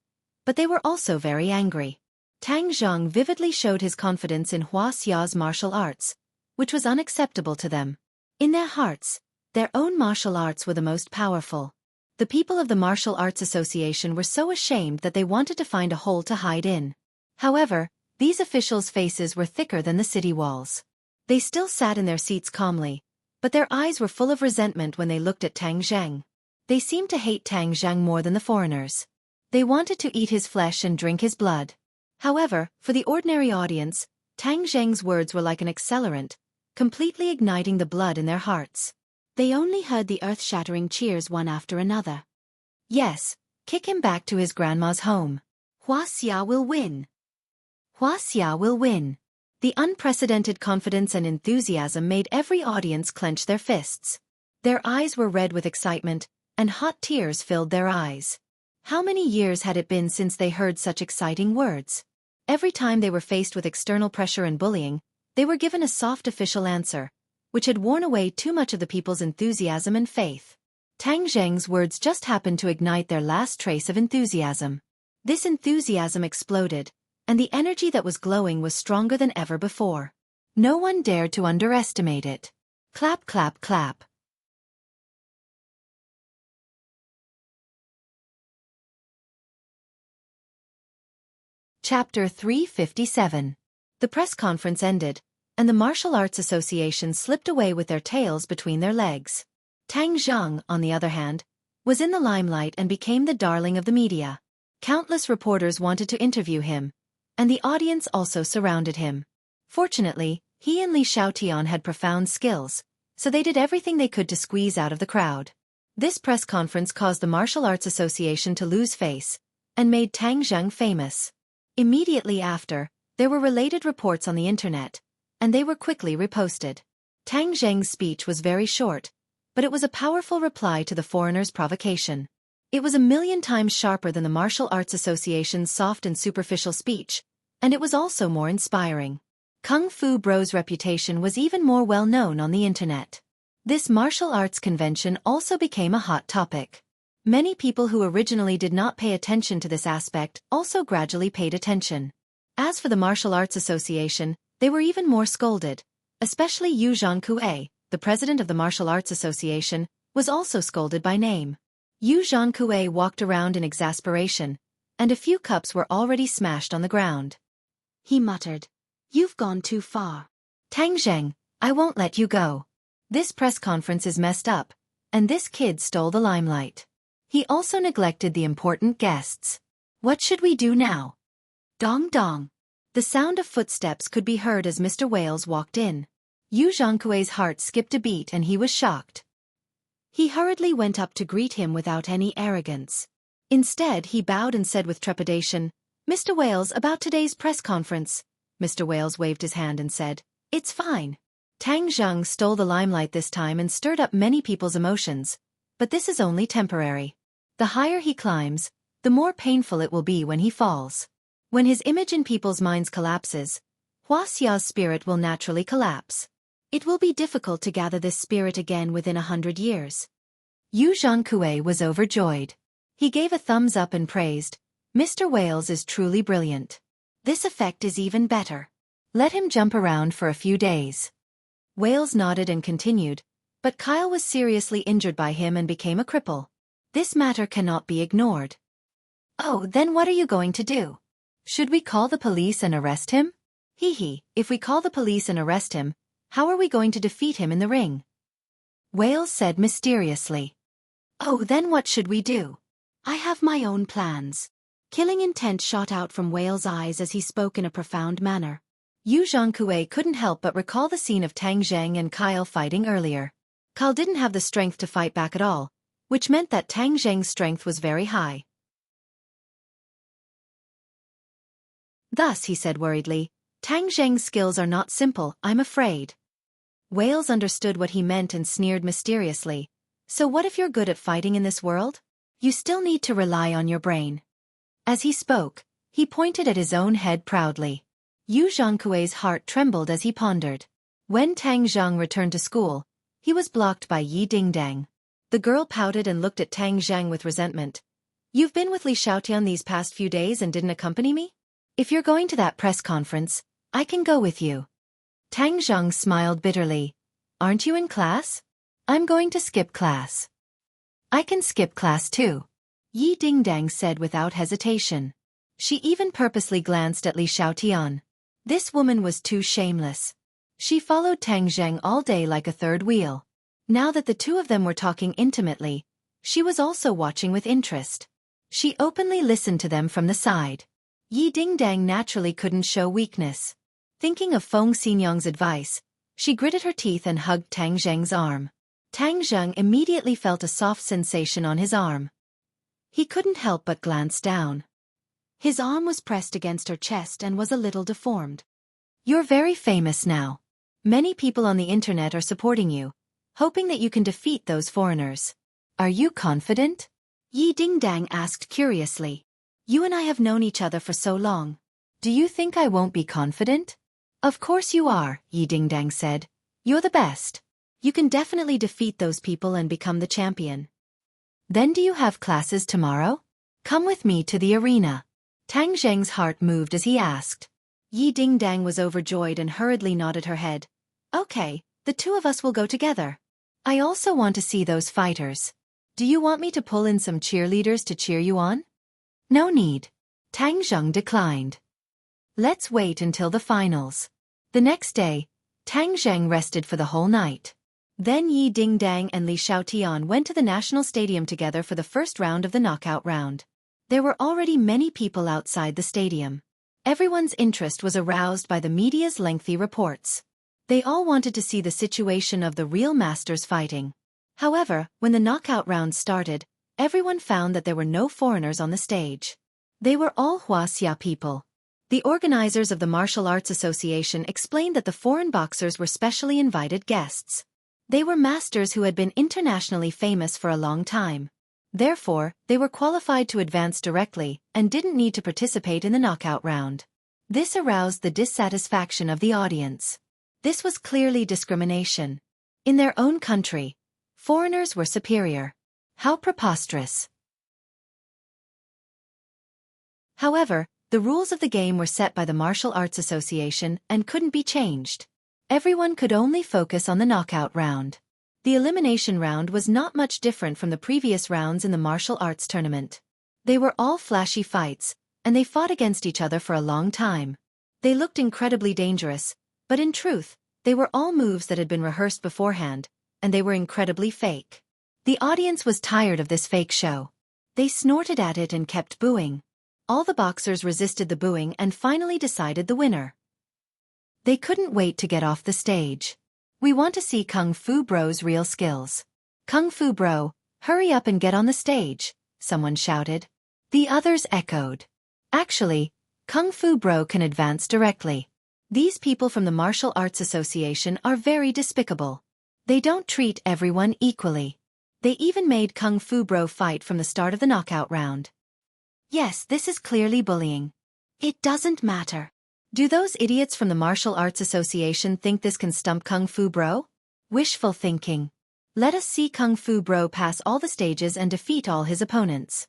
but they were also very angry. Tang Zheng vividly showed his confidence in Wuxia's martial arts, which was unacceptable to them. In their hearts, their own martial arts were the most powerful. The people of the Martial Arts Association were so ashamed that they wanted to find a hole to hide in. However, these officials' faces were thicker than the city walls. They still sat in their seats calmly, but their eyes were full of resentment when they looked at Tang Zheng. They seemed to hate Tang Zheng more than the foreigners. They wanted to eat his flesh and drink his blood. However, for the ordinary audience, Tang Zheng's words were like an accelerant, completely igniting the blood in their hearts. They only heard the earth-shattering cheers one after another. "Yes, kick him back to his grandma's home. Wuxia will win. Wuxia will win." The unprecedented confidence and enthusiasm made every audience clench their fists. Their eyes were red with excitement, and hot tears filled their eyes. How many years had it been since they heard such exciting words? Every time they were faced with external pressure and bullying, they were given a soft official answer, which had worn away too much of the people's enthusiasm and faith. Tang Zheng's words just happened to ignite their last trace of enthusiasm. This enthusiasm exploded, and the energy that was glowing was stronger than ever before. No one dared to underestimate it. Clap, clap, clap. Chapter 357. The press conference ended, and the Martial Arts Association slipped away with their tails between their legs. Tang Zheng, on the other hand, was in the limelight and became the darling of the media. Countless reporters wanted to interview him, and the audience also surrounded him. Fortunately, he and Li Xiaotian had profound skills, so they did everything they could to squeeze out of the crowd. This press conference caused the Martial Arts Association to lose face, and made Tang Zheng famous. Immediately after, there were related reports on the internet, and they were quickly reposted. Tang Zheng's speech was very short, but it was a powerful reply to the foreigner's provocation. It was 1,000,000 times sharper than the Martial Arts Association's soft and superficial speech, and it was also more inspiring. Kung Fu Bro's reputation was even more well-known on the internet. This martial arts convention also became a hot topic. Many people who originally did not pay attention to this aspect also gradually paid attention. As for the Martial Arts Association, they were even more scolded. Especially Yu Zhangkue, the president of the Martial Arts Association, was also scolded by name. Yu Zhangkue walked around in exasperation, and a few cups were already smashed on the ground. He muttered, "You've gone too far. Tang Zheng, I won't let you go. This press conference is messed up, and this kid stole the limelight." He also neglected the important guests. "What should we do now?" Dong dong. The sound of footsteps could be heard as Mr. Wales walked in. Yu Zhangkue's heart skipped a beat and he was shocked. He hurriedly went up to greet him without any arrogance. Instead, he bowed and said with trepidation, "Mr. Wales, about today's press conference." Mr. Wales waved his hand and said, "It's fine." Tang Zheng stole the limelight this time and stirred up many people's emotions, but this is only temporary. The higher he climbs, the more painful it will be when he falls. When his image in people's minds collapses, Huaxia's spirit will naturally collapse. It will be difficult to gather this spirit again within 100 years. Yu Zhangkue was overjoyed. He gave a thumbs up and praised, "Mr. Wales is truly brilliant. This effect is even better. Let him jump around for a few days." Wales nodded and continued, "But Kyle was seriously injured by him and became a cripple. This matter cannot be ignored." "Oh, then what are you going to do? Should we call the police and arrest him?" If we call the police and arrest him, how are we going to defeat him in the ring? Whale said mysteriously. Oh, then what should we do? I have my own plans. Killing intent shot out from Whale's eyes as he spoke in a profound manner. Yu Zhongkue couldn't help but recall the scene of Tang Zheng and Kyle fighting earlier. Kyle didn't have the strength to fight back at all, which meant that Tang Zheng's strength was very high. Thus, he said worriedly, Tang Zheng's skills are not simple, I'm afraid. Whales understood what he meant and sneered mysteriously. So what if you're good at fighting in this world? You still need to rely on your brain. As he spoke, he pointed at his own head proudly. Yu Zhongkue's heart trembled as he pondered. When Tang Zheng returned to school, he was blocked by Yi Dingdang. The girl pouted and looked at Tang Zheng with resentment. You've been with Li Xiaotian these past few days and didn't accompany me? If you're going to that press conference, I can go with you. Tang Zheng smiled bitterly. Aren't you in class? I'm going to skip class. I can skip class too, Yi Dingdang said without hesitation. She even purposely glanced at Li Xiaotian. This woman was too shameless. She followed Tang Zheng all day like a third wheel. Now that the two of them were talking intimately, she was also watching with interest. She openly listened to them from the side. Yi Dingdang naturally couldn't show weakness. Thinking of Feng Xinyang's advice, she gritted her teeth and hugged Tang Zheng's arm. Tang Zheng immediately felt a soft sensation on his arm. He couldn't help but glance down. His arm was pressed against her chest and was a little deformed. You're very famous now. Many people on the internet are supporting you, hoping that you can defeat those foreigners. Are you confident? Yi Dingdang asked curiously. You and I have known each other for so long. Do you think I won't be confident? Of course you are, Yi Dingdang said. You're the best. You can definitely defeat those people and become the champion. Then do you have classes tomorrow? Come with me to the arena. Tang Zheng's heart moved as he asked. Yi Dingdang was overjoyed and hurriedly nodded her head. Okay, the two of us will go together. I also want to see those fighters. Do you want me to pull in some cheerleaders to cheer you on? No need. Tang Zheng declined. Let's wait until the finals. The next day, Tang Zheng rested for the whole night. Then Yi Dingdang and Li Xiaotian went to the national stadium together for the first round of the knockout round. There were already many people outside the stadium. Everyone's interest was aroused by the media's lengthy reports. They all wanted to see the situation of the real masters fighting. However, when the knockout round started, everyone found that there were no foreigners on the stage. They were all Wuxia people. The organizers of the Martial Arts Association explained that the foreign boxers were specially invited guests. They were masters who had been internationally famous for a long time. Therefore, they were qualified to advance directly and didn't need to participate in the knockout round. This aroused the dissatisfaction of the audience. This was clearly discrimination. In their own country, foreigners were superior. How preposterous. However, the rules of the game were set by the Martial Arts Association and couldn't be changed. Everyone could only focus on the knockout round. The elimination round was not much different from the previous rounds in the martial arts tournament. They were all flashy fights, and they fought against each other for a long time. They looked incredibly dangerous, but in truth, they were all moves that had been rehearsed beforehand, and they were incredibly fake. The audience was tired of this fake show. They snorted at it and kept booing. All the boxers resisted the booing and finally decided the winner. They couldn't wait to get off the stage. We want to see Kung Fu Bro's real skills. Kung Fu Bro, hurry up and get on the stage, someone shouted. The others echoed. Actually, Kung Fu Bro can advance directly. These people from the Martial Arts Association are very despicable. They don't treat everyone equally. They even made Kung Fu Bro fight from the start of the knockout round. Yes, this is clearly bullying. It doesn't matter. Do those idiots from the Martial Arts Association think this can stump Kung Fu Bro? Wishful thinking. Let us see Kung Fu Bro pass all the stages and defeat all his opponents.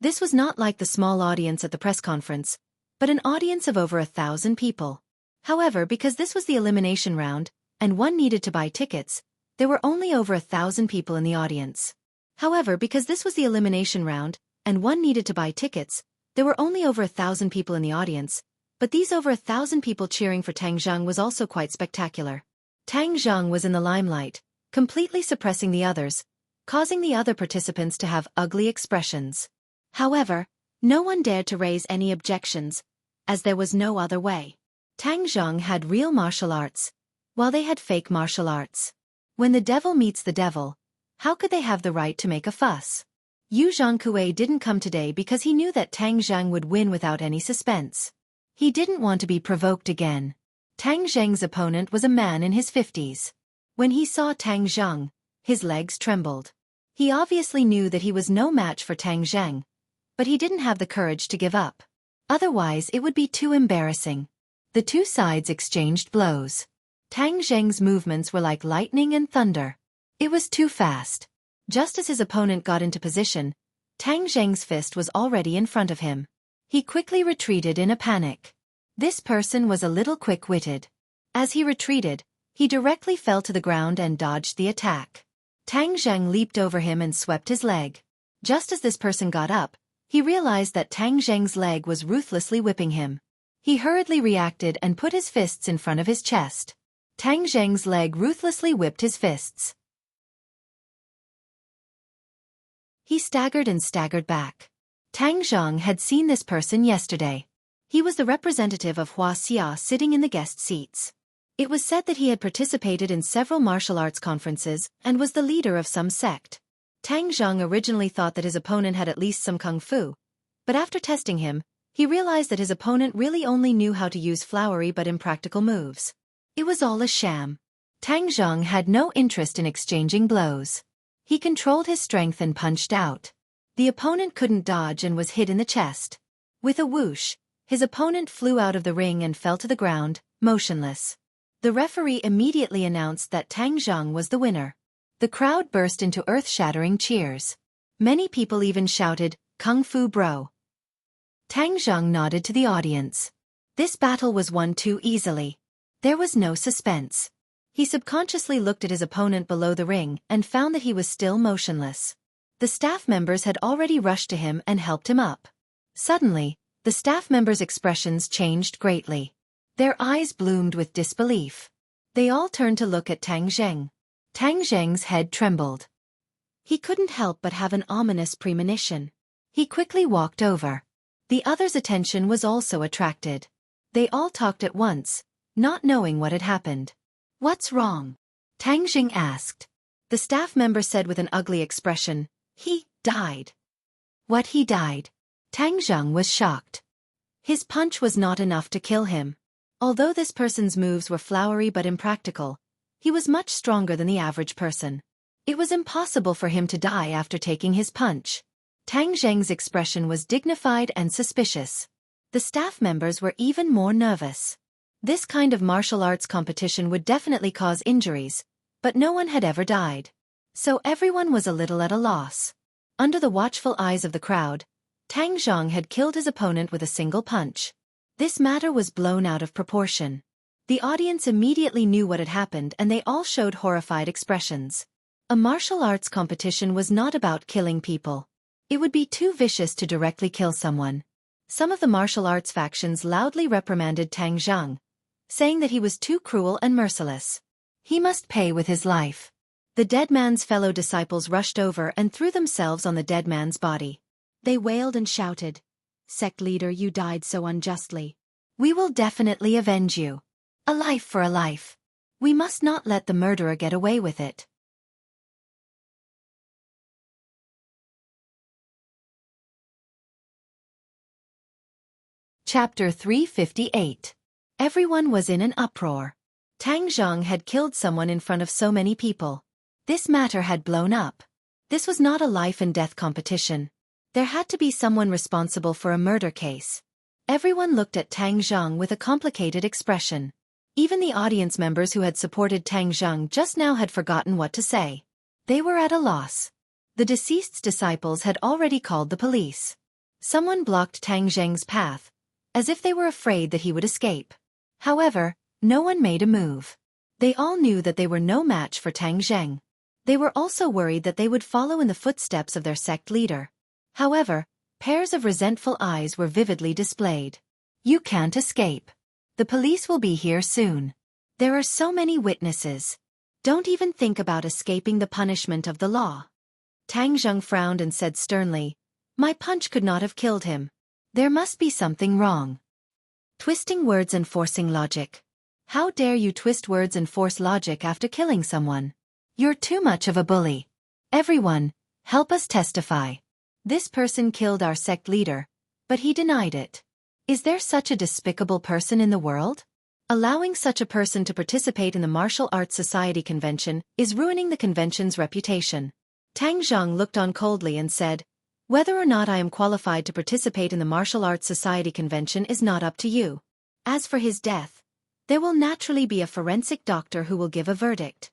This was not like the small audience at the press conference, but an audience of over 1,000 people. However, because this was the elimination round, and one needed to buy tickets, there were only over 1,000 people in the audience. However, because this was the elimination round, and one needed to buy tickets, there were only over 1,000 people in the audience, but these over 1,000 people cheering for Tang Zheng was also quite spectacular. Tang Zheng was in the limelight, completely suppressing the others, causing the other participants to have ugly expressions. However, no one dared to raise any objections, as there was no other way. Tang Zheng had real martial arts, while they had fake martial arts. When the devil meets the devil, how could they have the right to make a fuss? Yu Zhongkue didn't come today because he knew that Tang Zheng would win without any suspense. He didn't want to be provoked again. Tang Zheng's opponent was a man in his 50s. When he saw Tang Zheng, his legs trembled. He obviously knew that he was no match for Tang Zheng, but he didn't have the courage to give up. Otherwise it would be too embarrassing. The two sides exchanged blows. Tang Zheng's movements were like lightning and thunder. It was too fast. Just as his opponent got into position, Tang Zheng's fist was already in front of him. He quickly retreated in a panic. This person was a little quick-witted. As he retreated, he directly fell to the ground and dodged the attack. Tang Zheng leaped over him and swept his leg. Just as this person got up, he realized that Tang Zheng's leg was ruthlessly whipping him. He hurriedly reacted and put his fists in front of his chest. Tang Zheng's leg ruthlessly whipped his fists. He staggered and staggered back. Tang Zheng had seen this person yesterday. He was the representative of Wuxia sitting in the guest seats. It was said that he had participated in several martial arts conferences and was the leader of some sect. Tang Zheng originally thought that his opponent had at least some kung fu, but after testing him, he realized that his opponent really only knew how to use flowery but impractical moves. It was all a sham. Tang Zheng had no interest in exchanging blows. He controlled his strength and punched out. The opponent couldn't dodge and was hit in the chest. With a whoosh, his opponent flew out of the ring and fell to the ground, motionless. The referee immediately announced that Tang Zheng was the winner. The crowd burst into earth-shattering cheers. Many people even shouted, "Kung Fu Bro." Tang Zheng nodded to the audience. This battle was won too easily. There was no suspense. He subconsciously looked at his opponent below the ring and found that he was still motionless. The staff members had already rushed to him and helped him up. Suddenly, the staff members' expressions changed greatly. Their eyes bloomed with disbelief. They all turned to look at Tang Zheng. Tang Zheng's head trembled. He couldn't help but have an ominous premonition. He quickly walked over. The others' attention was also attracted. They all talked at once, not knowing what had happened. "What's wrong?" Tang Zheng asked. The staff member said with an ugly expression, "He died." What, he died? Tang Zheng was shocked. His punch was not enough to kill him. Although this person's moves were flowery but impractical, he was much stronger than the average person. It was impossible for him to die after taking his punch. Tang Zheng's expression was dignified and suspicious. The staff members were even more nervous. This kind of martial arts competition would definitely cause injuries, but no one had ever died. So everyone was a little at a loss. Under the watchful eyes of the crowd, Tang Zheng had killed his opponent with a single punch. This matter was blown out of proportion. The audience immediately knew what had happened and they all showed horrified expressions. A martial arts competition was not about killing people. It would be too vicious to directly kill someone. Some of the martial arts factions loudly reprimanded Tang Zheng, saying that he was too cruel and merciless. He must pay with his life. The dead man's fellow disciples rushed over and threw themselves on the dead man's body. They wailed and shouted, "Sect leader, you died so unjustly. We will definitely avenge you. A life for a life. We must not let the murderer get away with it." Chapter 358. Everyone was in an uproar. Tang Zheng had killed someone in front of so many people. This matter had blown up. This was not a life-and-death competition. There had to be someone responsible for a murder case. Everyone looked at Tang Zheng with a complicated expression. Even the audience members who had supported Tang Zheng just now had forgotten what to say. They were at a loss. The deceased's disciples had already called the police. Someone blocked Tang Zheng's path, as if they were afraid that he would escape. However, no one made a move. They all knew that they were no match for Tang Zheng. They were also worried that they would follow in the footsteps of their sect leader. However, pairs of resentful eyes were vividly displayed. "You can't escape. The police will be here soon. There are so many witnesses. Don't even think about escaping the punishment of the law. Tang Zheng frowned and said sternly, "My punch could not have killed him. There must be something wrong." Twisting words and forcing logic. How dare you twist words and force logic after killing someone? You're too much of a bully. Everyone, help us testify. This person killed our sect leader, but he denied it. Is there such a despicable person in the world? Allowing such a person to participate in the Martial Arts Society convention is ruining the convention's reputation. Tang Zheng looked on coldly and said, "Whether or not I am qualified to participate in the Martial Arts Society convention is not up to you. As for his death, there will naturally be a forensic doctor who will give a verdict."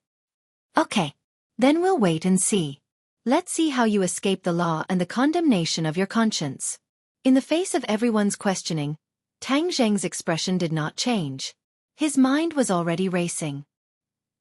Okay. Then we'll wait and see. Let's see how you escape the law and the condemnation of your conscience. In the face of everyone's questioning, Tang Zheng's expression did not change. His mind was already racing.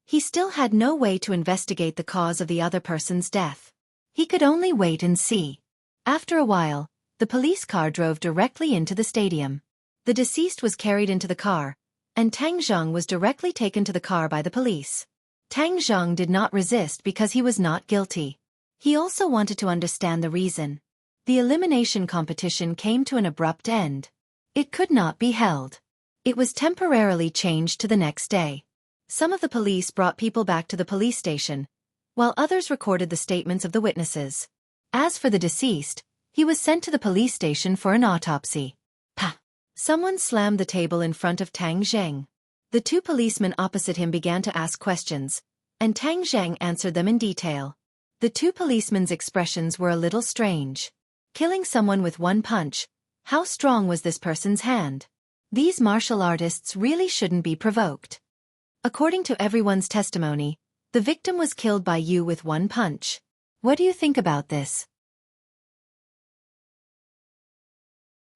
He still had no way to investigate the cause of the other person's death. He could only wait and see. After a while, the police car drove directly into the stadium. The deceased was carried into the car, and Tang Zheng was directly taken to the car by the police. Tang Zheng did not resist because he was not guilty. He also wanted to understand the reason. The elimination competition came to an abrupt end. It could not be held. It was temporarily changed to the next day. Some of the police brought people back to the police station, while others recorded the statements of the witnesses. As for the deceased, he was sent to the police station for an autopsy. Pah! Someone slammed the table in front of Tang Zheng. The two policemen opposite him began to ask questions, and Tang Zheng answered them in detail. The two policemen's expressions were a little strange. Killing someone with one punch. How strong was this person's hand? These martial artists really shouldn't be provoked. According to everyone's testimony, the victim was killed by you with one punch. What do you think about this?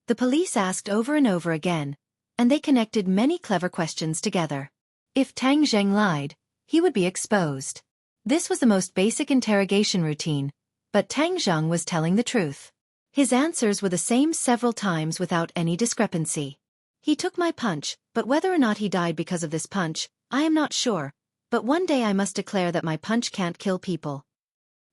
The police asked over and over again, and they connected many clever questions together. If Tang Zheng lied, he would be exposed. This was the most basic interrogation routine, but Tang Zheng was telling the truth. His answers were the same several times without any discrepancy. He took my punch, but whether or not he died because of this punch, I am not sure, but one day I must declare that my punch can't kill people.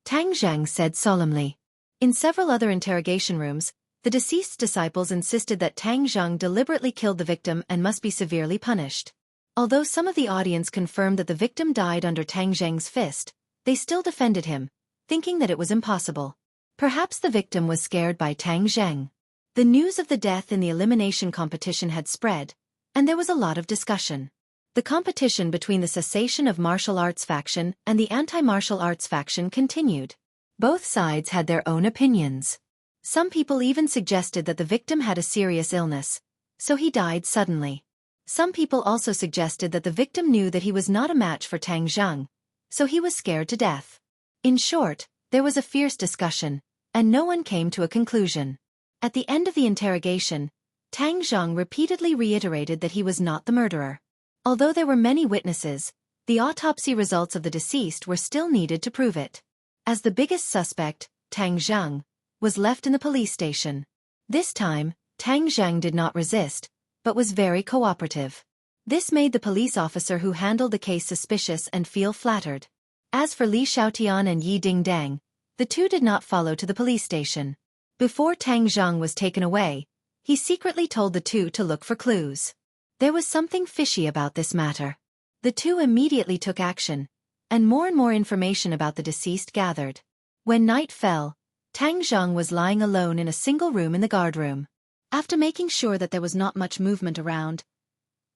Tang Zheng said solemnly. In several other interrogation rooms, the deceased's disciples insisted that Tang Zheng deliberately killed the victim and must be severely punished. Although some of the audience confirmed that the victim died under Tang Zheng's fist, they still defended him, thinking that it was impossible. Perhaps the victim was scared by Tang Zheng. The news of the death in the elimination competition had spread, and there was a lot of discussion. The competition between the cessation of martial arts faction and the anti-martial arts faction continued. Both sides had their own opinions. Some people even suggested that the victim had a serious illness, so he died suddenly. Some people also suggested that the victim knew that he was not a match for Tang Zheng, so he was scared to death. In short, there was a fierce discussion, and no one came to a conclusion. At the end of the interrogation, Tang Zheng repeatedly reiterated that he was not the murderer. Although there were many witnesses, the autopsy results of the deceased were still needed to prove it. As the biggest suspect, Tang Zheng was left in the police station. This time, Tang Zheng did not resist, but was very cooperative. This made the police officer who handled the case suspicious and feel flattered. As for Li Xiaotian and Yi Dingdang, the two did not follow to the police station. Before Tang Zheng was taken away, he secretly told the two to look for clues. There was something fishy about this matter. The two immediately took action, and more information about the deceased gathered. When night fell, Tang Zheng was lying alone in a single room in the guardroom. After making sure that there was not much movement around,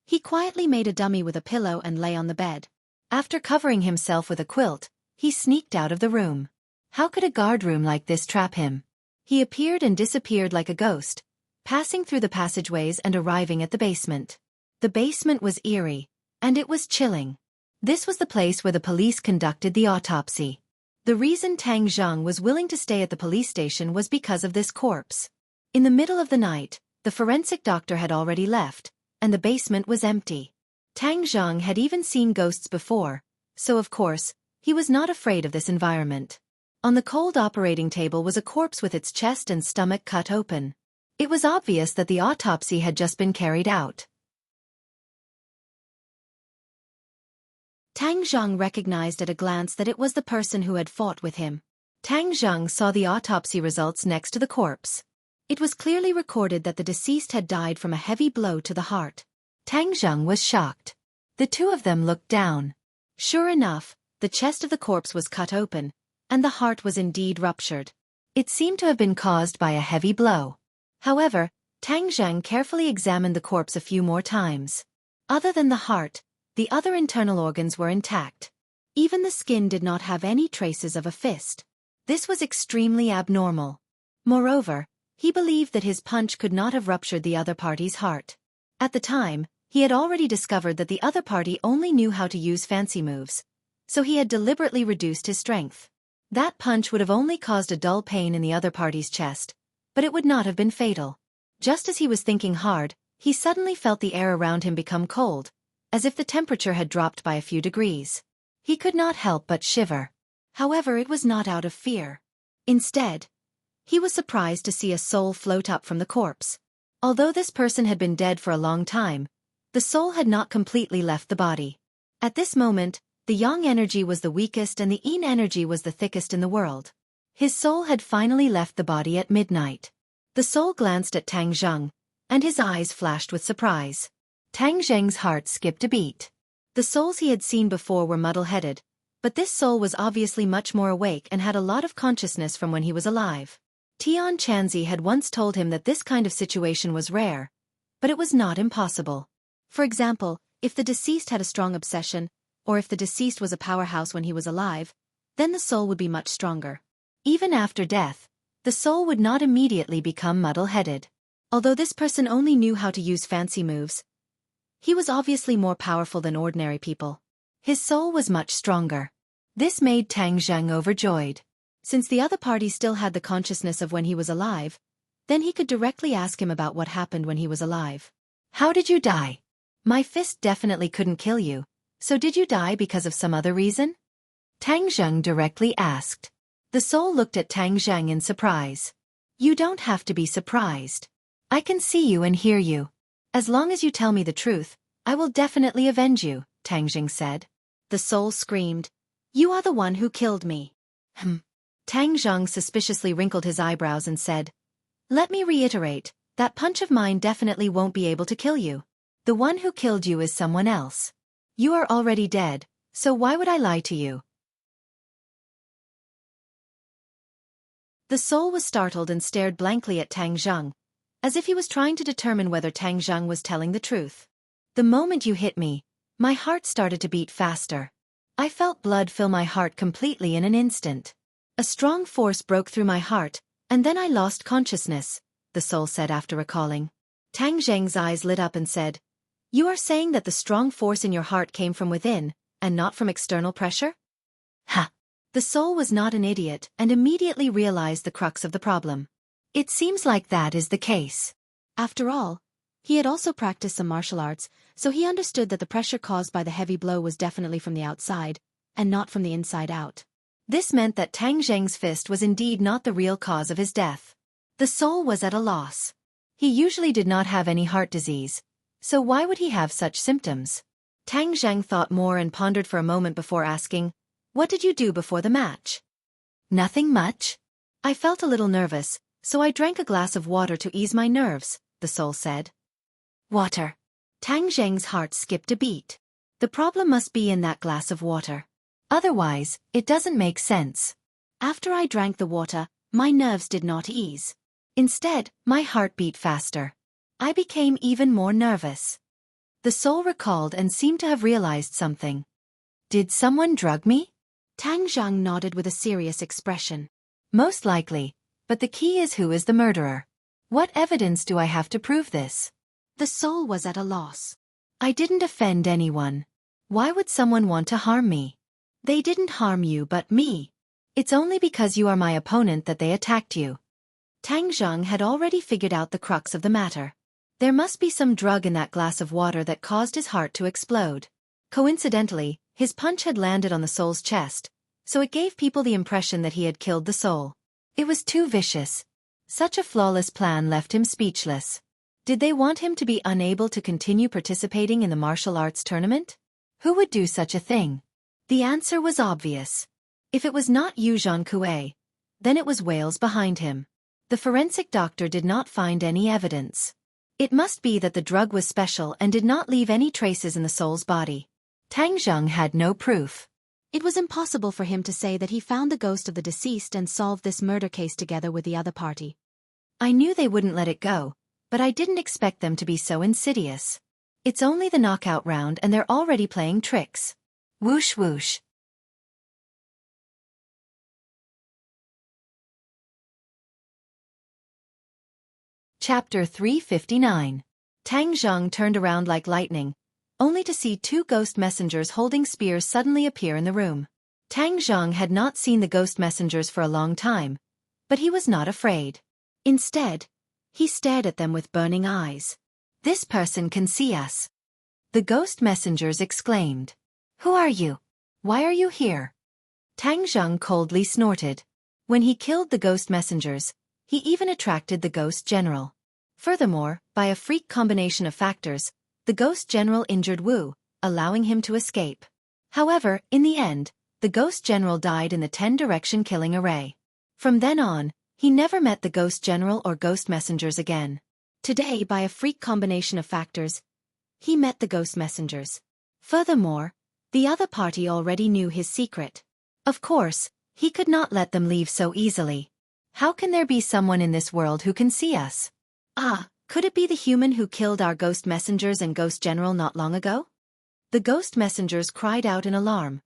he quietly made a dummy with a pillow and lay on the bed. After covering himself with a quilt, he sneaked out of the room. How could a guardroom like this trap him? He appeared and disappeared like a ghost, passing through the passageways and arriving at the basement. The basement was eerie, and it was chilling. This was the place where the police conducted the autopsy. The reason Tang Zheng was willing to stay at the police station was because of this corpse. In the middle of the night, the forensic doctor had already left, and the basement was empty. Tang Zheng had even seen ghosts before, so of course, he was not afraid of this environment. On the cold operating table was a corpse with its chest and stomach cut open. It was obvious that the autopsy had just been carried out. Tang Zheng recognized at a glance that it was the person who had fought with him. Tang Zheng saw the autopsy results next to the corpse. It was clearly recorded that the deceased had died from a heavy blow to the heart. Tang Zheng was shocked. The two of them looked down. Sure enough, the chest of the corpse was cut open, and the heart was indeed ruptured. It seemed to have been caused by a heavy blow. However, Tang Zheng carefully examined the corpse a few more times. Other than the heart, the other internal organs were intact. Even the skin did not have any traces of a fist. This was extremely abnormal. Moreover, he believed that his punch could not have ruptured the other party's heart. At the time, he had already discovered that the other party only knew how to use fancy moves, so he had deliberately reduced his strength. That punch would have only caused a dull pain in the other party's chest, but it would not have been fatal. Just as he was thinking hard, he suddenly felt the air around him become cold, as if the temperature had dropped by a few degrees. He could not help but shiver. However, it was not out of fear. Instead, he was surprised to see a soul float up from the corpse. Although this person had been dead for a long time, the soul had not completely left the body. At this moment, the yang energy was the weakest and the yin energy was the thickest in the world. His soul had finally left the body at midnight. The soul glanced at Tang Zheng, and his eyes flashed with surprise. Tang Zheng's heart skipped a beat. The souls he had seen before were muddle-headed, but this soul was obviously much more awake and had a lot of consciousness from when he was alive. Tian Chanzi had once told him that this kind of situation was rare, but it was not impossible. For example, if the deceased had a strong obsession, or if the deceased was a powerhouse when he was alive, then the soul would be much stronger. Even after death, the soul would not immediately become muddle-headed. Although this person only knew how to use fancy moves, he was obviously more powerful than ordinary people. His soul was much stronger. This made Tang Zheng overjoyed. Since the other party still had the consciousness of when he was alive, then he could directly ask him about what happened when he was alive. How did you die? My fist definitely couldn't kill you, so did you die because of some other reason? Tang Zheng directly asked. The soul looked at Tang Zheng in surprise. You don't have to be surprised. I can see you and hear you. As long as you tell me the truth, I will definitely avenge you, Tang Zheng said. The soul screamed. You are the one who killed me. Tang Zheng suspiciously wrinkled his eyebrows and said, Let me reiterate, that punch of mine definitely won't be able to kill you. The one who killed you is someone else. You are already dead, so why would I lie to you? The soul was startled and stared blankly at Tang Zheng, as if he was trying to determine whether Tang Zheng was telling the truth. The moment you hit me, my heart started to beat faster. I felt blood fill my heart completely in an instant. A strong force broke through my heart, and then I lost consciousness, the soul said after recalling. Tang Zheng's eyes lit up and said, You are saying that the strong force in your heart came from within, and not from external pressure? Ha! The soul was not an idiot and immediately realized the crux of the problem. It seems like that is the case. After all, he had also practiced some martial arts, so he understood that the pressure caused by the heavy blow was definitely from the outside, and not from the inside out. This meant that Tang Zheng's fist was indeed not the real cause of his death. The soul was at a loss. He usually did not have any heart disease, so why would he have such symptoms? Tang Zheng thought more and pondered for a moment before asking, What did you do before the match? Nothing much. I felt a little nervous, so I drank a glass of water to ease my nerves, the soul said. Water. Tang Zheng's heart skipped a beat. The problem must be in that glass of water. Otherwise, it doesn't make sense. After I drank the water, my nerves did not ease. Instead, my heart beat faster. I became even more nervous. The soul recalled and seemed to have realized something. Did someone drug me? Tang Zheng nodded with a serious expression. Most likely, but the key is who is the murderer. What evidence do I have to prove this? The soul was at a loss. I didn't offend anyone. Why would someone want to harm me? They didn't harm you but me. It's only because you are my opponent that they attacked you. Tang Zheng had already figured out the crux of the matter. There must be some drug in that glass of water that caused his heart to explode. Coincidentally, his punch had landed on the soul's chest, so it gave people the impression that he had killed the soul. It was too vicious. Such a flawless plan left him speechless. Did they want him to be unable to continue participating in the martial arts tournament? Who would do such a thing? The answer was obvious. If it was not Yu Zhankue, then it was Wales behind him. The forensic doctor did not find any evidence. It must be that the drug was special and did not leave any traces in the soul's body. Tang Zheng had no proof. It was impossible for him to say that he found the ghost of the deceased and solved this murder case together with the other party. I knew they wouldn't let it go, but I didn't expect them to be so insidious. It's only the knockout round and they're already playing tricks. Whoosh whoosh. Chapter 359. Tang Zheng turned around like lightning, only to see two ghost messengers holding spears suddenly appear in the room. Tang Zheng had not seen the ghost messengers for a long time, but he was not afraid. Instead, he stared at them with burning eyes. This person can see us. The ghost messengers exclaimed. Who are you? Why are you here? Tang Zheng coldly snorted. When he killed the ghost messengers, he even attracted the ghost general. Furthermore, by a freak combination of factors, the ghost general injured Wu, allowing him to escape. However, in the end, the ghost general died in the 10-direction killing array. From then on, he never met the ghost general or ghost messengers again. Today, by a freak combination of factors, he met the ghost messengers. Furthermore, the other party already knew his secret. Of course, he could not let them leave so easily. How can there be someone in this world who can see us? Ah, could it be the human who killed our ghost messengers and ghost general not long ago? The ghost messengers cried out in alarm,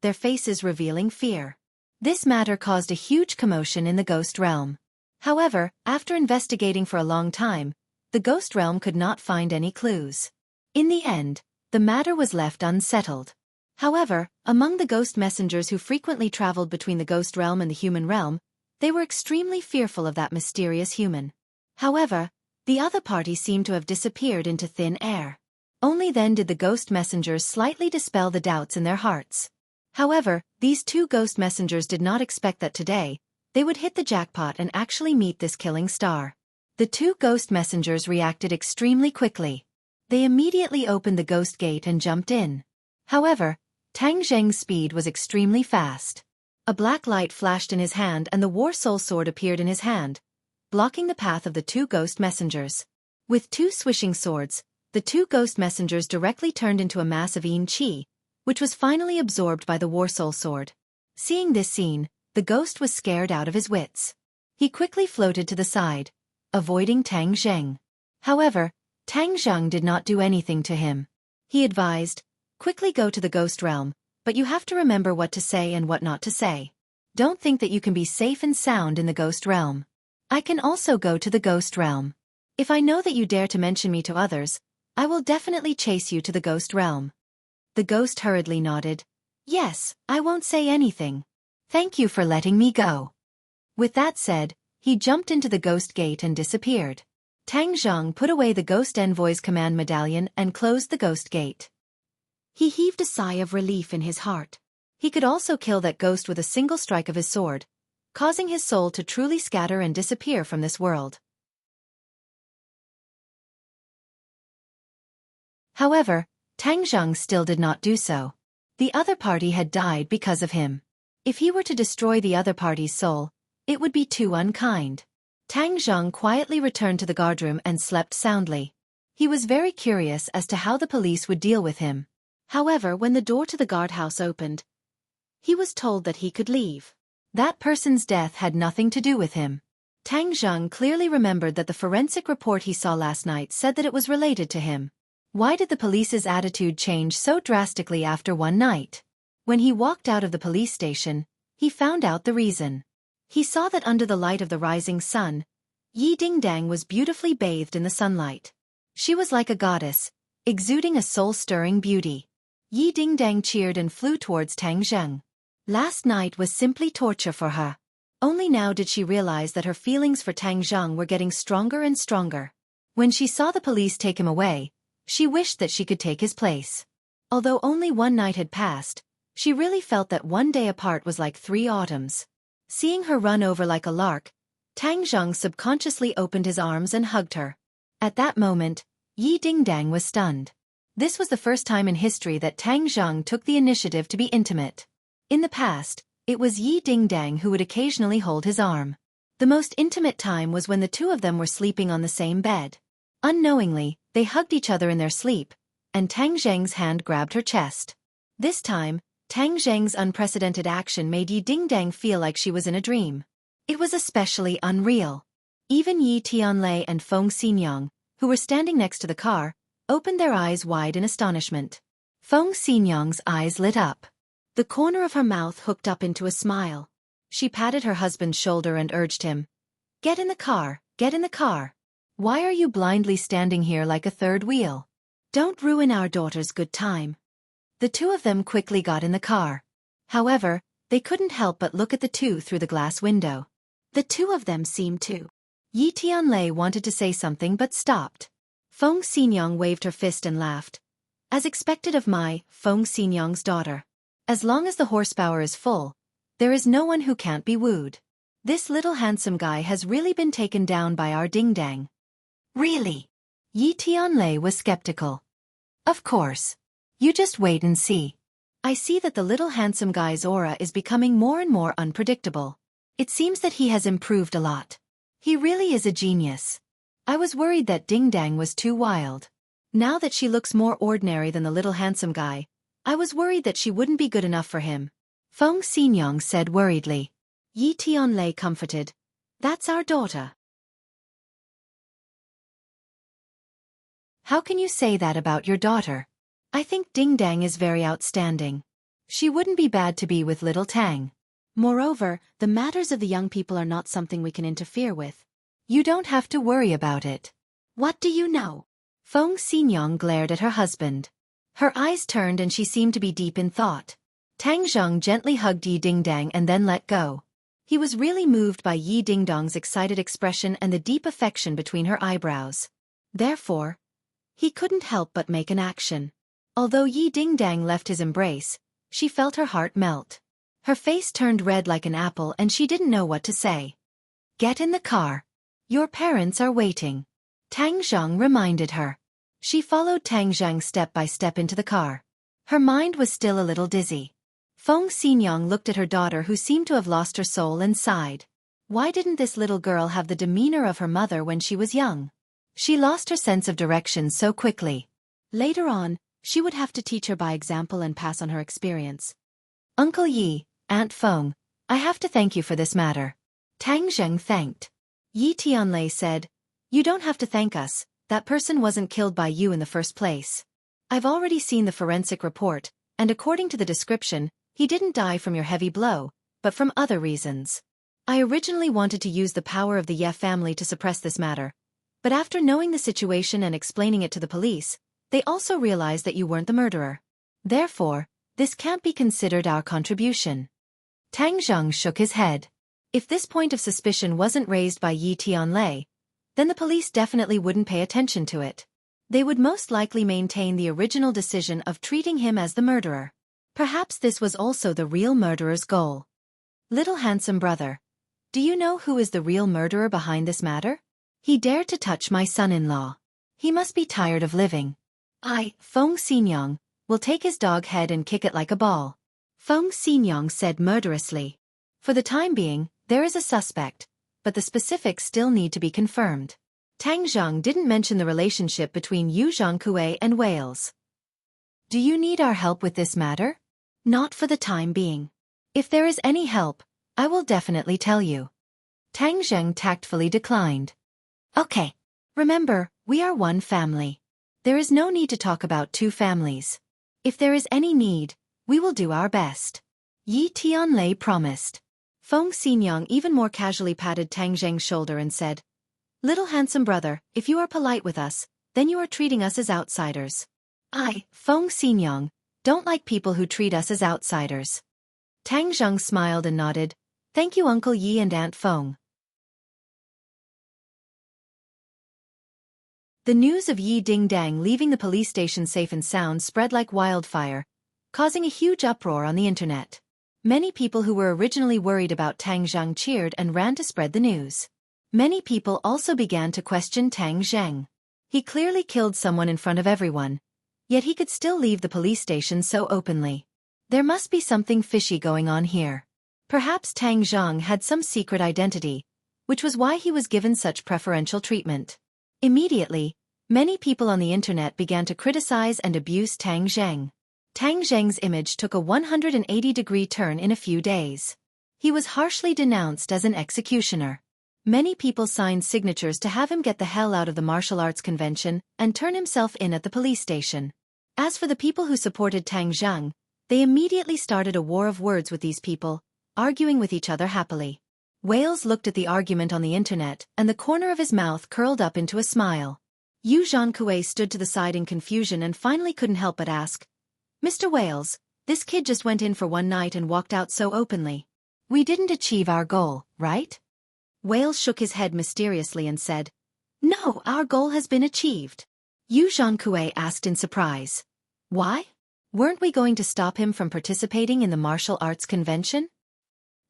their faces revealing fear. This matter caused a huge commotion in the ghost realm. However, after investigating for a long time, the ghost realm could not find any clues. In the end, the matter was left unsettled. However, among the ghost messengers who frequently traveled between the ghost realm and the human realm, they were extremely fearful of that mysterious human. However, the other party seemed to have disappeared into thin air. Only then did the ghost messengers slightly dispel the doubts in their hearts. However, these two ghost messengers did not expect that today, they would hit the jackpot and actually meet this killing star. The two ghost messengers reacted extremely quickly. They immediately opened the ghost gate and jumped in. However, Tang Zheng's speed was extremely fast. A black light flashed in his hand and the War Soul sword appeared in his hand, blocking the path of the two ghost messengers. With two swishing swords, the two ghost messengers directly turned into a mass of Yin Qi, which was finally absorbed by the War Soul sword. Seeing this scene, the ghost was scared out of his wits. He quickly floated to the side, avoiding Tang Zheng. However, Tang Zheng did not do anything to him. He advised, quickly go to the ghost realm, but you have to remember what to say and what not to say. Don't think that you can be safe and sound in the ghost realm. I can also go to the ghost realm. If I know that you dare to mention me to others, I will definitely chase you to the ghost realm. The ghost hurriedly nodded. Yes, I won't say anything. Thank you for letting me go. With that said, he jumped into the ghost gate and disappeared. Tang Zheng put away the ghost envoy's command medallion and closed the ghost gate. He heaved a sigh of relief in his heart. He could also kill that ghost with a single strike of his sword, causing his soul to truly scatter and disappear from this world. However, Tang Zheng still did not do so. The other party had died because of him. If he were to destroy the other party's soul, it would be too unkind. Tang Zheng quietly returned to the guardroom and slept soundly. He was very curious as to how the police would deal with him. However, when the door to the guardhouse opened, he was told that he could leave. That person's death had nothing to do with him. Tang Zheng clearly remembered that the forensic report he saw last night said that it was related to him. Why did the police's attitude change so drastically after one night? When he walked out of the police station, he found out the reason. He saw that under the light of the rising sun, Yi Dingdang was beautifully bathed in the sunlight. She was like a goddess, exuding a soul-stirring beauty. Yi Dingdang cheered and flew towards Tang Zheng. Last night was simply torture for her. Only now did she realize that her feelings for Tang Zheng were getting stronger and stronger. When she saw the police take him away, she wished that she could take his place. Although only one night had passed, she really felt that one day apart was like 3 autumns. Seeing her run over like a lark, Tang Zheng subconsciously opened his arms and hugged her. At that moment, Yi Dingdang was stunned. This was the first time in history that Tang Zheng took the initiative to be intimate. In the past, it was Yi Dingdang who would occasionally hold his arm. The most intimate time was when the two of them were sleeping on the same bed. Unknowingly, they hugged each other in their sleep, and Tang Zheng's hand grabbed her chest. This time, Tang Zheng's unprecedented action made Yi Dingdang feel like she was in a dream. It was especially unreal. Even Yi Tianlei and Feng Xinyang, who were standing next to the car, opened their eyes wide in astonishment. Feng Xinyang's eyes lit up. The corner of her mouth hooked up into a smile. She patted her husband's shoulder and urged him, "Get in the car, get in the car. Why are you blindly standing here like a third wheel? Don't ruin our daughter's good time." The two of them quickly got in the car. However, they couldn't help but look at the two through the glass window. The two of them seemed to. Yi Tianlei wanted to say something but stopped. Feng Xinyang waved her fist and laughed. As expected of my, Feng Xinyang's daughter. As long as the horsepower is full, there is no one who can't be wooed. This little handsome guy has really been taken down by our Dingdang. Really? Yi Tianlei was skeptical. Of course. You just wait and see. I see that the little handsome guy's aura is becoming more and more unpredictable. It seems that he has improved a lot. He really is a genius. I was worried that Dingdang was too wild. Now that she looks more ordinary than the little handsome guy, I was worried that she wouldn't be good enough for him. Feng Xinyang said worriedly. Yi Tianlei comforted. That's our daughter. How can you say that about your daughter? I think Dingdang is very outstanding. She wouldn't be bad to be with little Tang. Moreover, the matters of the young people are not something we can interfere with. You don't have to worry about it. What do you know? Feng Xinyang glared at her husband. Her eyes turned and she seemed to be deep in thought. Tang Zheng gently hugged Yi Dingdang and then let go. He was really moved by Yi Dingdang's excited expression and the deep affection between her eyebrows. Therefore, he couldn't help but make an action. Although Yi Dingdang left his embrace, she felt her heart melt. Her face turned red like an apple and she didn't know what to say. Get in the car. Your parents are waiting. Tang Zheng reminded her. She followed Tang Zheng step by step into the car. Her mind was still a little dizzy. Feng Xinyang looked at her daughter who seemed to have lost her soul and sighed. Why didn't this little girl have the demeanor of her mother when she was young? She lost her sense of direction so quickly. Later on, she would have to teach her by example and pass on her experience. Uncle Yi, Aunt Feng, I have to thank you for this matter. Tang Zheng thanked. Yi Tianlei said, You don't have to thank us, that person wasn't killed by you in the first place. I've already seen the forensic report, and according to the description, he didn't die from your heavy blow, but from other reasons. I originally wanted to use the power of the Ye family to suppress this matter, but after knowing the situation and explaining it to the police, they also realized that you weren't the murderer. Therefore, this can't be considered our contribution. Tang Zheng shook his head. If this point of suspicion wasn't raised by Yi Tianlei, then the police definitely wouldn't pay attention to it. They would most likely maintain the original decision of treating him as the murderer. Perhaps this was also the real murderer's goal. Little handsome brother, do you know who is the real murderer behind this matter? He dared to touch my son-in-law. He must be tired of living. Feng Xinyang, will take his dog head and kick it like a ball. Feng Xinyang said murderously. For the time being, there is a suspect, but the specifics still need to be confirmed. Tang Zheng didn't mention the relationship between Yu Zhangkue and Wales. Do you need our help with this matter? Not for the time being. If there is any help, I will definitely tell you. Tang Zheng tactfully declined. Okay. Remember, we are one family. There is no need to talk about two families. If there is any need, we will do our best. Yi Tianlei promised. Feng Xinyang even more casually patted Tang Zheng's shoulder and said, Little handsome brother, if you are polite with us, then you are treating us as outsiders. Feng Xinyang, don't like people who treat us as outsiders. Tang Zheng smiled and nodded. Thank you Uncle Yi and Aunt Feng. The news of Yi Dingdang leaving the police station safe and sound spread like wildfire, causing a huge uproar on the internet. Many people who were originally worried about Tang Zheng cheered and ran to spread the news. Many people also began to question Tang Zheng. He clearly killed someone in front of everyone, Yet he could still leave the police station so openly. There must be something fishy going on here. Perhaps Tang Zhang had some secret identity, which was why he was given such preferential treatment. Immediately, many people on the internet began to criticize and abuse Tang Zhang. Tang Zhang's image took a 180-degree turn in a few days. He was harshly denounced as an executioner. Many people signed signatures to have him get the hell out of the martial arts convention and turn himself in at the police station. As for the people who supported Tang Zhang, they immediately started a war of words with these people, arguing with each other happily. Wales looked at the argument on the internet, and the corner of his mouth curled up into a smile. Yu Zhankui stood to the side in confusion and finally couldn't help but ask, "Mr. Wales, this kid just went in for one night and walked out so openly. We didn't achieve our goal, right?" Wales shook his head mysteriously and said, "No, our goal has been achieved." Yu Zhankui asked in surprise, "Why? Weren't we going to stop him from participating in the martial arts convention?"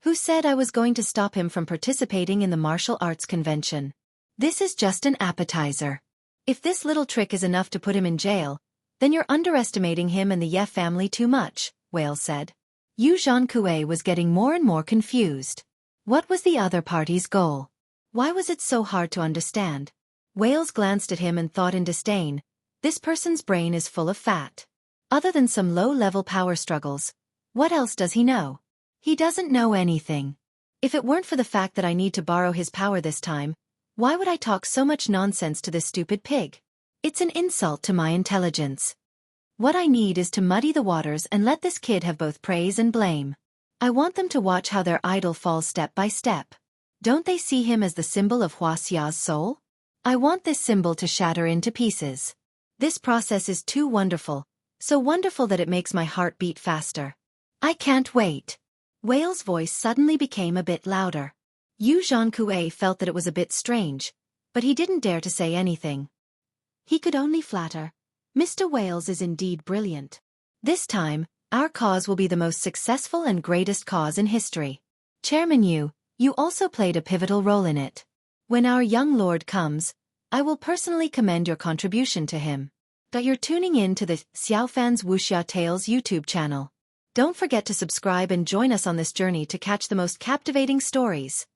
"Who said I was going to stop him from participating in the martial arts convention? This is just an appetizer. If this little trick is enough to put him in jail, then you're underestimating him and the Ye family too much," Wales said. Yu Zhankui was getting more and more confused. What was the other party's goal? Why was it so hard to understand? Wales glanced at him and thought in disdain, this person's brain is full of fat. Other than some low-level power struggles, what else does he know? He doesn't know anything. If it weren't for the fact that I need to borrow his power this time, why would I talk so much nonsense to this stupid pig? It's an insult to my intelligence. What I need is to muddy the waters and let this kid have both praise and blame. I want them to watch how their idol falls step by step. Don't they see him as the symbol of Wuxia's soul? I want this symbol to shatter into pieces. This process is too wonderful, so wonderful that it makes my heart beat faster. I can't wait. Wales' voice suddenly became a bit louder. Yu Zhankui felt that it was a bit strange, but he didn't dare to say anything. He could only flatter. Mr. Wales is indeed brilliant. This time, our cause will be the most successful and greatest cause in history. Chairman Yu, you also played a pivotal role in it. When our young lord comes, I will personally commend your contribution to him. You're tuning in to the Xiaofan's Wuxia Tales YouTube channel. Don't forget to subscribe and join us on this journey to catch the most captivating stories.